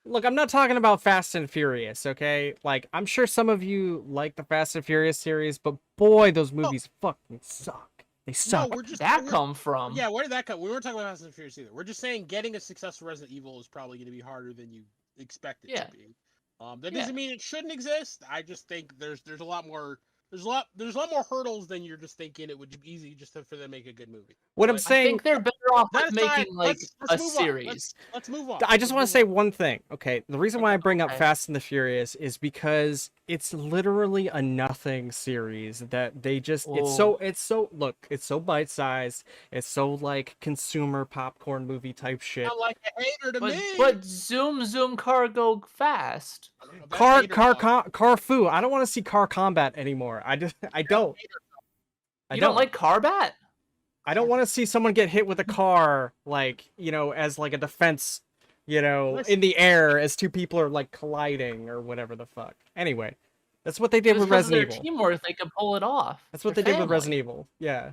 Look, I'm not talking about Fast and Furious, okay? Like, I'm sure some of you like the Fast and Furious series, but boy, those movies fucking suck. They suck. No, we're just That we're- come from? Yeah, where did that come? We weren't talking about Fast and Furious either. We're just saying getting a successful Resident Evil is probably going to be harder than you expect it Yeah. to be. That doesn't mean it shouldn't exist. I just think there's a lot more more hurdles than you're just thinking it would be easy just for them to make a good movie. What I'm Like, I saying, think they're better off That with aside, making like let's a move on. series. Let's move on. I just want to Let's say move on. one thing, okay? The reason why I bring up Okay. Fast and the Furious is because it's literally a nothing series that they just it's so it's so bite-sized, it's so like consumer popcorn movie type shit. Sound like a hater to But, me. but zoom car go fast. That's Car hater talk. car foo. I don't want to see car combat anymore. I don't. You don't like Carbat? I don't want to see someone get hit with a car, like, as like a defense, in the air as two people are like colliding or whatever the fuck. Anyway, that's what they did with Because of Resident their Evil. teamwork, they can pull it off. That's what They're they did with family. Resident Evil. Yeah.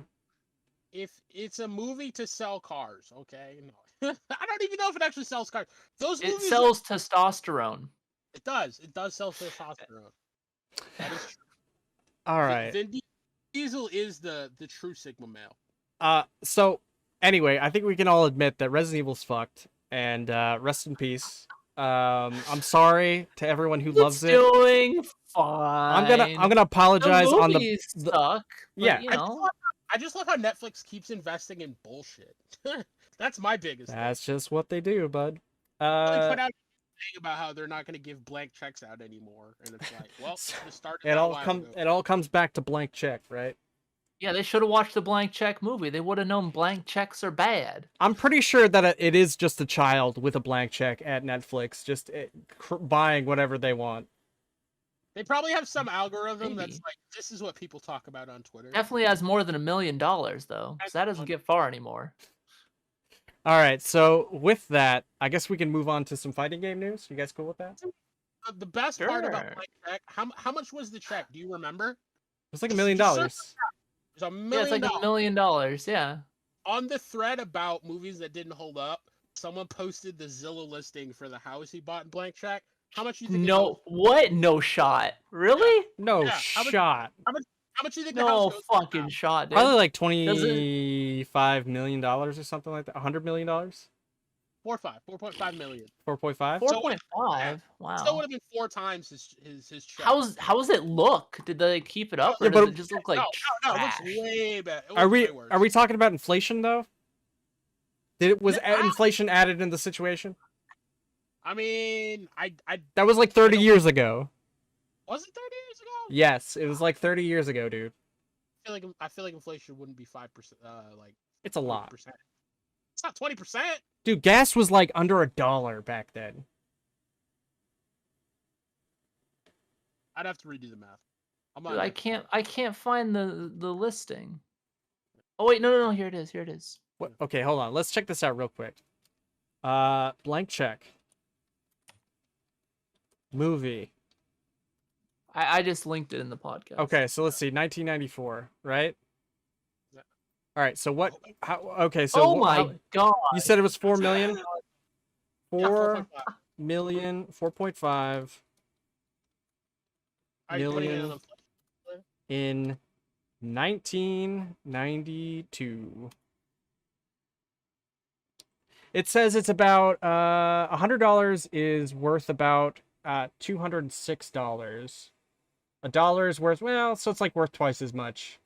If it's a movie to sell cars, okay? No. I don't even know if it actually sells cars. Those It movies sells testosterone. It does. It does sell testosterone. That is true. All right. Vin Diesel is the true Sigma male. So anyway, I think we can all admit that Resident Evil's fucked, and rest in peace. I'm sorry to everyone who loves it. Doing fine. I'm gonna apologize the on movies the suck. But, yeah. I just love how Netflix keeps investing in bullshit. That's my biggest thing. That's just what they do, bud. They put out a thing about how they're not going to give blank checks out anymore, and it's like, well, just started. It all comes back to blank check, right? Yeah, they should have watched the blank check movie. They would have known blank checks are bad. I'm pretty sure that it is just a child with a blank check at Netflix, just buying whatever they want. They probably have some algorithm Maybe. that's like, this is what people talk about on Twitter. Definitely has more than $1 million though, because that doesn't get far anymore. All right, so with that, I guess we can move on to some fighting game news. You guys cool with that? It The best part about Sure. blank check, how much was the check? Do you remember? was like $1 million. It's a Yeah, million. it's like $1 million. Yeah. On the thread about movies that didn't hold up, someone posted the Zillow listing for the house he bought in blank check. How much you think? No, what? No shot. Really? No Yeah, how much- shot. How much you think? The house No goes for fucking now? shot, dude. Probably like $25 million or something like that. $100 million? 4.5 million. 4.5? 4.5. Wow. Still would have been 4 times his check. How's it look? Did they keep it up, or Yeah, does but- it just look like no, it looks trash? way better. Are we talking about inflation though? Was inflation added in the situation? I mean, I That was like 30 years ago. was it 30 years ago? Yes, it was like 30 years ago, dude. I feel like inflation wouldn't be 5%. Like It's a lot. 20%. It's not 20%. Dude, gas was like under $1 back then. I'd have to redo the math. I'm Dude, not. I can't find the listing. Oh wait, no, here it is. Here it is. What? Okay, hold on. Let's check this out real quick. Blank check. Movie. I just linked it in the podcast. Okay, so let's see. 1994, right? Yeah. All right. So what? Okay, so Oh my god. you said it was 4 million. Yeah, 4 4.5. million. 4.5 Are you putting it in million the- in 1992. It says it's about $100 is worth about $206. $1 is worth, well, so it's like worth twice as much.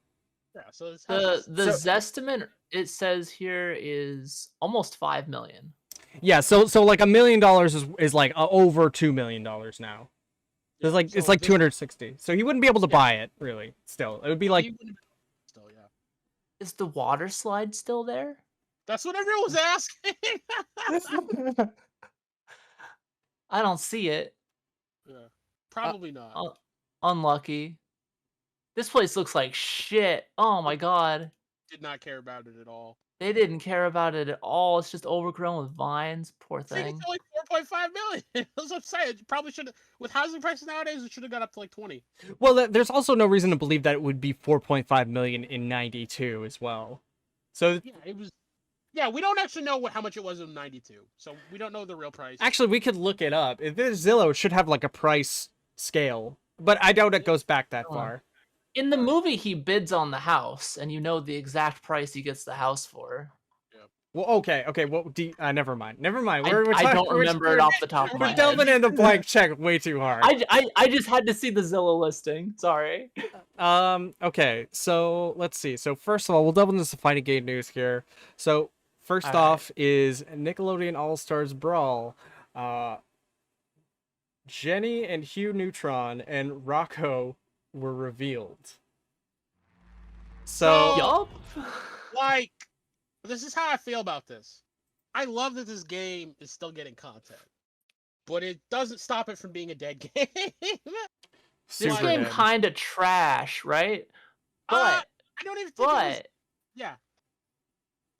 Yeah, so it's The So- Zestimate it says here is almost 5 million. Yeah, so like $1 million is like over $2 million now. It's like 260. So he wouldn't be able to buy it really. Still, it would be like still, yeah. Is the water slide still there? That's what everyone was asking. I don't see it. Yeah, probably not. Unlucky. This place looks like shit. Oh my god. Did not care about it at all. They didn't care about it at all. It's just overgrown with vines. Poor I think thing. it's only 4.5 million. That's what I'm saying. It probably should have, with housing prices nowadays, it should have got up to like 20. Well, there's also no reason to believe that it would be 4.5 million in 92 as well. So yeah, it was. Yeah, we don't actually know how much it was in 92, so we don't know the real price. Actually, we could look it up. If there's Zillow, it should have like a price scale, but I doubt it goes back that far. In the movie, he bids on the house, and you know the exact price he gets the house for. Well, okay. What do you, never mind. I don't remember it off the top of my head. We're delving into blank check way too hard. I just had to see the Zillow listing. Sorry. Okay, so let's see. So first of all, we'll delve into some fighting game news here. So first off is Nickelodeon All-Stars Brawl. Jenny and Hugh Neutron and Rocko were revealed. So Yup. Like, this is how I feel about this. I love that this game is still getting content, but it doesn't stop it from being a dead game. This game kind of trash, right? But I don't even think it was, yeah.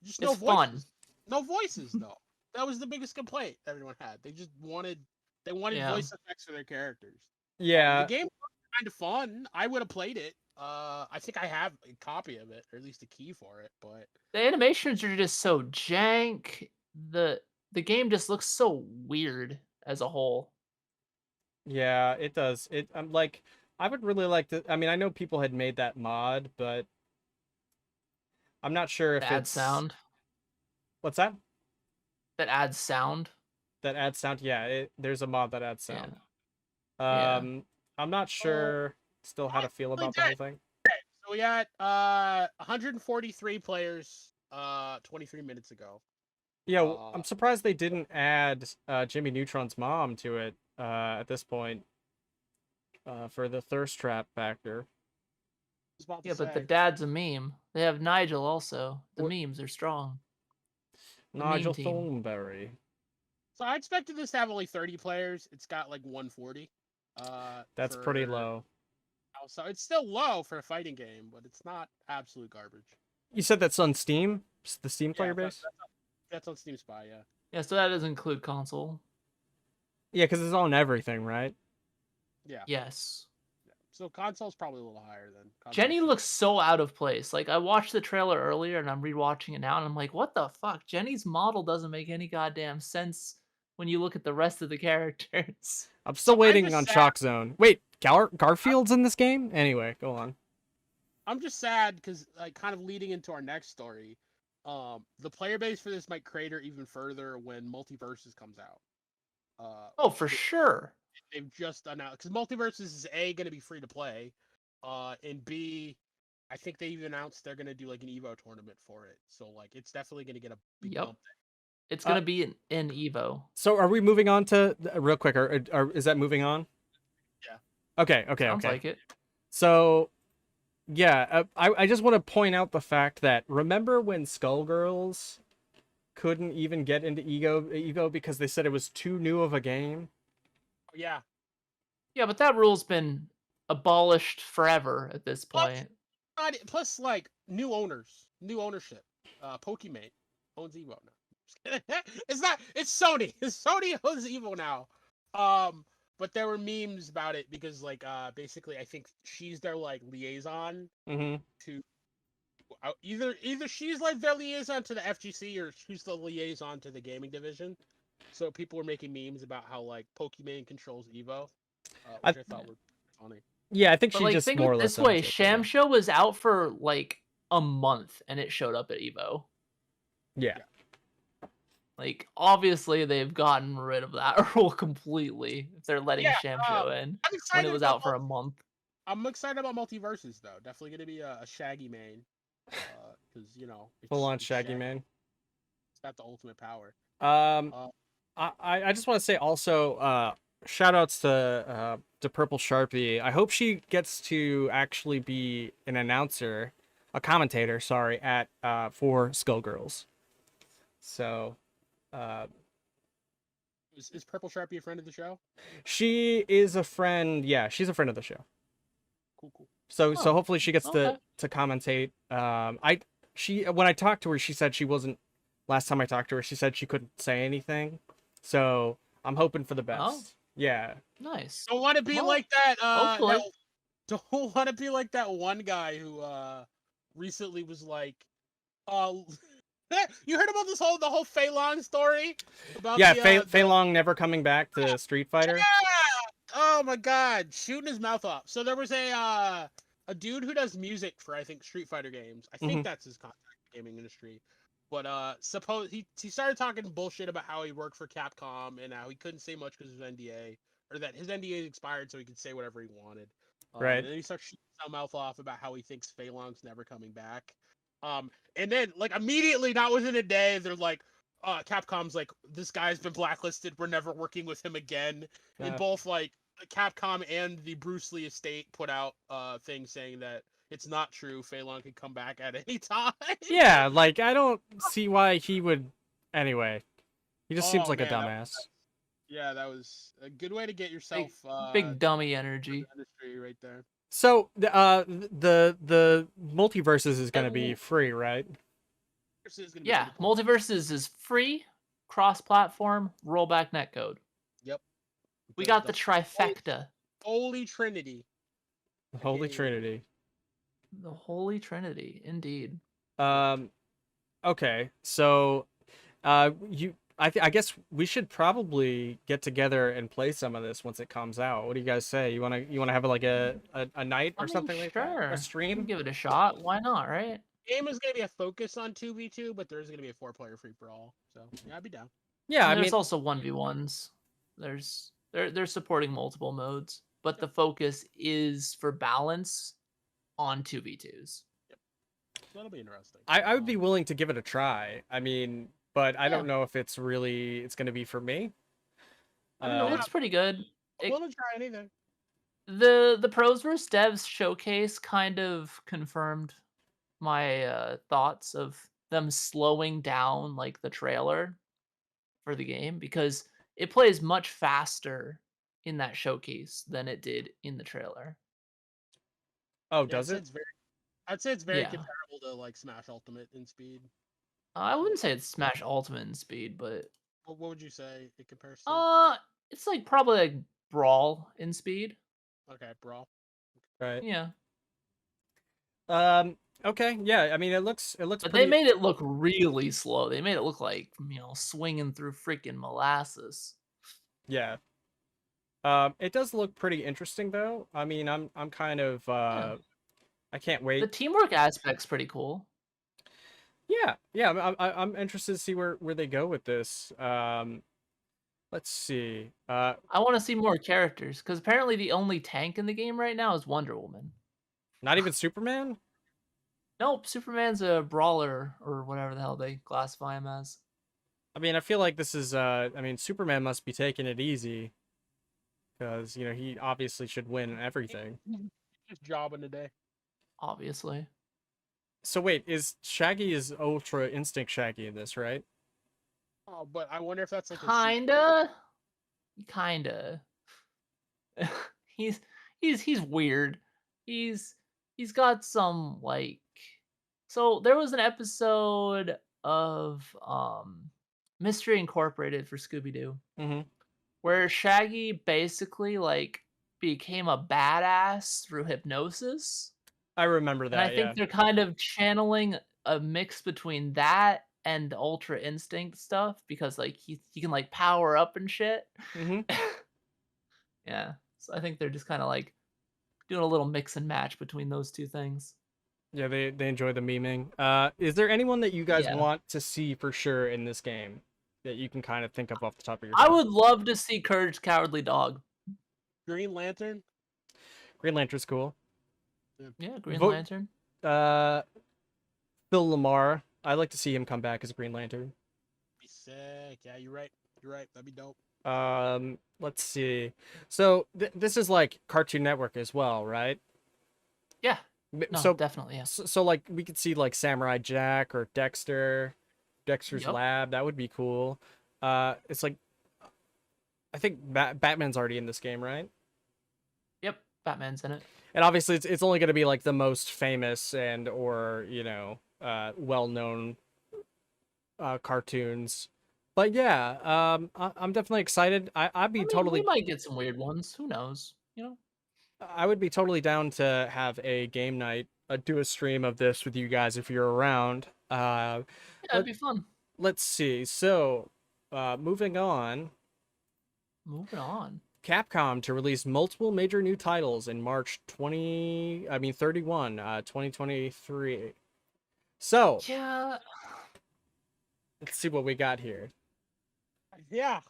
Just no voices. Fun. No voices though. That was the biggest complaint everyone had. They just wanted voice effects for their characters. Yeah. The game was kind of fun. I would have played it. I think I have a copy of it, or at least a key for it, but the animations are just so jank. The game just looks so weird as a whole. Yeah, it does. I'm like, I would really like to. I mean, I know people had made that mod, but I'm not sure if adds sound. What's that? That adds sound. That adds sound. Yeah, there's a mod that adds sound. Yeah. I'm not sure still how to feel about the whole thing. So we got 143 players 23 minutes ago. Yeah, I'm surprised they didn't add Jimmy Neutron's mom to it at this point for the thirst trap factor. Yeah, but the dad's a meme. They have Nigel also. The memes are strong. Nigel Thornberry. So I expected this to have only 30 players. It's got like 140. That's pretty low. So it's still low for a fighting game, but it's not absolute garbage. You said that's on Steam? The Steam player base? That's on Steam Spy, yeah. Yeah, so that doesn't include console. Yeah, because it's on everything, right? Yeah. Yes. So console's probably a little higher than console. Jenny looks so out of place. Like, I watched the trailer earlier and I'm rewatching it now and I'm like, what the fuck? Jenny's model doesn't make any goddamn sense when you look at the rest of the characters. I'm still waiting on Shock Zone. Wait, Garfield's in this game? Anyway, go on. I'm just sad because, like, kind of leading into our next story, the player base for this might crater even further when MultiVersus comes out. Oh, for sure. They've just announced, because MultiVersus is A, going to be free to play, and B, I think they even announced they're going to do like an Evo tournament for it. So like, it's definitely going to get a big bump. It's going to be in Evo. So are we moving on to real quick? Or is that moving on? Yeah. Okay. Sounds like it. So, yeah, I just want to point out the fact that remember when Skullgirls couldn't even get into Evo because they said it was too new of a game? Yeah. Yeah, but that rule's been abolished forever at this point. Plus like new ownership. Pokimane owns Evo now. It's Sony. Sony owns Evo now. But there were memes about it because like basically I think she's their like liaison to either she's like their liaison to the FGC or she's the liaison to the gaming division. So people were making memes about how like Pokimane controls Evo, which I thought was funny. Yeah, I think she just think more or this less way. Shamsho was out for like a month and it showed up at Evo. Yeah. Like, obviously, they've gotten rid of that rule completely if they're letting Shamsho in when it was out for a month. I'm excited about MultiVersus, though. Definitely going to be a Shaggy main. Because, you know... Full-on Shaggy main. It's got the ultimate power. I just want to say also, shout-outs to to Purple Sharpie. I hope she gets to actually be an announcer, a commentator, sorry, at for Skullgirls. So, uh, Is Purple Sharpie a friend of the show? she is a friend. Yeah, she's a friend of the show. Cool. So Oh, hopefully she gets okay. to commentate. When I talked to her, she said she wasn't. Last time I talked to her, she said she couldn't say anything. So I'm hoping for the best. Oh. Yeah. Nice. Don't want to be Well, like that. hopefully. Don't want to be like that one guy who recently was like, you heard about the whole Fei Long story about Yeah, the, Fei Long never coming back to Street Fighter. Yeah! Oh my god, shooting his mouth off. So there was a dude who does music for, I think, Street Fighter games. I think that's his contact in the gaming industry. But suppose he started talking bullshit about how he worked for Capcom and how he couldn't say much because of his NDA, or that his NDA expired so he could say whatever he wanted. Right. And then he starts shooting his mouth off about how he thinks Fei Long's never coming back. And then like immediately, not within a day, they're like, Capcom's like, this guy's been blacklisted. We're never working with him again. And both like Capcom and the Bruce Lee estate put out things saying that it's not true. Fei Long can come back at any time. Yeah, like I don't see why he would. Anyway, he just seems like a man, dumbass. That was a good way to get yourself Big dummy energy. industry right there. So the MultiVersus is gonna be free, right? Yeah, MultiVersus is free, cross-platform, rollback netcode. Yep. We got the trifecta. Holy Trinity. Holy Trinity. The Holy Trinity, indeed. Okay, so I guess we should probably get together and play some of this once it comes out. What do you guys say? You wanna have like a night or something like that? A stream? Give it a shot. Why not, right? Game is gonna be a focus on 2v2, but there's gonna be a 4-player free brawl. So yeah, I'd be down. Yeah, I mean, there's also 1v1s. They're supporting multiple modes, but the focus is for balance on 2v2s. That'll be interesting. I would be willing to give it a try. I mean, but I don't know if it's going to be for me. I don't know. It looks pretty good. I'm willing to try anything. The Pros vs Devs showcase kind of confirmed my thoughts of them slowing down like the trailer for the game, because it plays much faster in that showcase than it did in the trailer. Oh, does it? I'd say it's very comparable to like Smash Ultimate in speed. I wouldn't say it's Smash Ultimate in speed, but what would you say in comparison? It's like probably like Brawl in speed. Okay, Brawl. Right. Yeah. Okay. Yeah. I mean, it looks. But pretty... they made it look really slow. They made it look like, swinging through freaking molasses. Yeah. It does look pretty interesting though. I mean, I'm kind of I can't wait. The teamwork aspect's pretty cool. Yeah. I'm interested to see where they go with this. Let's see. I want to see more characters, because apparently the only tank in the game right now is Wonder Woman. Not even Superman? Nope, Superman's a brawler or whatever the hell they classify him as. I mean, I feel like this is I mean, Superman must be taking it easy, because he obviously should win everything. Just jobbing today. Obviously. So wait, Shaggy is Ultra Instinct Shaggy in this, right? Oh, but I wonder if that's like kinda. He's weird. He's got some like. So there was an episode of Mystery Incorporated for Scooby-Doo, where Shaggy basically like became a badass through hypnosis. I remember that. And I think they're kind of channeling a mix between that and Ultra Instinct stuff, because like he can like power up and shit. Yeah, so I think they're just kind of like doing a little mix and match between those two things. Yeah, they enjoy the memeing. Is there anyone that you guys want to see for sure in this game that you can kind of think of off the top of your head? I would love to see Courage Cowardly Dog. Green Lantern. Green Lantern's cool. Yeah, Green Lantern. Phil Lamar. I'd like to see him come back as Green Lantern. Be sick. Yeah, you're right. That'd be dope. Let's see. So this is like Cartoon Network as well, right? Yeah. No, So definitely, yeah. so like we could see like Samurai Jack or Dexter's Yep. Lab. That would be cool. It's like I think Batman's already in this game, right? Yep. Batman's in it. And obviously it's only going to be like the most famous and or well-known cartoons. But yeah, I'm definitely excited. I'd be I mean, we totally might get some weird ones. Who knows? You know? I would be totally down to have a game night, do a stream of this with you guys if you're around. Yeah, it'd be fun. Let's see. So, moving on, Moving on. Capcom to release multiple major new titles in March 2023. So, Yeah. let's see what we got here. Yeah.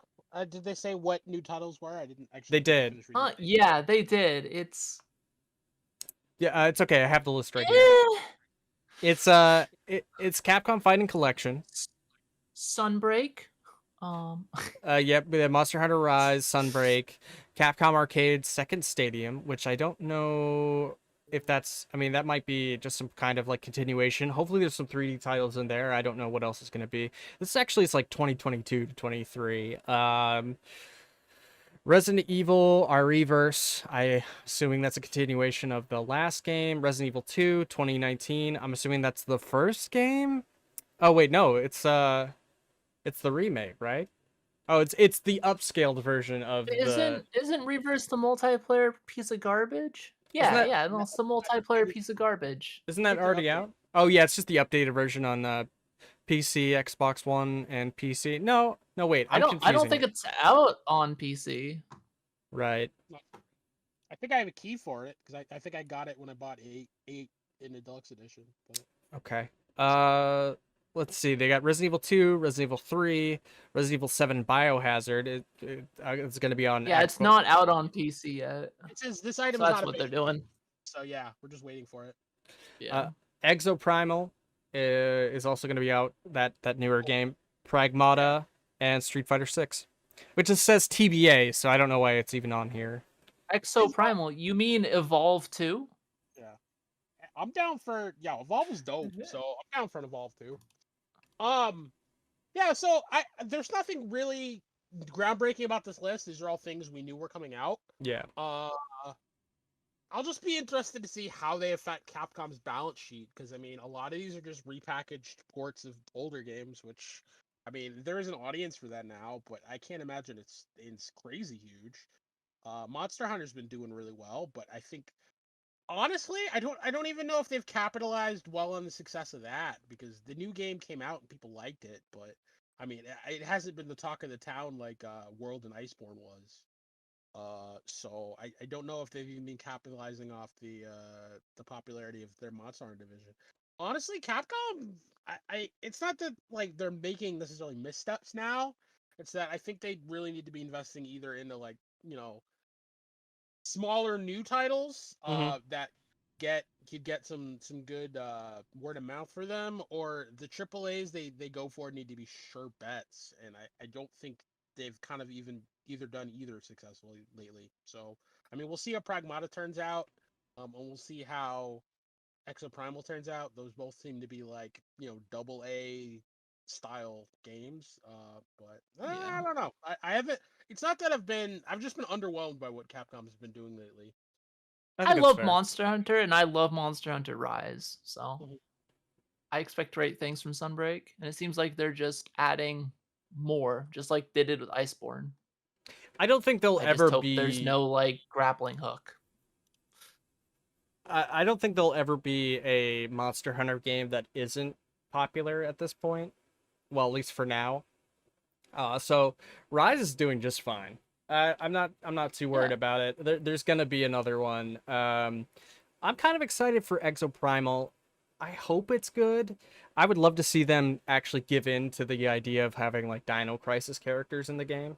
Did they say what new titles were? I didn't They actually. did. finish reading it. Yeah, they did. It's Yeah, it's okay. I have the list right here. eh. It's it's Capcom Fighting Collection. Sunbreak. Yep, we have Monster Hunter Rise, Sunbreak, Capcom Arcade Second Stadium, which I don't know if that's, I mean, that might be just some kind of like continuation. Hopefully there's some 3D titles in there. I don't know what else is going to be. This actually is like 2022 to 23. Resident Evil Reverse, I assuming that's a continuation of the last game. Resident Evil 2, 2019. I'm assuming that's the first game. Oh wait, no, it's the remake, right? Oh, it's the upscaled version of the. Isn't Reverse the multiplayer piece of garbage? Isn't Yeah, that yeah, no, it's the multiplayer piece of garbage. isn't that think they're already out? Oh yeah, it's just the updated version on PC, Xbox One, and PC. No, no, wait, I I'm don't confusing think it. it's out on PC. Right. I think I have a key for it because I think I got it when I bought eight in the deluxe edition. But Okay. Let's see. They got Resident Evil 2, Resident Evil 3, Resident Evil 7 Biohazard. It's going to be on Yeah, it's Xbox. not out on PC yet. it says this So item that's is not what they're available. doing. So yeah, we're just waiting for it. Yeah. Exoprimal is also going to be out, that newer game. Pragmata and Street Fighter 6, which it says TBA, so I don't know why it's even on here. Exoprimal, you mean Evolve 2? Yeah, I'm down for Evolve is dope, so I'm down for an Evolve too. Yeah, so there's nothing really groundbreaking about this list. These are all things we knew were coming out. Yeah. I'll just be interested to see how they affect Capcom's balance sheet because I mean a lot of these are just repackaged ports of older games, which I mean there is an audience for that now, but I can't imagine it's crazy huge. Monster Hunter's been doing really well, but I think honestly I don't even know if they've capitalized well on the success of that because the new game came out and people liked it, but I mean it hasn't been the talk of the town like World and Iceborne was. So I don't know if they've even been capitalizing off the popularity of their Monster Hunter division. Honestly, Capcom, it's not that like they're making necessarily missteps now. It's that I think they really need to be investing either into like smaller new titles that could get some good word of mouth for them, or the triple A's they go for need to be sure bets, and I don't think they've kind of either done either successfully lately. So I mean we'll see how Pragmata turns out, and we'll see how Exoprimal turns out. Those both seem to be like double A style games. But I don't know. I haven't. It's not that I've just been underwhelmed by what Capcom's been doing lately. I think it's love fair. Monster Hunter and I love Monster Hunter Rise, so Mhm. I expect great things from Sunbreak, and it seems like they're just adding more, just like they did with Iceborne. I don't think they'll I ever just hope be. there's no like grappling hook. I don't think there'll ever be a Monster Hunter game that isn't popular at this point. Well, at least for now. So Rise is doing just fine. I'm not too worried Yeah. about it. There's gonna be another one. I'm kind of excited for Exoprimal. I hope it's good. I would love to see them actually give in to the idea of having like Dino Crisis characters in the game.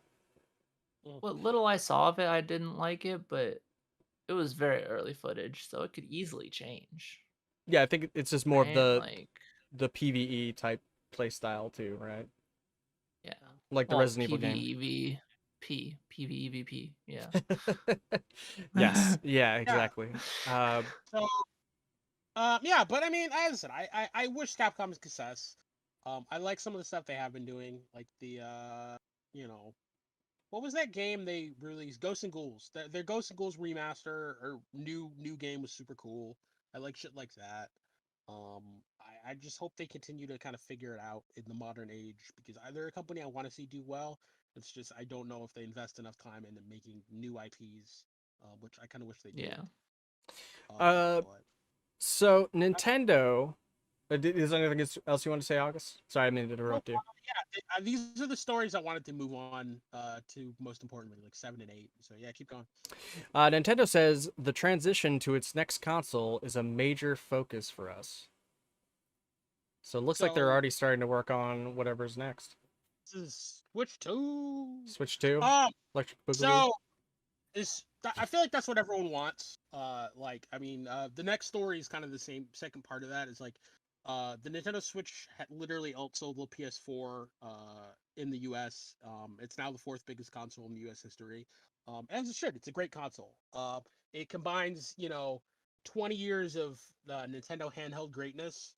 What little I saw of it, I didn't like it, but it was very early footage, so it could easily change. Yeah, I think it's just more of Right? Like, the PvE type play style too, right? yeah. Like the Well, Resident Evil game. PvEV, PvEVP. Yeah. Yes. Yeah. Yeah. Exactly. So yeah, but I mean, as I said, I wish Capcom success. I like some of the stuff they have been doing, like the you know, what was that game they released? Ghosts and Ghouls. Their Ghosts and Ghouls remaster or new game was super cool. I like shit like that. I just hope they continue to kind of figure it out in the modern age because they're a company I want to see do well. It's just I don't know if they invest enough time into making new IPs, which I kind of wish they did. Yeah. But So Nintendo. Is there anything else you want to say, August? Sorry, I didn't mean to nope, interrupt you. these are the stories I wanted to move on to most importantly, like 7 and 8. So yeah, keep going. Nintendo says the transition to its next console is a major focus for us. So it looks like they're So already starting to work on whatever's next. this is Switch 2. Switch 2? Um, Electric Boogaloo? so I feel like that's what everyone wants. Like I mean, the next story is kind of the same. Second part of that is like, the Nintendo Switch literally outsold the PS4 in the U.S. It's now the fourth biggest console in the U.S. history. As it should. It's a great console. It combines 20 years of Nintendo handheld greatness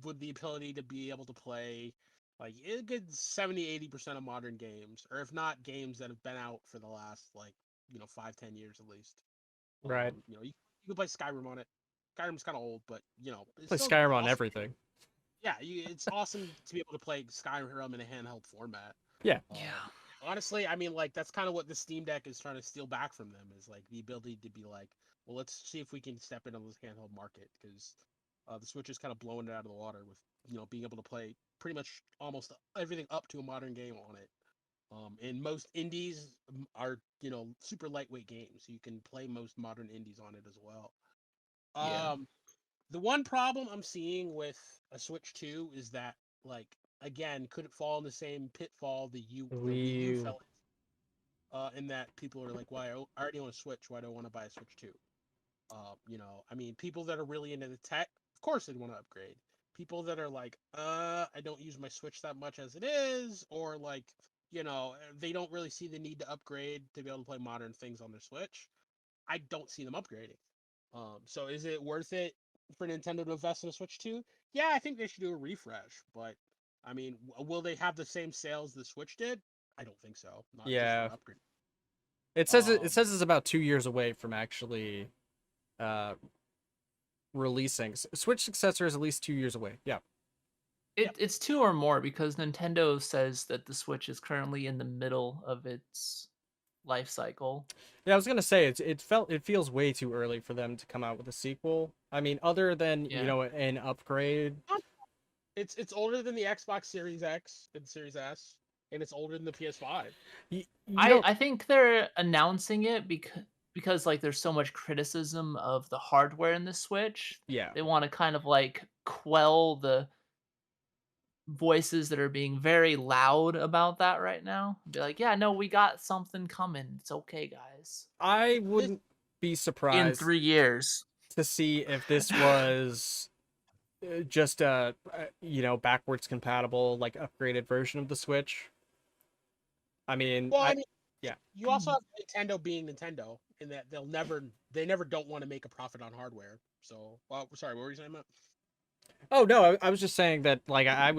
with the ability to be able to play like a good 70-80% of modern games, or if not games that have been out for the last like 5-10 years at least. Right. You can play Skyrim on it. Skyrim's kind of old, but it's Play still Skyrim on awesome. everything. Yeah, it's awesome to be able to play Skyrim in a handheld format. Yeah. Honestly, I mean, like that's kind of what the Steam Deck is trying to steal back from them is like the ability to be like, well, let's see if we can step into this handheld market because the Switch is kind of blowing it out of the water with being able to play pretty much almost everything up to a modern game on it. And most indies are super lightweight games, so you can play most modern indies on it as well. Yeah. The one problem I'm seeing with a Switch 2 is that, like, again, could it fall in the same pitfall the Wii U Wii. fell in that people are like, why I already own a Switch, why do I want to buy a Switch 2? I mean, people that are really into the tech, of course they'd want to upgrade. People that are like, I don't use my Switch that much as it is, or like, they don't really see the need to upgrade to be able to play modern things on their Switch. I don't see them upgrading. So is it worth it for Nintendo to invest in a Switch 2? Yeah, I think they should do a refresh, but I mean, will they have the same sales the Switch did? I don't think so. Not just for Yeah. an upgrade. It says Um, it's about 2 years away from actually uh releasing. Switch successor is at least 2 years away. Yeah. It's 2 or more because Nintendo says that the Switch is currently in the middle of its life cycle. Yeah, I was gonna say it feels way too early for them to come out with a sequel. I mean, other than Yeah. an upgrade. it's older than the Xbox Series X and Series S, and it's older than the PS5. You don't. I think they're announcing it because like there's so much criticism of the hardware in the Switch. Yeah. They want to kind of like quell the voices that are being very loud about that right now. Be like, yeah, no, we got something coming. It's okay, guys. I This wouldn't be In surprised 3 years. to see if this was just a backwards compatible like upgraded version of the Switch. I mean, well, I mean, yeah. you also have Nintendo being Nintendo in that they never don't want to make a profit on hardware. So, well, sorry, what were you saying about? Oh no, I was just saying that like I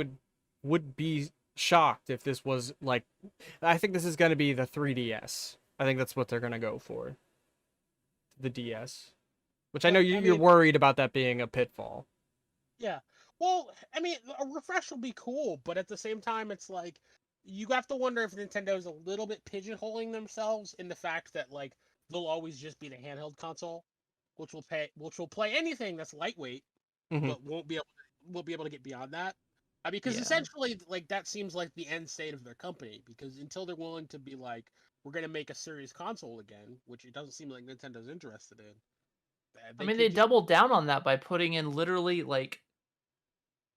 would be shocked if this was like I think this is going to be the 3DS. I think that's what they're going to go for. The DS. Which I know But I you're mean, worried about that being a pitfall. yeah. Well, I mean, a refresh will be cool, but at the same time, it's like you have to wonder if Nintendo's a little bit pigeonholing themselves in the fact that like they'll always just be the handheld console, which will play anything that's lightweight, Hmm. but won't be able to get beyond that. I mean, because Yeah. essentially, like that seems like the end state of their company. Because until they're willing to be like, we're gonna make a serious console again, which it doesn't seem like Nintendo's interested in, I they mean, could they just doubled down on that by putting in literally like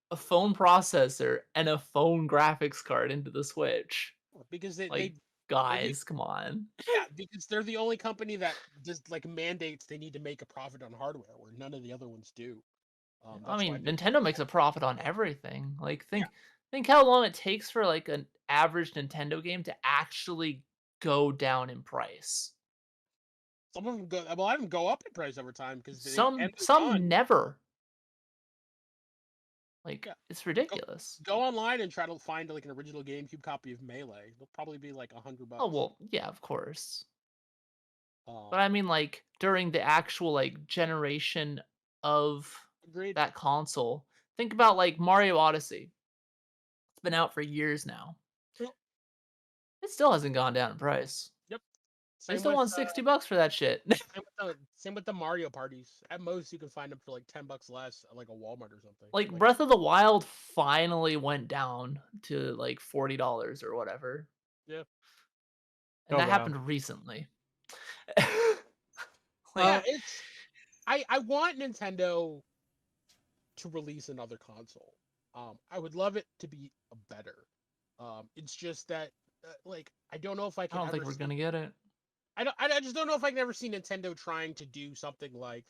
a phone processor and a phone graphics card into the Switch. because Like, they're the guys, come on. yeah, because they're the only company that just like mandates they need to make a profit on hardware, where none of the other ones do. I That's why mean, they Nintendo makes a profit on everything. Like, yeah, think how long it takes for like an average Nintendo game to actually go down in price. Some of them go. A lot of them go up in price over time because they Some end up on. never. Like Yeah, it's go ridiculous. go online and try to find like an original GameCube copy of Melee. They'll probably be like $100. Oh well, yeah, of course. But Um, I mean, like during the actual like generation of agreed. that console, think about like Mario Odyssey. It's been out for years now. Yep. It still hasn't gone down in price. Yep. They Same still with want $60 for that shit. same with the Mario parties. At most, you can find them for like $10 less at like a Walmart or something. Like Like, Breath of the Wild finally went down to like $40 or whatever. yeah, And Oh that wow. happened recently. yeah. It's I want Nintendo to release another console. I would love it to be better. It's just that like I don't know if I I can don't think ever we're see. gonna get it. I just don't know if I can ever see Nintendo trying to do something like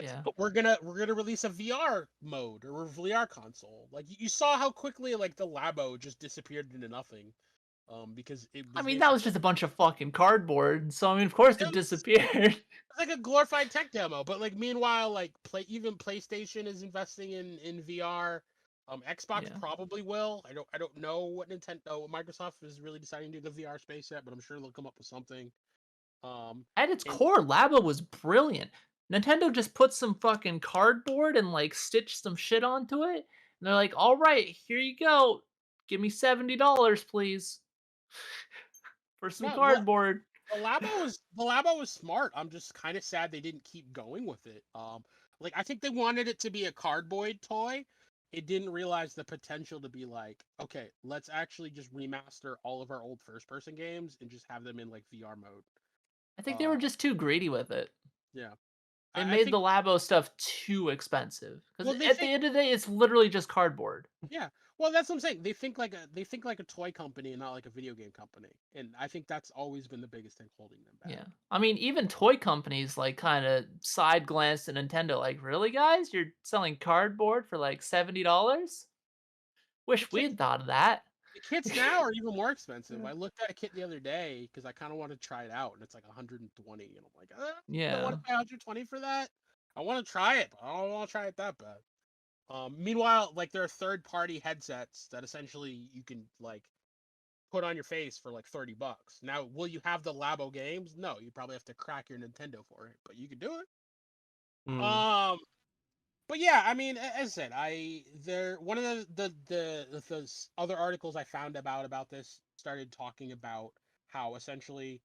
Yeah. we're gonna release a VR mode or a VR console. Like you saw how quickly like the Labo just disappeared into nothing. Because it I was mean, that was basically just a bunch of fucking cardboard. So I mean, of course it it was, disappeared. it's like a glorified tech demo. But like meanwhile, like even PlayStation is investing in VR. Xbox Yeah. probably will. I don't know what Microsoft is really deciding to do the VR space yet, but I'm sure they'll come up with something. At its And core, Labo was brilliant. Nintendo just put some fucking cardboard and like stitched some shit onto it. And they're like, all right, here you go. Give me $70, please. For some no, cardboard. the Labo was smart. I'm just kind of sad they didn't keep going with it. Like I think they wanted it to be a cardboard toy. It didn't realize the potential to be like, okay, let's actually just remaster all of our old first-person games and just have them in like VR mode. I think they Uh, were just too greedy with it. yeah, They I made think. the Labo stuff too expensive. Because Well, they at the think. end of the day, it's literally just cardboard. Yeah, well, that's what I'm saying. They think like a toy company and not like a video game company, and I think that's always been the biggest thing holding them back. Yeah. I mean, even toy companies like kind of side glance to Nintendo, like, really, guys? You're selling cardboard for like $70? The Wish we kits had thought of that. The kits now are even more expensive. I looked at a kit the other day because I kind of want to try it out, and it's like 120, and I'm like, I don't want Yeah. to pay 120 for that. I want to try it, but I don't want to try it that bad. Meanwhile, like there are third-party headsets that essentially you can like put on your face for like $30. Now, will you have the Labo games? No, you probably have to crack your Nintendo for it, but you can do it. Mm. But yeah, I mean, as I said, one of the other articles I found about this started talking about how essentially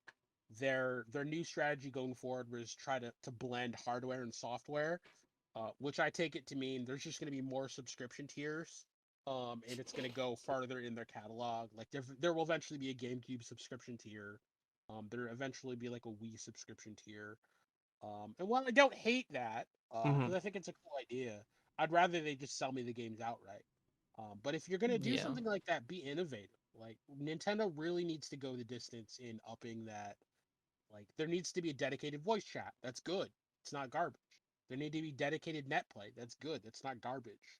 their new strategy going forward was try to blend hardware and software, which I take it to mean there's just going to be more subscription tiers, and it's going to go farther in their catalog. Like there will eventually be a GameCube subscription tier, there will eventually be like a Wii subscription tier. And while I don't hate that, because Mhm. I think it's a cool idea, I'd rather they just sell me the games outright. But if you're gonna do Yeah. something like that, be innovative. Like Nintendo really needs to go the distance in upping that. Like there needs to be a dedicated voice chat. That's good. It's not garbage. There need to be dedicated net play. That's good. That's not garbage.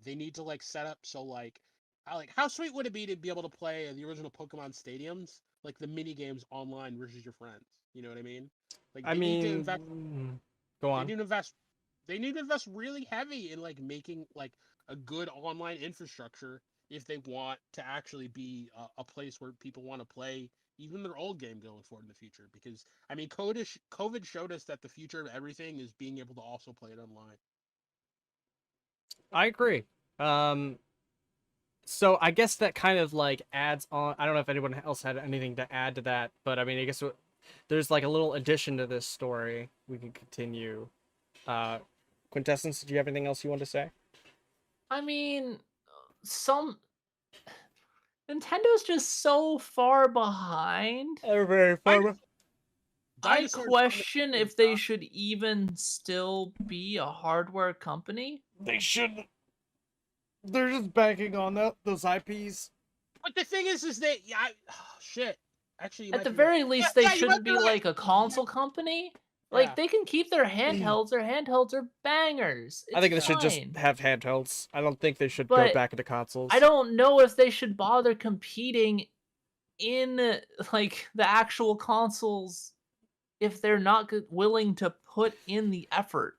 They need to like set up so like, how sweet would it be to be able to play the original Pokemon stadiums, like the mini games online versus your friends? You know what I mean? Like I they need to mean, invest. go They on. need to invest. They need to invest really heavy in like making like a good online infrastructure if they want to actually be a place where people want to play even their old game going forward in the future. Because I mean, COVID showed us that the future of everything is being able to also play it online. I agree. Um, so I guess that kind of like adds on. I don't know if anyone else had anything to add to that, but I mean, I guess there's like a little addition to this story. We can continue. Quintessence, do you have anything else you want to say? I mean, some Nintendo's just so far behind. Very Dinosaurs, I dinosaurs from the question future, if they Doc. should even still be a hardware company. They shouldn't. They're just banking on those IPs. But the thing is they yeah, shit. Actually, you At might the be right. very Yeah, least, they yeah, you might shouldn't be be right. like a console company. Yeah. Like they can keep their handhelds. Their handhelds are bangers. I think they It's should just fine. have handhelds. I don't think they should go But back into consoles. I don't know if they should bother competing in like the actual consoles if they're not willing to put in the effort.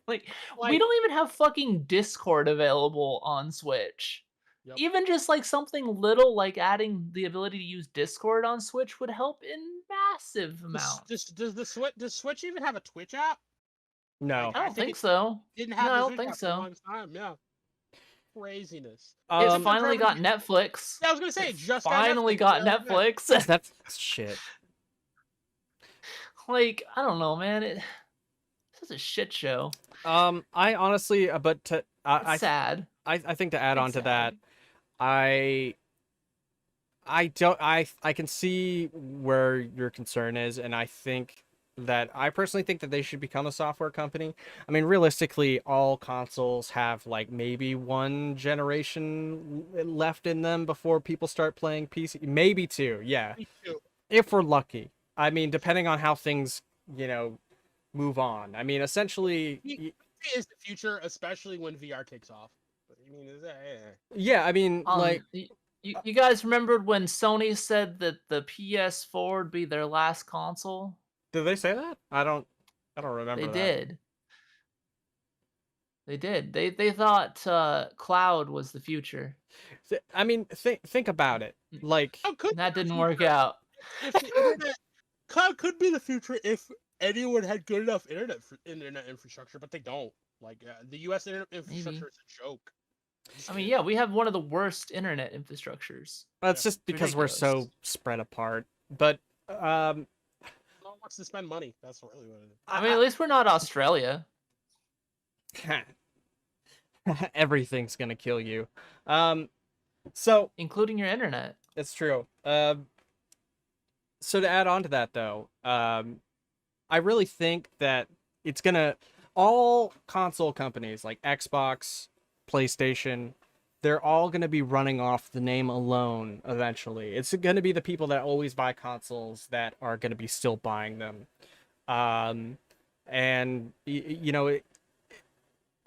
Like, we Like, don't even have fucking Discord available on Switch. yep. Even just like something little like adding the ability to use Discord on Switch would help in massive amounts. Does Switch even have a Twitch app? No. Like, I I don't think think it so. didn't No, have I the don't Switch think app for a so. long time. Yeah, craziness. It's Um, finally got Netflix. Yeah, I was gonna say, It just got finally Netflix got the other day. Netflix. that's shit. Like, I don't know, man. This is a shit show. I honestly, but to It's sad. I think to add on It's to that, sad. I don't I can see where your concern is, and I think that I personally think that they should become a software company. I mean, realistically, all consoles have like maybe one generation left in them before people start playing PC. Maybe two, yeah, Me too. if we're lucky. I mean, depending on how things, move on. I mean, essentially, It is the future, especially when VR kicks off. But, I mean, is that, yeah, I mean, like, You guys remembered when Sony said that the PS4 would be their last console? did they say that? I don't They remember that. did. They did. They thought cloud was the future. I mean, think about it. Like, how could That be the didn't work future out. if the internet cloud could be the future if anyone had good enough internet infrastructure, but they don't. Like, the U.S. internet infrastructure Maybe. is a joke. I mean, yeah, we have one of the worst internet infrastructures. that's Yeah, just because we're ridiculous. so spread apart. But no one wants to spend money. That's really what it is. I mean, at least we're not Australia, everything's gonna kill you. So including your internet. it's true. So to add on to that, though, I really think that it's gonna all console companies like Xbox, PlayStation, they're all gonna be running off the name alone eventually. It's gonna be the people that always buy consoles that are gonna be still buying them. And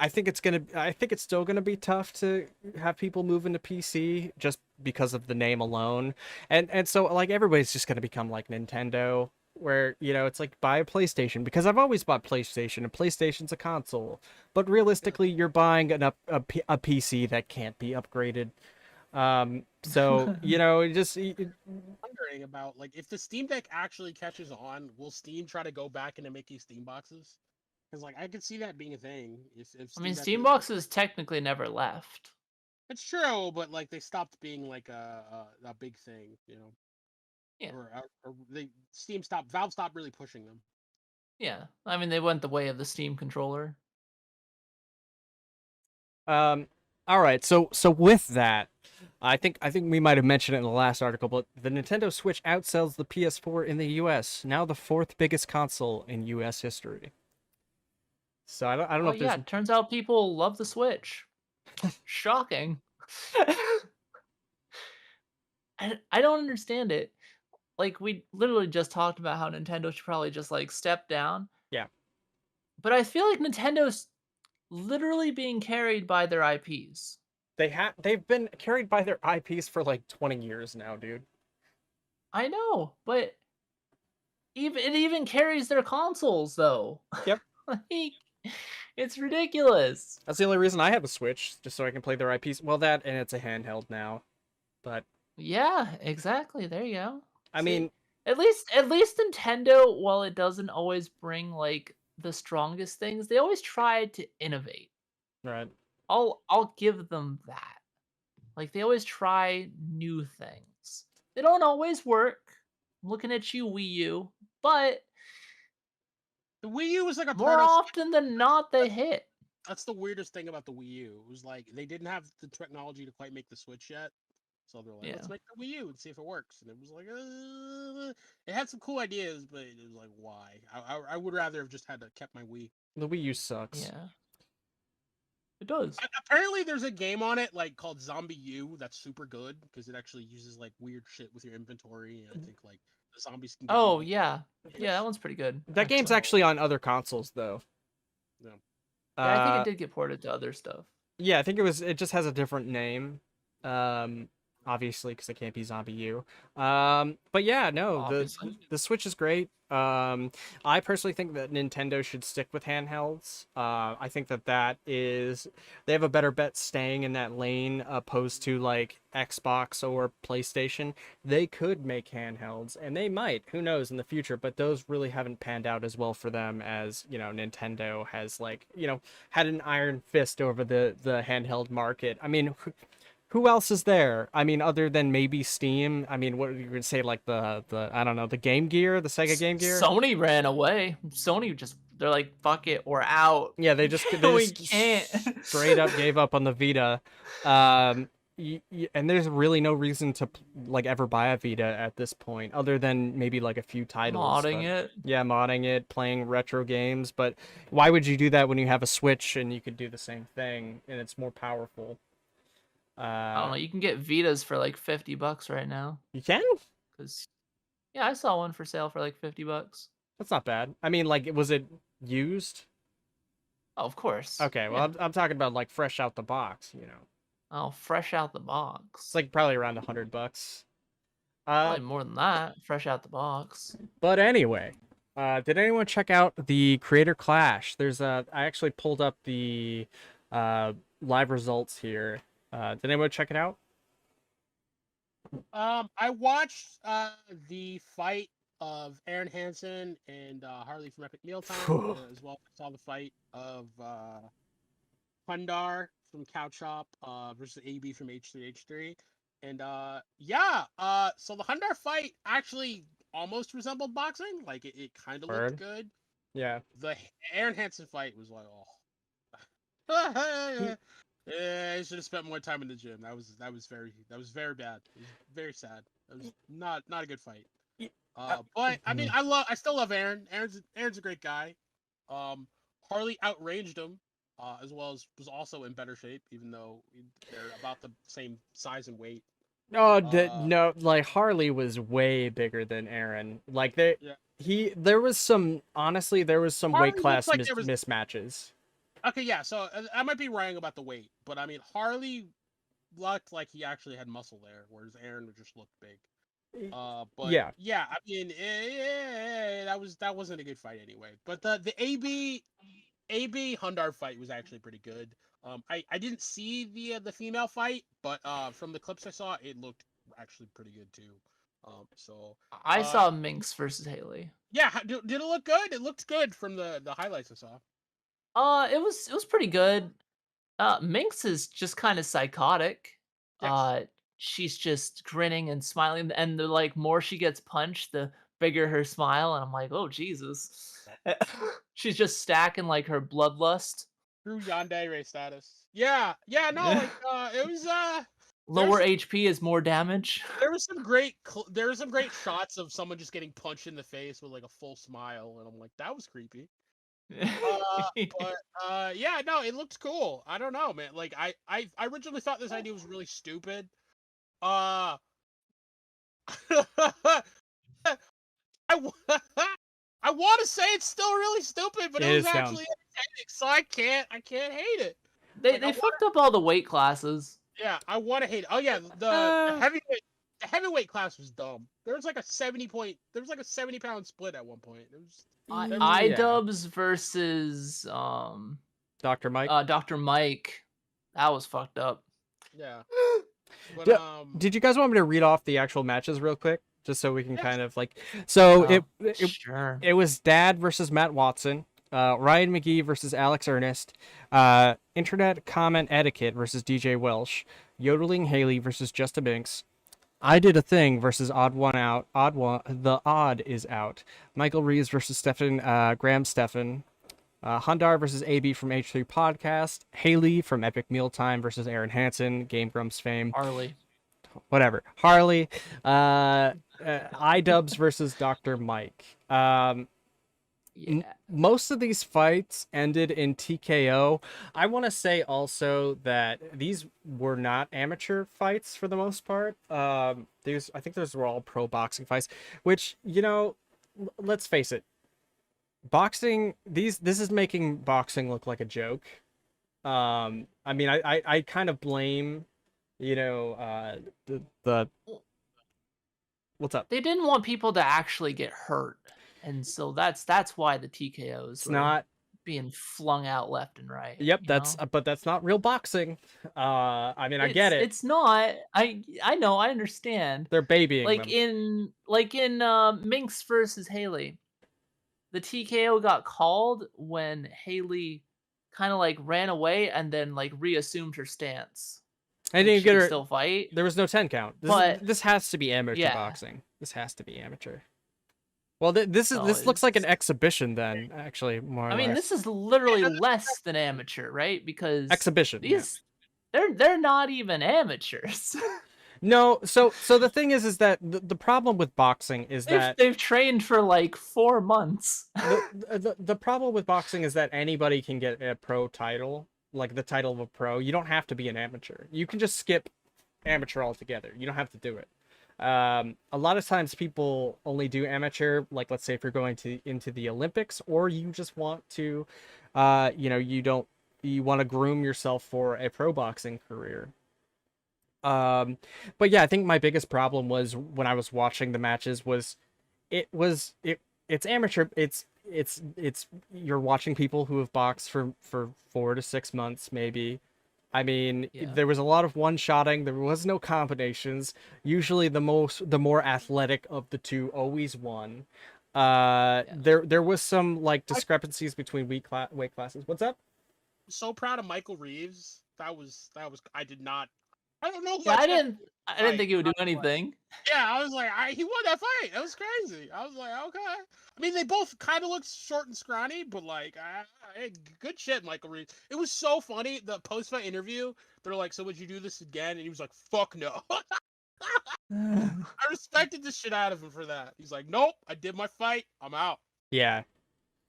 I think it's still gonna be tough to have people move into PC just because of the name alone. And so like everybody's just gonna become like Nintendo, where it's like buy a PlayStation, because I've always bought PlayStation and PlayStation's a console. But realistically, you're buying a PC that can't be upgraded. So Wondering about, like, if the Steam Deck actually catches on, will Steam try to go back into making Steam boxes? Because, like, I could see that being a thing. If I mean, Deck Steam is- boxes technically never left. It's true, but like they stopped being like a big thing, Yeah. Or Valve stopped really pushing them. Yeah, I mean, they went the way of the Steam controller. all right. So with that, I think we might have mentioned it in the last article, but the Nintendo Switch outsells the PS4 in the US, now the fourth biggest console in US history. So I don't know Oh if there's yeah, turns out people love the Switch. Shocking. I don't understand it. Like, we literally just talked about how Nintendo should probably just like step down. Yeah. But I feel like Nintendo's literally being carried by their IPs. they've been carried by their IPs for like 20 years now, dude. I know, but it even carries their consoles though. Yep. Like, it's ridiculous. That's the only reason I have a Switch, just so I can play their IPs. Well, that and it's a handheld now. But Yeah, exactly. There you go. I See, mean, at least Nintendo, while it doesn't always bring like the strongest things, they always try to innovate. right. I'll give them that. Like, they always try new things. They don't always work. I'm looking at you, Wii U, but The Wii U was like a more part of. often than not, they hit. That's the weirdest thing about the Wii U. It was like they didn't have the technology to quite make the Switch yet, so they're like, Yeah. let's make the Wii U and see if it works. And it was like, it had some cool ideas, but it was like, why? I would rather have just had to kept my Wii. The Wii U sucks. Yeah. It does. Apparently, there's a game on it like called Zombie U that's super good because it actually uses like weird shit with your inventory, and I think like the zombies can. Oh yeah, yeah, that one's pretty good. That game's actually on other consoles though. Yeah. Yeah, I think it did get ported to other stuff. Yeah, I think it just has a different name. obviously, because it can't be Zombie U. But yeah, no, Obviously. the Switch is great. I personally think that Nintendo should stick with handhelds. I think that they have a better bet staying in that lane opposed to like Xbox or PlayStation. They could make handhelds, and they might. Who knows in the future? But those really haven't panned out as well for them as Nintendo has like had an iron fist over the handheld market. I mean, who else is there? I mean, other than maybe Steam. I mean, what are you gonna say? Like the I don't know, the Game Gear, the Sega Game Gear. Sony ran away. Sony they're like, fuck it, we're out. Yeah, they just We can't. straight up gave up on the Vita. And there's really no reason to like ever buy a Vita at this point, other than maybe like a few titles. Modding it. Yeah, modding it, playing retro games. But why would you do that when you have a Switch and you could do the same thing and it's more powerful? I don't know. You can get Vitas for like $50 right now. You can? Cause yeah, I saw one for sale for like $50. That's not bad. I mean, like, was it used? Oh, of course. Okay, well, Yeah. I'm talking about like fresh out the box. Oh, fresh out the It's box. like probably around $100. Probably more than that. Fresh out the box. But anyway, did anyone check out the Creator Clash? I actually pulled up the live results here. Did anyone check it out? I watched the fight of Aaron Hansen and Harley from Epic Mealtime, as well as I saw the fight of Hundar from Couch Shop versus AB from H3H3. And so the Hundar fight actually almost resembled boxing. Like it kind of looked good. Yeah. The Aaron Hansen fight was like, oh. Yeah, I should have spent more time in the gym. That was very bad. It was very sad. That was not a good fight. But I mean, I still love Aaron. Aaron's a great guy. Harley outranged him, as well as was also in better shape, even though they're about the same size and weight. Oh, no, like Harley was way bigger than Aaron. Like there was some Harley weight class looked like mismatches. Okay, yeah, so I might be wrong about the weight, but I mean, Harley looked like he actually had muscle there, whereas Aaron just looked big. But yeah, I mean, that wasn't a good fight anyway. But the AB Hundar fight was actually pretty good. I didn't see the female fight, but from the clips I saw, it looked actually pretty good too. I saw Minx versus Haley. Yeah, did it look good? It looked good from the highlights I saw. It was pretty good. Minx is just kind of psychotic. Yes. She's just grinning and smiling, and the like more she gets punched, the bigger her smile, and I'm like, oh Jesus. She's just stacking like her bloodlust. True yandere status. Yeah, no, like it was lower HP is more damage. There was some great shots of someone just getting punched in the face with like a full smile, and I'm like, that was creepy. But yeah, no, it looks cool. I don't know, man. Like I originally thought this idea was really stupid. I want to say it's still really stupid, but it was actually entertaining, so I can't hate it. They fucked up all the weight classes. Yeah, I want to hate it. Oh yeah, the heavyweight class was dumb. There was like a 70-pound split at one point. It was iDubbbz versus Dr. Mike. Dr. Mike. That was fucked up. Yeah. But, did you guys want me to read off the actual matches real quick, just so we can kind of like? So it was Dad versus Matt Watson, Ryan McGee versus Alex Ernest, Internet Comment Etiquette versus DJ Welsh, Yodeling Haley versus Justin Binks, I Did a Thing versus Odd One Out. The Odd is Out. Michael Reeves versus Graham Stefan. Hundar versus AB from H3 Podcast. Haley from Epic Mealtime versus Aaron Hansen, Game Grumps fame. Harley. Whatever. Harley. iDubbbz versus Dr. Mike. Yeah. Most of these fights ended in TKO. I want to say also that these were not amateur fights for the most part. I think those were all pro boxing fights, which, let's face it. Boxing, this is making boxing look like a joke. I mean, I kind of blame You know, the what's up? They didn't want people to actually get hurt, and so that's why the TKOs It's were not. being flung out left and right. Yep, You that's know? but that's not real boxing. I mean, I get it. It's not. I know. I understand. They're babying Like them. in Minx versus Haley, the TKO got called when Haley kind of like ran away and then like reassumed her stance. I Like didn't she get could her. still fight, There was no 10 count. but This has to be amateur yeah, boxing. This has to be amateur. Well, no, this looks like an it's. exhibition then, actually, more or I mean, less. this is literally less than amateur, right? Because Exhibition, yeah. these they're not even amateurs. No, so the thing is that the problem with boxing is that They've trained for like 4 months. the problem with boxing is that anybody can get a pro title, like the title of a pro. You don't have to be an amateur. You can just skip amateur altogether. You don't have to do it. A lot of times people only do amateur, like let's say if you're going to into the Olympics, or you just want to, you know, you want to groom yourself for a pro boxing career. But yeah, I think my biggest problem was when I was watching the matches was it's amateur. It's you're watching people who have boxed for 4 to 6 months maybe. I mean, Yeah. there was a lot of one-shotting. There was no combinations. Usually, the more athletic of the two always won. There was some like discrepancies between weight classes. What's up? So proud of Michael Reeves. That was I did not. I don't know. Yeah, Much I didn't think he would do anything. Yeah, I was like, he won that fight. That was crazy. I was like, okay. I mean, they both kind of looked short and scrawny, but like, hey, good shit, Michael Reeves. It was so funny. The post-fight interview, they're like, "So would you do this again?" And he was like, "Fuck no." I respected the shit out of him for that. He's like, "Nope, I did my fight. I'm out." Yeah.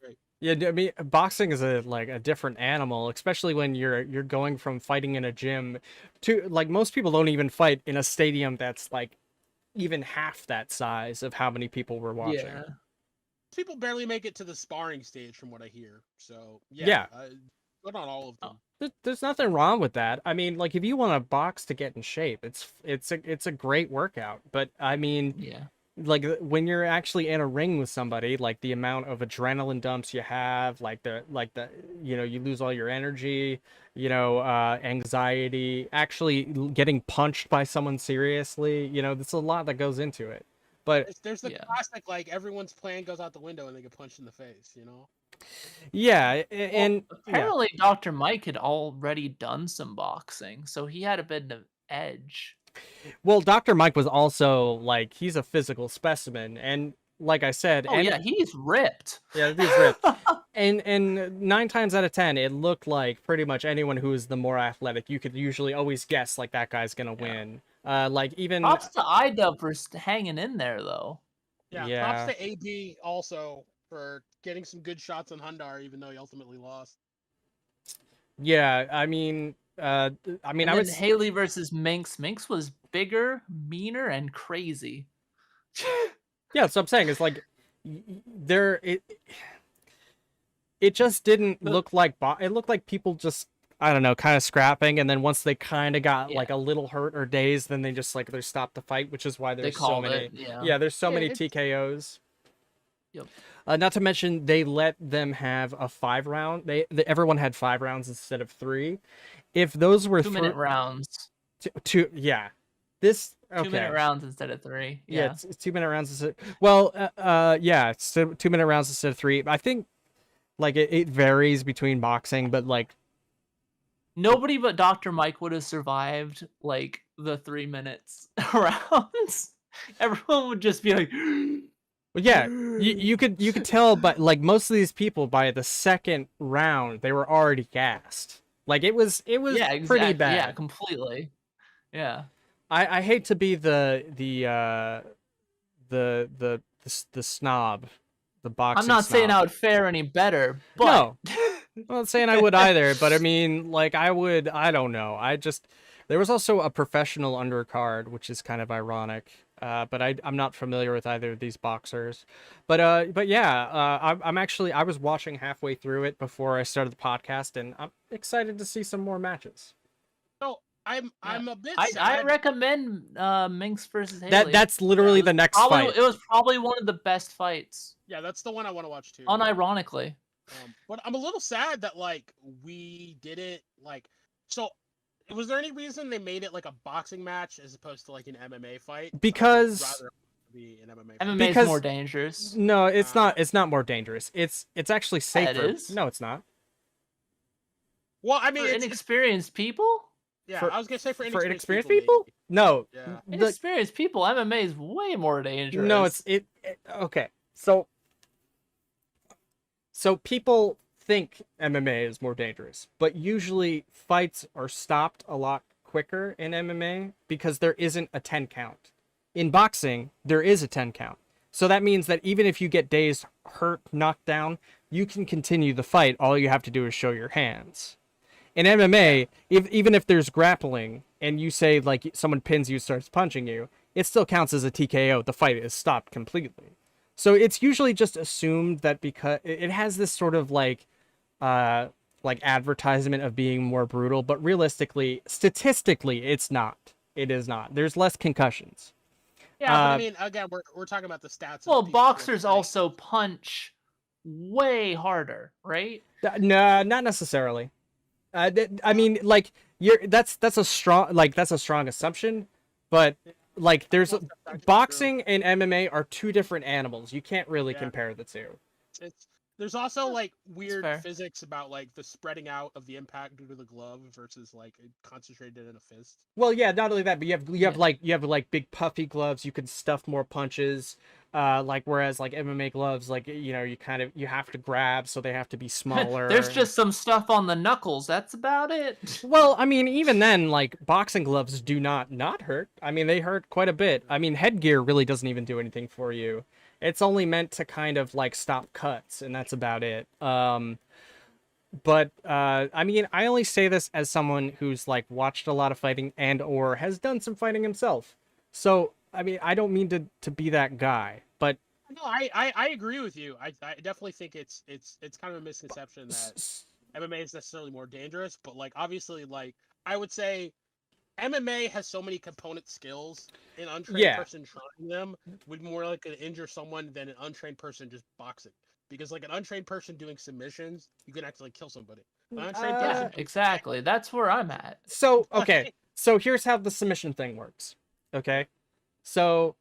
Great. Yeah, I mean, boxing is a different animal, especially when you're going from fighting in a gym to like most people don't even fight in a stadium that's like even half that size of how many people were watching. Yeah. People barely make it to the sparring stage, from what I hear. So Yeah. Good on all of them. There's nothing wrong with that. I mean, like if you want to box to get in shape, it's a great workout. But I mean, Yeah. like when you're actually in a ring with somebody, like the amount of adrenaline dumps you have, like the you know, you lose all your energy, you know, anxiety, actually getting punched by someone seriously, you know, there's a lot that goes into it. But There's the Yeah. classic, like, everyone's plan goes out the window and they get punched in the face, you know? yeah, Well, and yeah. apparently Dr. Mike had already done some boxing, so he had a bit of edge. Well, Dr. Mike was also like he's a physical specimen, and like I said, Oh yeah, he's ripped. yeah, he's ripped. And 9 times out of 10, it looked like pretty much anyone who is the more athletic, you could usually always guess like that guy's gonna Yeah. win. Like even Props to IDub for hanging in there though. Yeah, props yeah, to AB also for getting some good shots on Hundar, even though he ultimately lost. yeah. I mean, I mean, And I then was Haley versus Minx. Minx was bigger, meaner, and crazy. yeah. So I'm saying it's like there it just didn't look like it looked like people just I don't know, kind of scrapping, and then once they kind of got Yeah. like a little hurt or dazed, then they just like they stopped the fight, which is why They there's so called many. it. Yeah. Yeah, there's so Yeah, many it's- TKOs. Yep. Not to mention they let them have a 5 round. Everyone had 5 rounds instead of 3. If those were 2-minute rounds. two, yeah, this okay. 2-minute rounds instead of 3. Yeah, Yeah. it's 2-minute rounds instead. Well, yeah, it's 2-minute rounds instead of 3. I think like it varies between boxing, but like Nobody but Dr. Mike would have survived like the 3 minutes rounds. Everyone would just be like, well, yeah, you could tell, but like most of these people by the second round they were already gassed. Like it was yeah, pretty exactly. bad. Yeah, completely. Yeah. I hate to be the snob, the boxing. I'm not saying snob. I would fare any better, but No, I'm not saying I would either. But I mean, like I would. I don't know. There was also a professional undercard, which is kind of ironic. But I'm not familiar with either of these boxers. But yeah, I was watching halfway through it before I started the podcast, and I'm excited to see some more matches. So I'm a bit I sad. recommend Minx versus Haley. That's literally the next fight. It was probably one of the best fights. Yeah, that's the one I want to watch too. Unironically. But I'm a little sad that like we didn't like. So, was there any reason they made it like a boxing match as opposed to like an MMA fight? Because I'd rather be an MMA. Fight. MMA is Because- more dangerous. no, it's not. It's not more dangerous. It's actually safer. it is. No, it's not. Well, I mean, For it's inexperienced people? yeah. for- I was gonna say for For inexperienced inexperienced people? No. Yeah. The- Inexperienced people, MMA is way more dangerous. no, okay. So people think MMA is more dangerous, but usually fights are stopped a lot quicker in MMA because there isn't a 10 count. In boxing, there is a 10 count. So that means that even if you get dazed, hurt, knocked down, you can continue the fight. All you have to do is show your hands. In MMA, even if there's grappling and you say like someone pins you, starts punching you, it still counts as a TKO. The fight is stopped completely. So it's usually just assumed that because it has this sort of like advertisement of being more brutal, but realistically, statistically, it's not. It is not. There's less concussions. Yeah, but I mean, again, we're talking about the stats. Well, of these boxers sports, also punch way harder, right? No, not necessarily. I mean, like that's a strong assumption, but like there's Well, that's actually boxing and MMA are two different animals. You can't really Yeah. compare the two. There's also like weird fair. physics about like the spreading out of the impact due to the glove versus like concentrated in a fist. Well, yeah, not only that, but you have like big puffy gloves. You can stuff more punches. Like whereas like MMA gloves, like you have to grab, so they have to be smaller. There's just some stuff on the knuckles. That's about it. Well, I mean, even then, like boxing gloves do not hurt. I mean, they hurt quite a bit. I mean, headgear really doesn't even do anything for you. It's only meant to kind of like stop cuts, and that's about it. But I mean, I only say this as someone who's like watched a lot of fighting and or has done some fighting himself. So I mean, I don't mean to be that guy, but No, I agree with you. I definitely think it's kind of a misconception that MMA is necessarily more dangerous, but like obviously like I would say MMA has so many component skills. An untrained person trying them would more likely to injure someone than an untrained person just boxing. Because like an untrained person doing submissions, you can actually kill somebody. An untrained Yeah, person exactly. That's where I'm at. So, okay. So here's how the submission thing works. Okay. So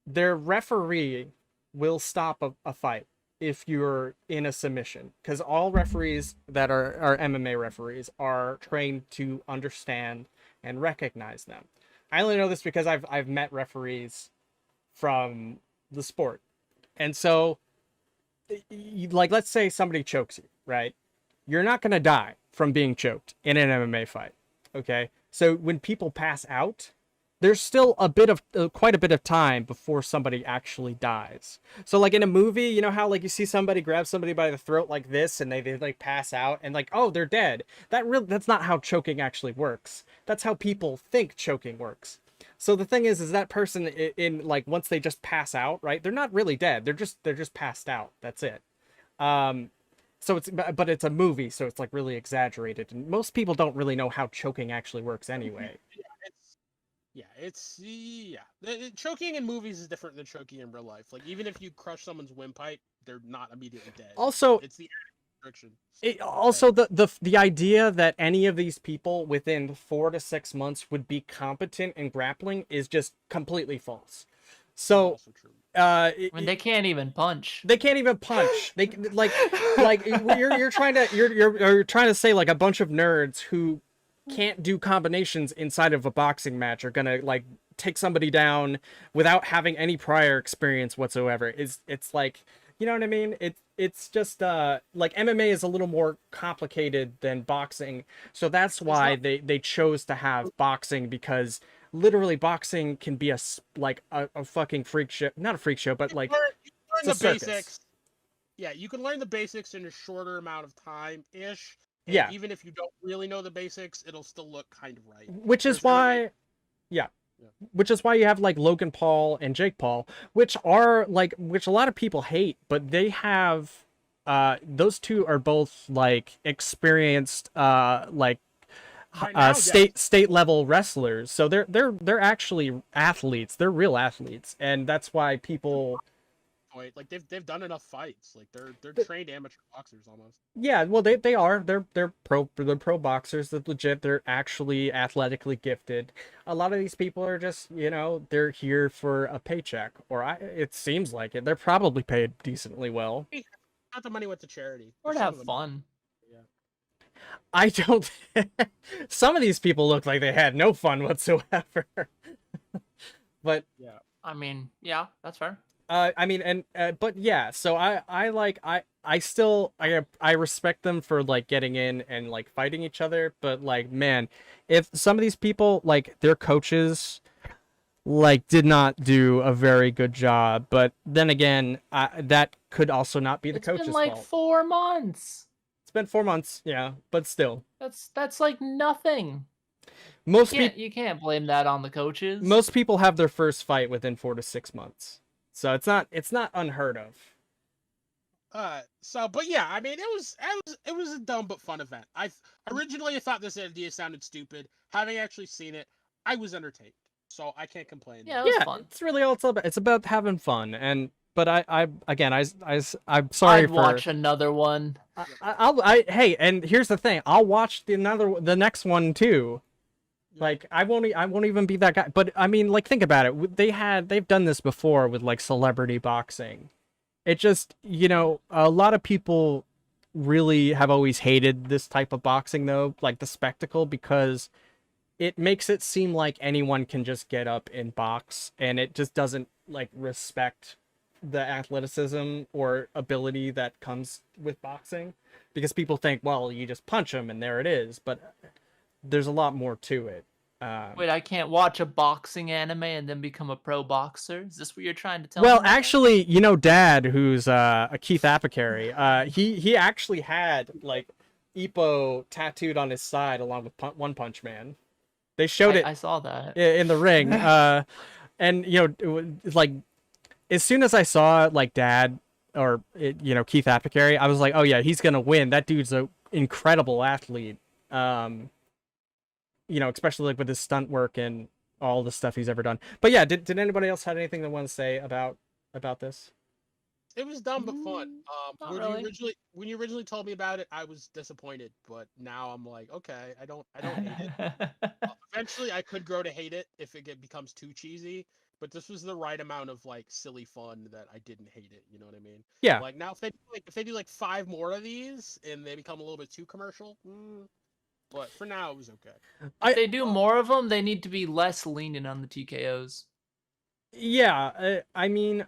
their referee will stop a fight if you're in a submission, because all referees that are MMA referees are trained to understand and recognize them. I only know this because I've met referees from the sport. And so like let's say somebody chokes you, right? You're not going to die from being choked in an MMA fight. Okay? So when people pass out, there's still quite a bit of time before somebody actually dies. So like in a movie, you know how like you see somebody grab somebody by the throat like this and they like pass out and like, oh, they're dead. That's not how choking actually works. That's how people think choking works. So the thing is that person in like once they just pass out, right? They're not really dead. They're just passed out. That's it. So but it's a movie, so it's like really exaggerated, and most people don't really know how choking actually works anyway. Choking in movies is different than choking in real life. Like even if you crush someone's windpipe, they're not immediately dead. Also, it's the restriction. The idea that any of these people within 4 to 6 months would be competent in grappling is just completely false. So When they can't even punch. They can't even punch. They like you're trying to say like a bunch of nerds who can't do combinations inside of a boxing match are gonna like take somebody down without having any prior experience whatsoever. It's like, you know what I mean? It's just like MMA is a little more complicated than boxing, so that's why they chose to have boxing, because literally boxing can be a fucking freak show, not a freak show, but like you learn the circus. basics. Yeah, you can learn the basics in a shorter amount of time ish. Yeah. Even if you don't really know the basics, it'll still look kind of right. Which is why you have like Logan Paul and Jake Paul, which a lot of people hate, but they have those two are both like experienced Right now, state level wrestlers. So they're actually athletes. They're real athletes, and that's why people. point. Like they've done enough fights. Like they're trained amateur boxers almost. Yeah, well, they are. They're pro boxers. They're legit. They're actually athletically gifted. A lot of these people are just, they're here for a paycheck, or it seems like it. They're probably paid decently well. Not the money went to charity. Or to Some have of them- fun. Yeah. I don't. Some of these people look like they had no fun whatsoever. But Yeah. I mean, yeah, that's fair. I mean, but yeah. So I still respect them for like getting in and like fighting each other. But like, man, if some of these people like their coaches like did not do a very good job, but then again, that could also not be the coach's been like fault. 4 months. It's been 4 months, yeah, but still. That's like nothing. Most You can't blame that on the coaches. Most people have their first fight within 4 to 6 months. So it's not unheard of. But yeah, I mean, it was a dumb but fun event. Originally I thought this idea sounded stupid. Having actually seen it, I was entertained. So I can't complain. Yeah, it was fun. It's really all it's about. It's about having fun. But I'm sorry I'd for watch another one. hey, and here's the thing. I'll watch the next one too. Like I won't even be that guy. But I mean, like, think about it. They've done this before with like celebrity boxing. It just, a lot of people really have always hated this type of boxing though, like the spectacle, because it makes it seem like anyone can just get up and box, and it just doesn't like respect the athleticism or ability that comes with boxing, because people think, well, you just punch them and there it is, but there's a lot more to it. Wait, I can't watch a boxing anime and then become a pro boxer? Is this what you're trying to tell Well, me? actually, Dad, who's a Keith Apicary, he actually had like Ippo tattooed on his side along with One Punch Man. They showed it. I saw that in the ring. And like as soon as I saw like Dad or Keith Apicary, I was like, oh yeah, he's gonna win. That dude's an incredible athlete. Especially like with his stunt work and all the stuff he's ever done. But yeah, did anybody else have anything they want to say about this? It was dumb but fun. Not really. When you originally told me about it, I was disappointed, but now I'm like, okay, I don't hate it. Eventually, I could grow to hate it if it becomes too cheesy. But this was the right amount of like silly fun that I didn't hate it. You know what I mean? Yeah. Like now, if they do like 5 more of these and they become a little bit too commercial, but for now it was okay. If they do more of them, they need to be less lenient on the TKOs. Yeah, I mean,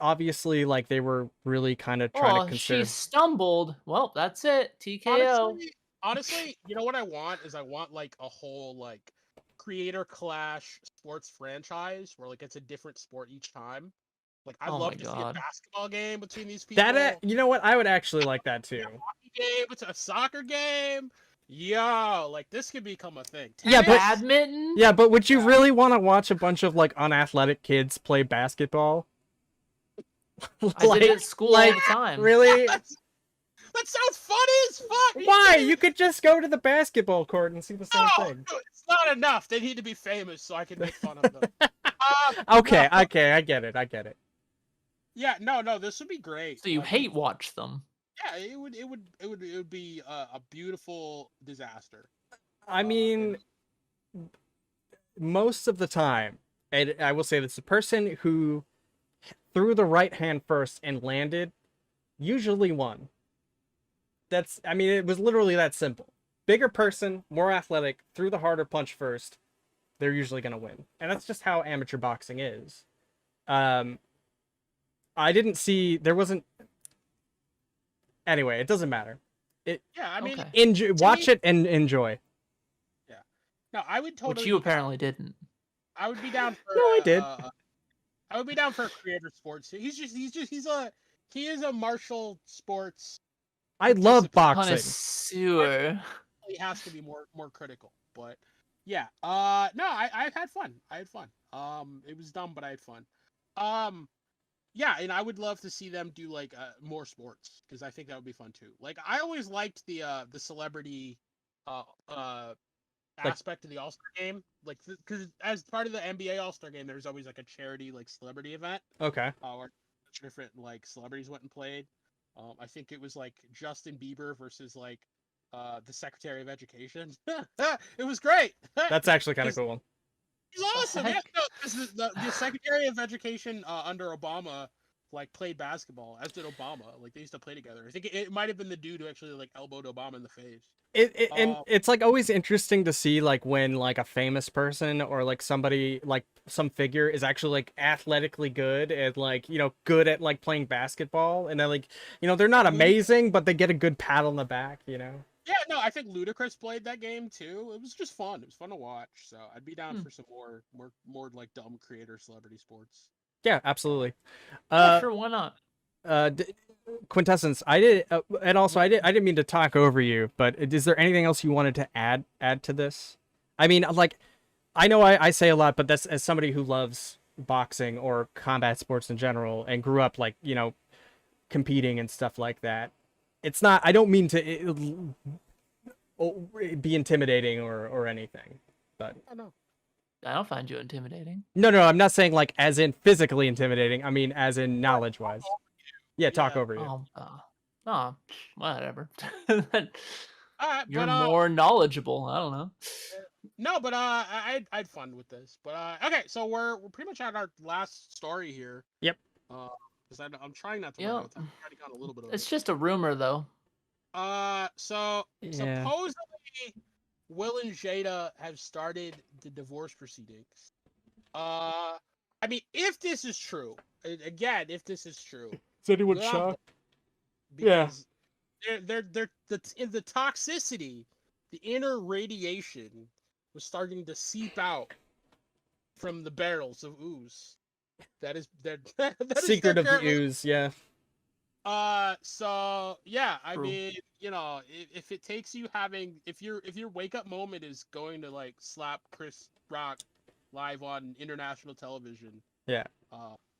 obviously like they were really kind of trying to conserve. She stumbled. Well, that's it. TKO. Honestly, you know what I want is I want like a whole like creator clash sports franchise where like it's a different sport each time. Like I'd love to see a basketball game between these people. You know what? I would actually like that too. A hockey game, it's a soccer game. Yo, like this could become a thing. Yeah, but badminton. Yeah, but would you really want to watch a bunch of like unathletic kids play basketball? I did it at school all the time. Really? That sounds funny as fuck. Why? You could just go to the basketball court and see the same thing. It's not enough. They need to be famous so I can make fun of them. Okay, I get it. Yeah, no, this would be great. So you hate watch them? Yeah, it would be a beautiful disaster. I mean, most of the time, and I will say this: the person who threw the right hand first and landed usually won. I mean, it was literally that simple. Bigger person, more athletic, threw the harder punch first, they're usually going to win. And that's just how amateur boxing is. I didn't see, there wasn't, anyway, it doesn't matter. I mean, watch it and enjoy. Yeah. No, I would totally. Which you apparently didn't. I would be down for. No, I did. I would be down for a creator sports. He is a martial sports. I love boxing. Connoisseur. He has to be more critical, but yeah. No, I had fun. It was dumb, but I had fun. Yeah, and I would love to see them do like more sports because I think that would be fun too. Like I always liked the celebrity aspect of the All-Star game, like because as part of the NBA All-Star game, there's always like a charity like celebrity event. Okay. Where different like celebrities went and played. I think it was like Justin Bieber versus like the Secretary of Education. It was great. That's actually kind of cool. He's awesome. Yeah, no, the Secretary of Education under Obama like played basketball, as did Obama. Like they used to play together. I think it might have been the dude who actually like elbowed Obama in the face. And it's like always interesting to see like when like a famous person or like somebody like some figure is actually like athletically good and like, you know, good at like playing basketball, and then like, you know, they're not amazing, but they get a good pat on the back, you know. Yeah, no, I think Ludacris played that game too. It was just fun. It was fun to watch. So I'd be down for some more like dumb creator celebrity sports. Yeah, absolutely. Sure, why not? Quintessence, I did, and also I didn't mean to talk over you, but is there anything else you wanted to add to this? I mean, like, I know I say a lot, but that's as somebody who loves boxing or combat sports in general and grew up like, you know, competing and stuff like that. It's not, I don't mean to be intimidating or anything, but I know. I don't find you intimidating. no, I'm not saying like as in physically intimidating. I mean as in knowledge wise. Yeah, talk over you. Whatever. You're more knowledgeable. I don't know. No, but I had fun with this. But okay, so we're pretty much at our last story here. Yep. Because I'm trying not to run out of time. I've got a little bit of it's just a rumor, though. So supposedly Will and Jada have started the divorce proceedings. I mean, if this is true, again, if this is true, is anyone shocked? Yeah. They're the toxicity, the inner radiation was starting to seep out from the barrels of ooze. That is secret of the ooze, yeah. So yeah, I mean, you know, if it takes you if your wake up moment is going to like slap Chris Rock live on international television, yeah,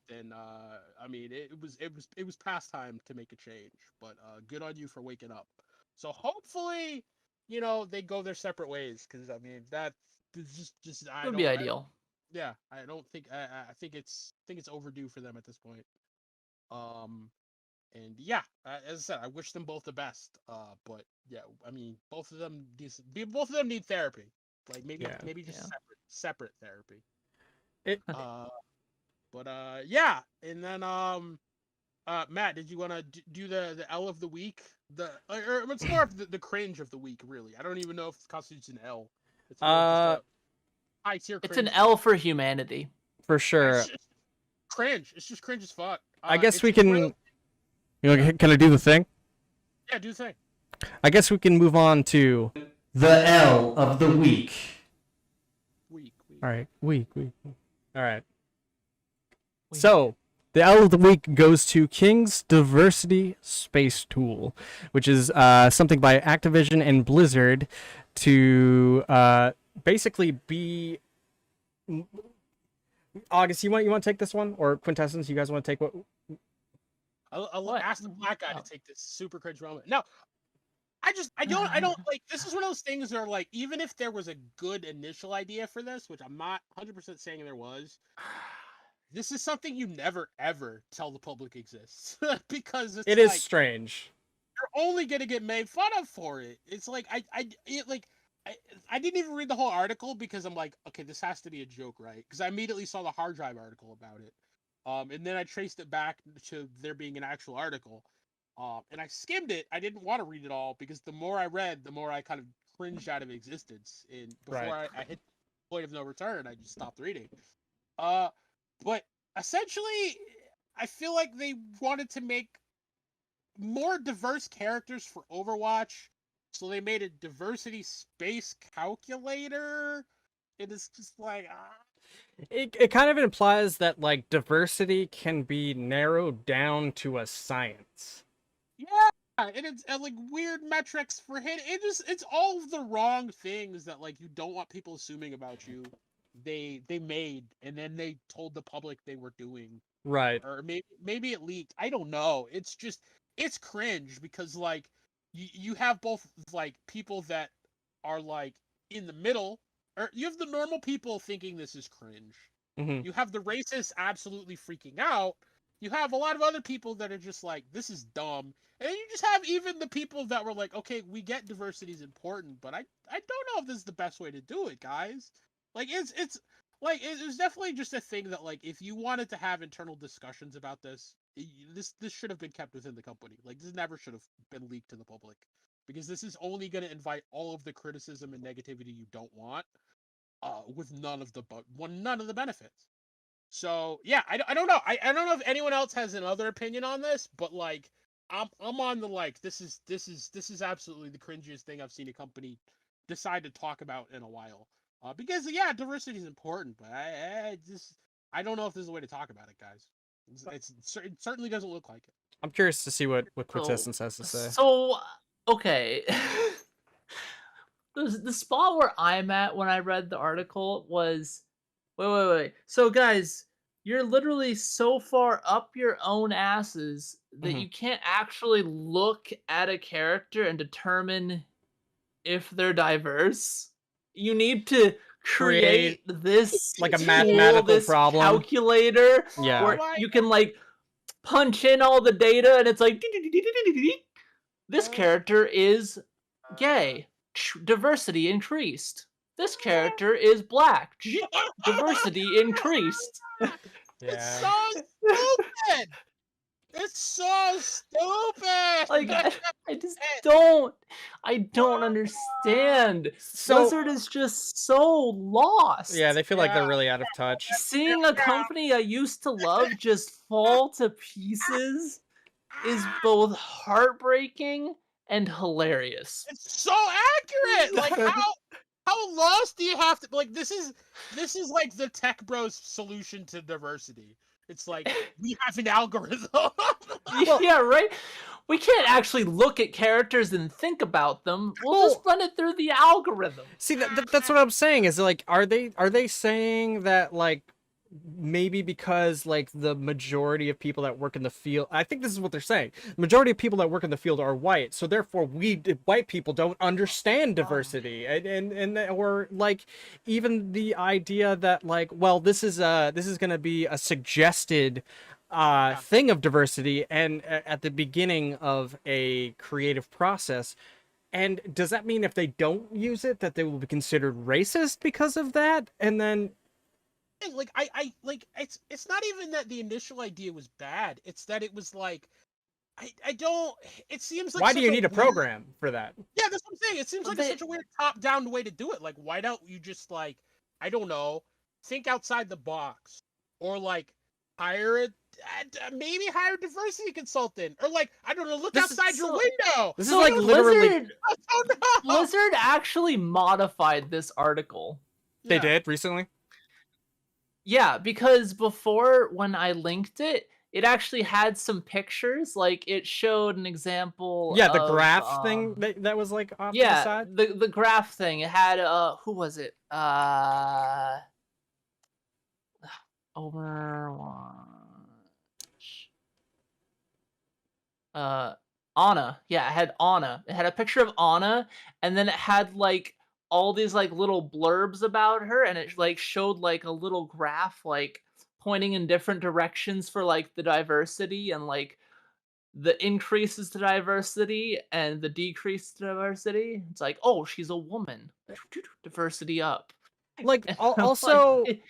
then I mean, it was past time to make a change. But good on you for waking up. So hopefully, you know, they go their separate ways, because I mean that is just would be ideal. I don't think I think it's overdue for them at this point. And yeah, as I said, I wish them both the best. But yeah, I mean, both of them need therapy. Like maybe just separate therapy. Yeah, and then Matt, did you want to do the L of the week? Or it's more of the cringe of the week, really. I don't even know if it constitutes an L. It's high tier. It's an L for humanity, for sure. It's cringe. It's just cringe as fuck. I guess we can. You know, can I do the thing? Yeah, do the thing. I guess we can move on to the L of the week. All right, week. All right. So, the L of the week goes to King's Diversity Space Tool, which is something by Activision and Blizzard to basically be. August, you want to take this one, or Quintessence? You guys want to take what? I'll ask the black guy to take this super cringe moment. No, I don't like. This is one of those things where, like, even if there was a good initial idea for this, which I'm not 100% saying there was, this is something you never ever tell the public exists because it is strange. You're only gonna get made fun of for it. It's like I didn't even read the whole article because I'm like, okay, this has to be a joke, right? Because I immediately saw the hard drive article about it. And then I traced it back to there being an actual article. And I skimmed it. I didn't want to read it all because the more I read, the more I kind of cringed out of existence. And before I hit the point of no return, I just stopped reading. But essentially, I feel like they wanted to make more diverse characters for Overwatch. So they made a diversity space calculator. It is just like... It kind of implies that, like, diversity can be narrowed down to a science. Yeah, and it's like weird metrics for hit. It's all of the wrong things that, like, you don't want people assuming about you. They made, and then they told the public they were doing. Right. Or maybe it leaked. I don't know. It's cringe because, like, you have both, like, people that are, like, in the middle, or you have the normal people thinking this is cringe. Mhm. You have the racists absolutely freaking out. You have a lot of other people that are just like, this is dumb. And then you just have even the people that were like, okay, we get diversity is important, but I don't know if this is the best way to do it, guys. Like it's like it was definitely just a thing that like if you wanted to have internal discussions about this, this should have been kept within the company. Like this never should have been leaked to the public because this is only going to invite all of the criticism and negativity you don't want, with none of the benefits. So yeah, I don't know. I don't know if anyone else has another opinion on this, but like I'm on the like this is absolutely the cringiest thing I've seen a company decide to talk about in a while. Because yeah, diversity is important, but I don't know if this is the way to talk about it, guys. It certainly doesn't look like it. I'm curious to see what So, Quintessence has to say. okay. The spot where I'm at when I read the article was, wait. So guys, you're literally so far up your own asses that Mhm. you can't actually look at a character and determine if they're diverse. You need to create this like a tool, mathematical this problem. calculator Yeah. where my you can like punch in all the data and it's like this character is gay. Diversity increased. This character is black. Diversity increased. It's Yeah. so stupid. It's so stupid. Like I just don't understand. So Blizzard is just so lost. yeah, they feel like they're Yeah. really out of touch. Seeing a company I used to love just fall to pieces is both heartbreaking and hilarious. It's so accurate. Like how lost do you have to like this is like the tech bros solution to diversity. It's like we have an algorithm. Yeah, right? We can't actually look at characters and think about them. We'll just run it through the algorithm. See, that's what I'm saying. Is like, are they saying that like maybe because like the majority of people that work in the field, I think this is what they're saying. The majority of people that work in the field are white, so therefore white people don't understand diversity, and or like even the idea that like, well, this is going to be a suggested thing of diversity and at the beginning of a creative process. And does that mean if they don't use it that they will be considered racist because of that? And then like I like it's not even that the initial idea was bad. It's that it was like I don't. It seems like why do you need a weird, program for that? Yeah, that's what I'm saying. It seems like such a weird top-down way to do it. Like, why don't you just like I don't know, think outside the box, or like hire maybe hire a diversity consultant, or like I don't know, look outside your window. This is like literally. Blizzard, Oh no! Blizzard actually modified this article. They did recently. Yeah, because before when I linked it, it actually had some pictures. Like it showed an example. Yeah, the of, graph thing that was like off to the Yeah, side. the graph thing. It had who was it? Overwatch. Anna. Yeah, it had Anna. It had a picture of Anna, and then it had like all these like little blurbs about her, and it like showed like a little graph like pointing in different directions for like the diversity and like the increases to diversity and the decrease to diversity. It's like, oh, she's a woman. Diversity up. Like And also, like,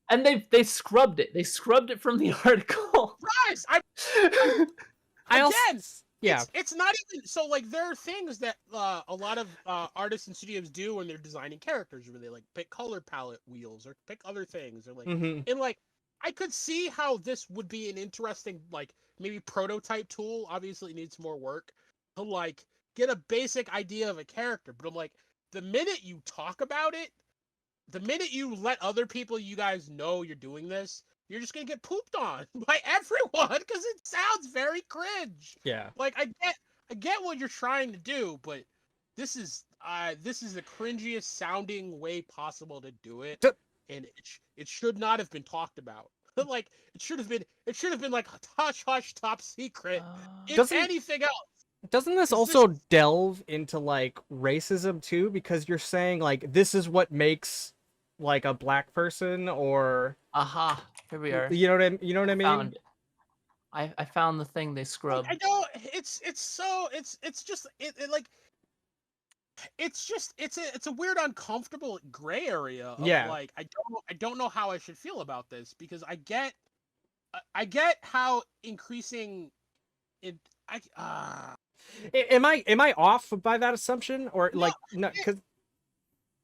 and they scrubbed it. They scrubbed it from the article. Guys, again, yeah, it's not even so. Like there are things that a lot of artists and studios do when they're designing characters, where they like pick color palette wheels or pick other things, or like and like I could see how this would be an interesting like maybe prototype tool. Obviously, it needs more work to like get a basic idea of a character. But I'm like, the minute you talk about it, the minute you let other people you guys know you're doing this, you're just gonna get pooped on by everyone because it sounds very cringe. yeah. Like I get what you're trying to do, but this is the cringiest sounding way possible to do it, and it should not have been talked about. Like it should have been like hush hush top secret. If anything else. Doesn't this 'Cause also delve into like racism too? Because you're saying like this is what makes like a black person, or Aha, here we are. you know what I mean? Found it. I found the thing they I scrubbed. don't. It's just like it's a weird uncomfortable gray area of Yeah. like I don't know how I should feel about this because I get how increasing it Am I off by that assumption, or like no? Because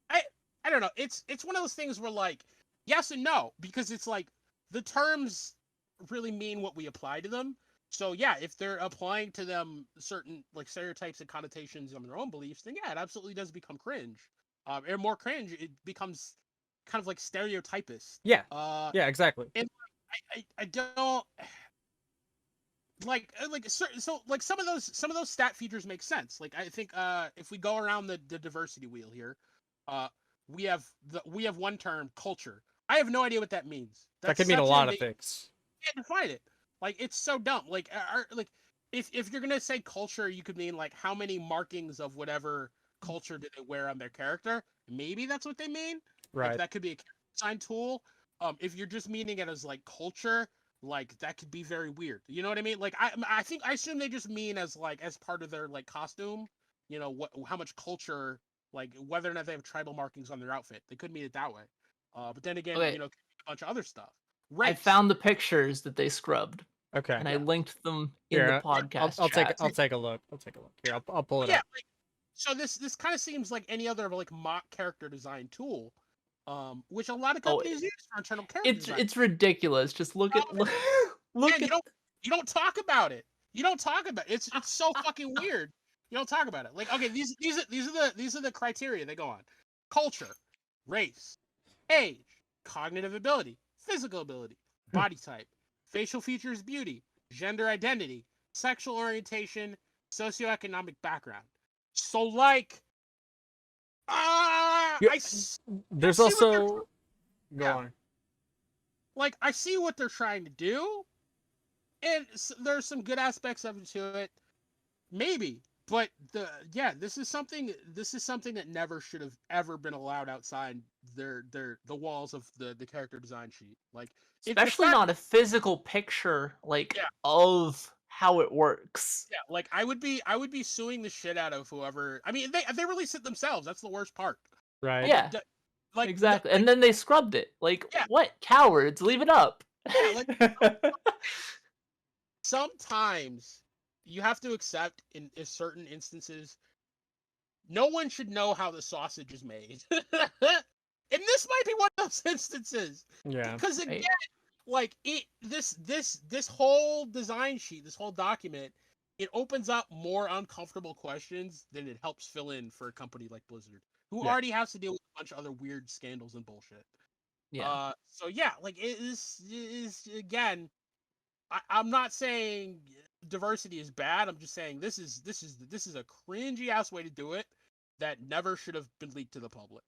I don't know. It's one of those things where like yes and no because it's like the terms really mean what we apply to them. So yeah, if they're applying to them certain like stereotypes and connotations on their own beliefs, then yeah, it absolutely does become cringe. And more cringe, it becomes kind of like stereotypist. yeah, Uh, yeah, exactly. and I don't so like some of those stat features make sense. Like I think if we go around the diversity wheel here, uh we have one term culture. I have no idea what that means. That That's could mean a such lot a of things. can't define it. Like it's so dumb. Like like if you're gonna say culture, you could mean like how many markings of whatever culture did they wear on their character. Maybe that's what they mean. Like Right. that could be a character design tool. If you're just meaning it as like culture, like that could be very weird. You know what I mean? Like I assume they just mean as like as part of their like costume. You know what? How much culture? Like whether or not they have tribal markings on their outfit. They could mean it that way. But then again, Okay. you know, a bunch of other stuff. I Race. found the pictures that they scrubbed, Okay. and I Yeah. linked them in Here, the podcast I'll chat. take a look. I'll take a look. Here, I'll pull it Yeah, up. like, so this kind of seems like any other like mock character design tool, which a lot of Oh, companies use for internal character design. it's ridiculous. Just look at look, look Man, at you don't talk about it. You don't talk about it. It's so fucking weird. You don't talk about it. Like okay, these are the criteria they go on: culture, race, age, cognitive ability, physical ability, body type, facial features, beauty, gender identity, sexual orientation, socioeconomic background. So like, Yeah, I s- There's see what they're also go yeah. on. like I see what they're trying to do, and there's some good aspects of it to it, maybe. But this is something that never should have ever been allowed outside the walls of the character design sheet. Like the especially fact, not a physical picture like yeah, of how it works. yeah, like I would be suing the shit out of whoever. I mean, they released it themselves. That's the worst part. Right. Yeah, Like exactly. like And then they scrubbed it. Like yeah, what? Cowards, leave it up. yeah, like sometimes you have to accept in certain instances no one should know how the sausage is made. And this might be one of those instances. Yeah. Because again, Right. like this whole design sheet, this whole document, it opens up more uncomfortable questions than it helps fill in for a company like Blizzard, who Yeah. already has to deal with a bunch of other weird scandals and bullshit. Yeah. So yeah, like it is again, I'm not saying diversity is bad. I'm just saying this is a cringy ass way to do it that never should have been leaked to the public.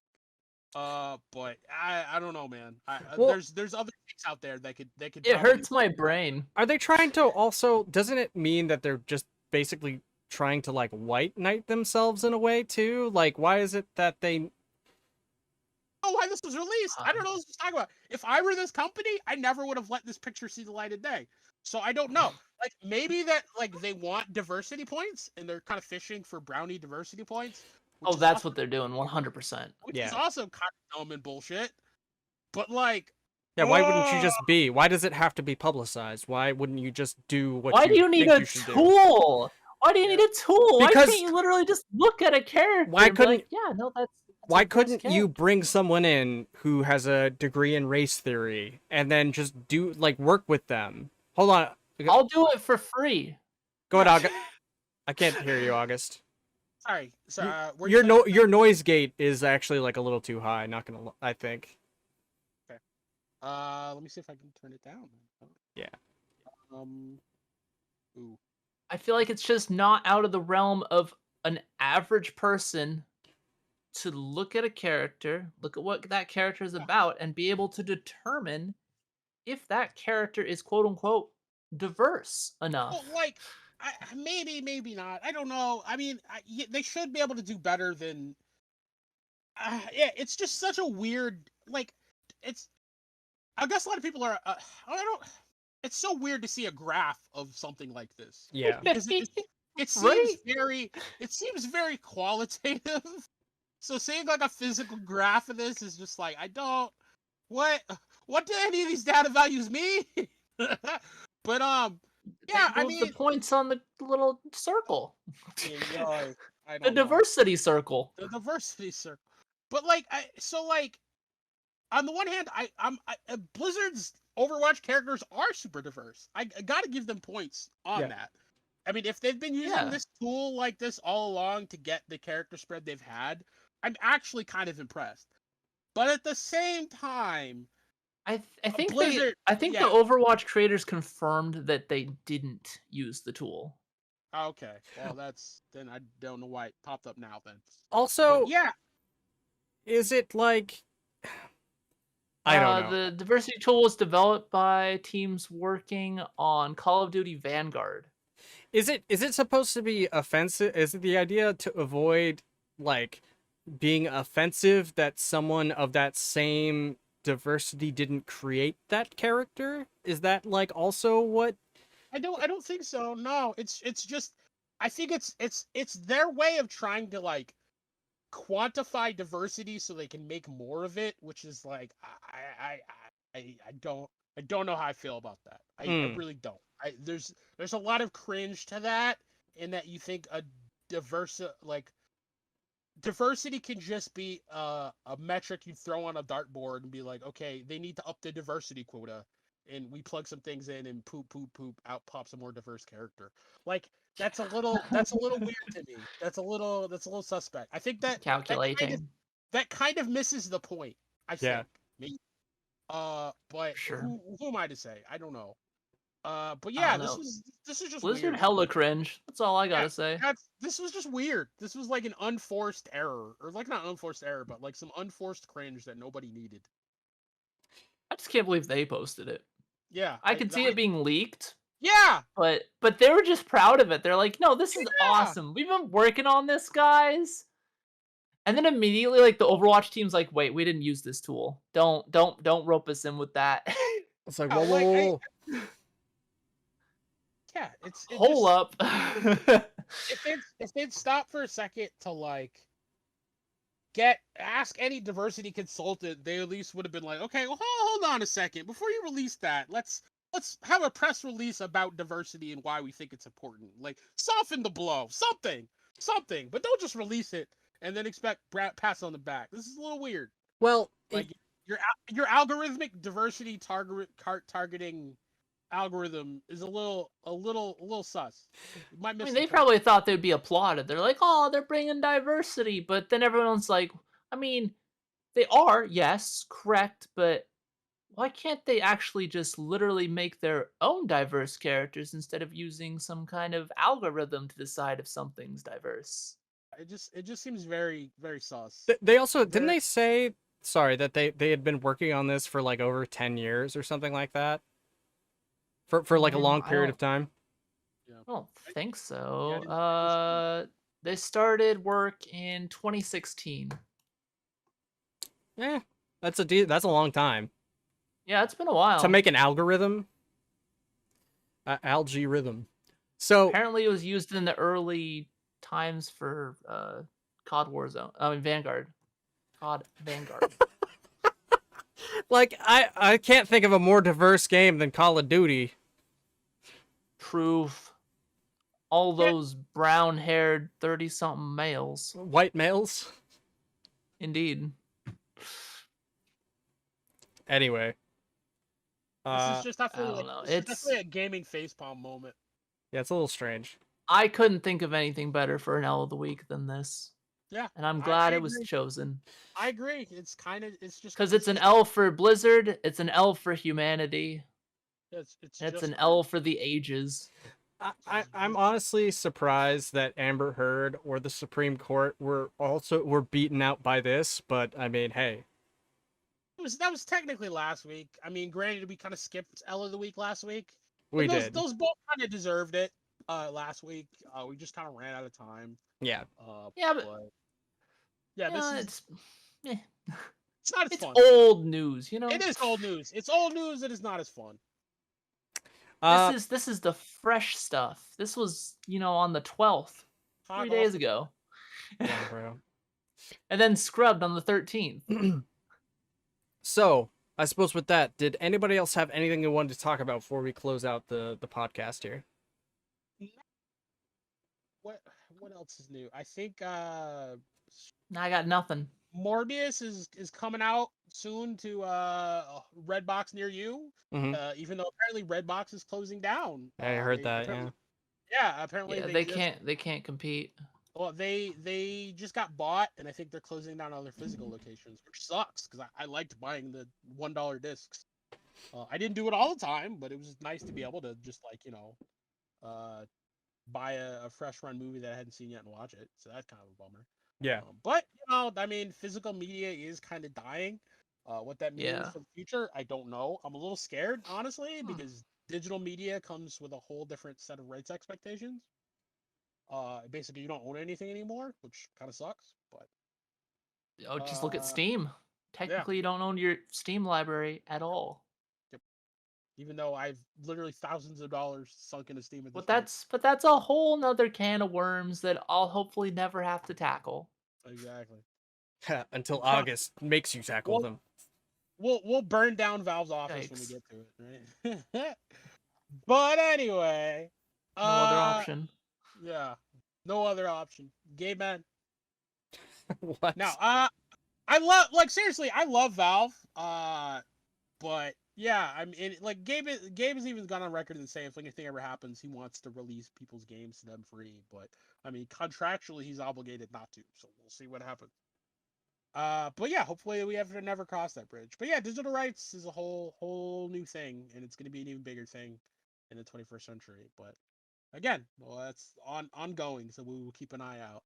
But I don't know, man. Well, there's other things out there that could It probably hurts my brain. are they trying to also? Doesn't it mean that they're just basically trying to like white knight themselves in a way too? Like, why is it that they? know why this was released. I don't know what to talk about. If I were this company, I never would have let this picture see the light of day. So I don't know. Like maybe that like they want diversity points and they're kind of fishing for brownie diversity points. Oh, that's what they're doing, 100%. Which Yeah. is also kind of dumb and bullshit. But like, Yeah, why wouldn't you just be? Why does it have to be publicized? Why wouldn't you just do what Why do you need think a you should do? tool? Why do you need a tool? Why Because- can't you literally just look at a character Why and be like, couldn't- yeah, no, that's Why a best couldn't you character." bring someone in who has a degree in race theory and then just do like work with them? Hold on. I'll do it for free. Go ahead, August. I can't hear you, August. Sorry. So were Your you your noise gate is actually like a little too high. Not gonna. I think. let me see if I can turn it down. Yeah. Ooh. I feel like it's just not out of the realm of an average person to look at a character, look at what that character is about, and be able to determine if that character is quote unquote diverse enough. Well, like maybe not. I don't know. I mean, they should be able to do better than. Yeah, it's just such a weird like. It's. I guess a lot of people are. I don't. It's so weird to see a graph of something like this. Yeah. Because it seems Right? very qualitative. So seeing like a physical graph of this is just like I don't. What do any of these data values mean? But yeah, I Move mean, the points on the little circle. I The don't know. diversity circle. The diversity circle. But like, on the one hand, Blizzard's Overwatch characters are super diverse. I got to give them points on that. I mean, if they've been using this tool like this all along to get the character spread they've had, I'm actually kind of impressed. But at the same time, I think Blizzard, the Overwatch creators confirmed that they didn't use the tool. Okay, well then I don't know why it popped up now then. Also, but yeah, is it like I don't know. The diversity tool was developed by teams working on Call of Duty Vanguard. Is it supposed to be offensive? Is it the idea to avoid like being offensive that someone of that same diversity didn't create that character? Is that like also what? I don't think so. No, it's just I think it's their way of trying to like quantify diversity so they can make more of it, which is like I don't know how I feel about that. I really don't. There's a lot of cringe to that, in that you think a diversity can just be a metric you throw on a dartboard and be like, okay, they need to up the diversity quota, and we plug some things in and poop out pops a more diverse character. Like that's a little weird to me. That's a little suspect. I think Calculating. that kind of misses the point. I think. Maybe. But Sure. who am I to say? I don't know. But yeah, this is just Blizzard weird. hella cringe. That's all I gotta say. This was just weird. This was like an unforced error, or like not unforced error, but like some unforced cringe that nobody needed. I just can't believe they posted it. Yeah, I could see it being leaked. Yeah, but they were just proud of it. They're like, no, this is awesome. We've been working on this, guys. And then immediately, like the Overwatch team's like, wait, we didn't use this tool. Don't rope us in with that. It's like whoa. Yeah, hold up. if they'd stop for a second to like ask any diversity consultant, they at least would have been like, okay, well, hold on a second before you release that. Let's have a press release about diversity and why we think it's important. Like soften the blow, something, but don't just release it and then expect pats on the back. This is a little weird. Well, like your algorithmic diversity targeting algorithm is a little sus. I mean, they probably thought they'd be applauded. They're like, oh, they're bringing diversity, but then everyone's like, I mean, they are, yes, correct, but why can't they actually just literally make their own diverse characters instead of using some kind of algorithm to decide if something's diverse? It just seems very, very sus. They also didn't they say that they had been working on this for like over 10 years or something like that? For like a long period of time? Yeah. I don't think so. They started work in 2016. Yeah, that's a long time. Yeah, it's been a while. To make an algorithm? Algorithm. So apparently it was used in the early times for COD Warzone. I mean Vanguard. COD Vanguard. Like I can't think of a more diverse game than Call of Duty. Proof. All those brown-haired 30-something males. White males? Indeed. This Anyway. is just definitely a gaming facepalm moment. Yeah, it's a little strange. I couldn't think of anything better for an L of the week than this. Yeah. And I'm glad it was chosen. I agree. It's just because it's an L for Blizzard, it's an L for humanity. It's an L for the ages. I'm honestly surprised that Amber Heard or the Supreme Court were beaten out by this, but I mean, hey. That was technically last week. I mean, granted, we kind of skipped L of the week last week. We did. Those both kind of deserved it. last week. We just kind of ran out of time. Yeah. Yeah, but yeah, this is it's eh, it's not as it's fun. old news, you know. It is old news. It's old news. It is not as fun. This is the fresh stuff. This was, on the 12th, Hot 3 off days the- ago. Yeah, bro. And then scrubbed on the 13th. So, I suppose with that, did anybody else have anything they wanted to talk about before we close out the podcast here? What else is new? I think Now I got nothing. Morbius is coming out soon to Redbox near you. Mhm. Even though apparently Redbox is closing down. I heard that. Yeah. Yeah, apparently Yeah, they can't compete. Well, they just got bought, and I think they're closing down all their physical locations, which sucks because I liked buying the $1 discs. I didn't do it all the time, but it was nice to be able to just buy a fresh run movie that I hadn't seen yet and watch it. So that's kind of a bummer. Yeah. But I mean, physical media is kind of dying. What that means for the future, I don't know. I'm a little scared, honestly, because digital media comes with a whole different set of rights expectations. Basically, you don't own anything anymore, which kind of sucks. But Just look at Steam. Technically, you don't own your Steam library at all. Yep. Even though I've literally thousands of dollars sunk into Steam at this But that's a whole nother can of worms that I'll hopefully never have to tackle. Exactly. Until August makes you tackle them. We'll burn down Valve's office when we get to it, right? But anyway, no other option. Yeah, no other option. Gay man. What? Now, seriously, I love Valve. But yeah, I mean, Gabe has even gone on record and say if anything ever happens, he wants to release people's games to them free. But I mean, contractually, he's obligated not to. So we'll see what happens. But yeah, hopefully we have to never cross that bridge. But yeah, digital rights is a whole new thing, and it's going to be an even bigger thing in the 21st century. But again, well, that's ongoing, so we will keep an eye out.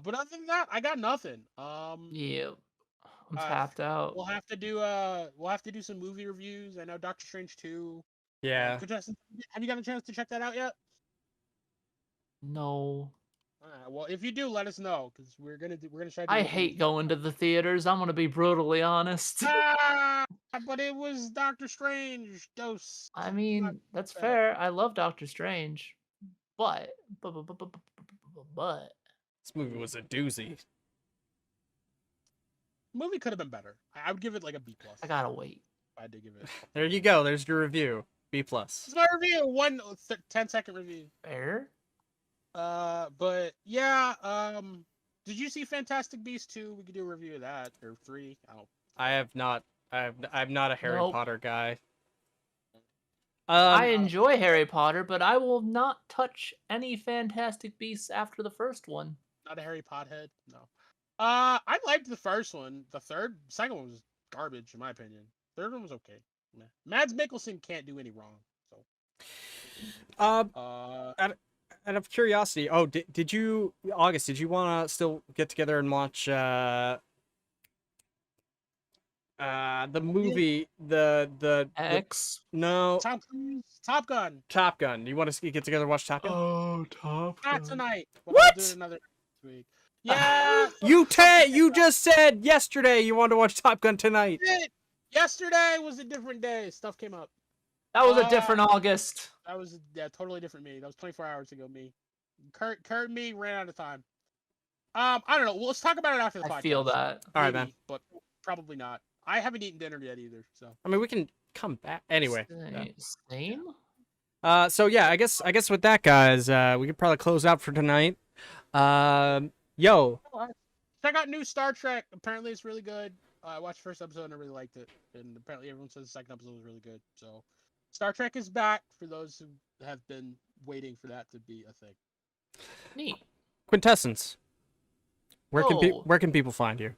But other than that, I got nothing. Yeah, I'm tapped out. We'll have to do some movie reviews. I know Doctor Strange 2. Yeah. Have you got a chance to check that out yet? No. Well, if you do, let us know because we're gonna try. I hate going to the theaters. I'm gonna be brutally honest. But it was Doctor Strange. Dose. I mean, that's fair. I love Doctor Strange, but This movie was a doozy. Movie could have been better. I would give it like a B+. I gotta wait. I had to give it. There you go. There's your review. B+. It's my review. 10-second review. Fair. But yeah. Did you see Fantastic Beasts 2? We could do a review of that, or 3. I have not. I'm not a Harry Potter guy. I enjoy Harry Potter, but I will not touch any Fantastic Beasts after the first one. Not a Harry Pothead? No. I liked the first one. The second one was garbage, in my opinion. Third one was okay. Mads Mikkelsen can't do any wrong. So. Out of curiosity, did you, August? Did you want to still get together and watch the movie, the X? No. Top Gun. Top Gun. You want to get together and watch Top Gun? Oh, Top Gun. Not tonight. What? I'll do it another week. Yeah. You just said yesterday you wanted to watch Top Gun tonight. Yesterday was a different day. Stuff came up. That was a different August. That was totally different me. That was 24 hours ago me. Kurt and me ran out of time. I don't know. Well, let's talk about it after the podcast. I feel that. All right, man. But probably not. I haven't eaten dinner yet either. So. I mean, we can come back anyway. Same. So yeah, I guess with that, guys, we could probably close out for tonight. Yo. Check out new Star Trek. Apparently, it's really good. I watched the first episode and I really liked it. And apparently, everyone says the second episode was really good. So, Star Trek is back for those who have been waiting for that to be a thing. Neat. Quintessence. Where can people find you?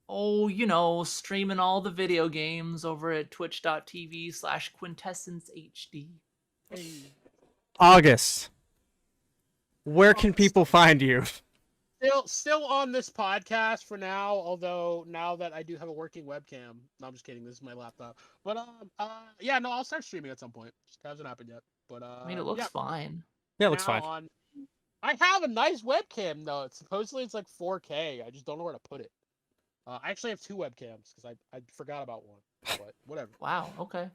Oh, streaming all the video games over at twitch.tv/quintessencehd. Hey. August. Where can people find you? Still on this podcast for now, although now that I do have a working webcam. No, I'm just kidding. This is my laptop. But yeah, no, I'll start streaming at some point. Just hasn't happened yet. But I mean, it looks fine. Yeah, it from looks now fine. on. I have a nice webcam though. Supposedly it's like 4K. I just don't know where to put it. I actually have two webcams because I forgot about one, but whatever. Wow. Okay.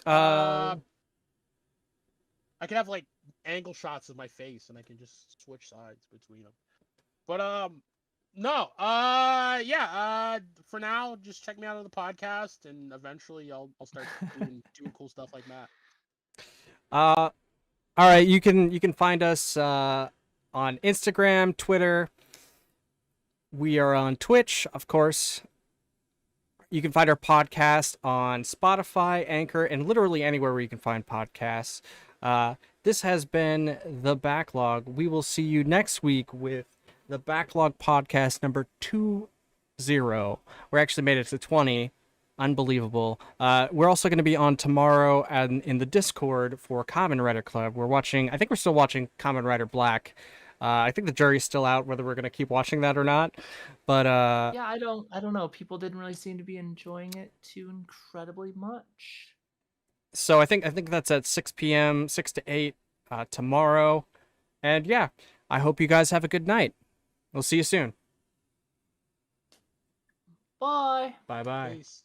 I can have like angle shots of my face, and I can just switch sides between them. But no, yeah. For now, just check me out on the podcast, and eventually I'll start doing cool stuff like that. All right, you can find us on Instagram, Twitter. We are on Twitch, of course. You can find our podcast on Spotify, Anchor, and literally anywhere where you can find podcasts. This has been The Backlog. We will see you next week with The Backlog Podcast number 20. We actually made it to 20. Unbelievable. We're also going to be on tomorrow and in the Discord for Kamen Rider Club. I think we're still watching Kamen Rider Black. I think the jury's still out whether we're going to keep watching that or not. But Yeah, I don't know. People didn't really seem to be enjoying it too incredibly much. so I think that's at 6 p.m., 6 to 8 tomorrow. And yeah, I hope you guys have a good night. We'll see you soon. Bye. Bye-bye. Peace.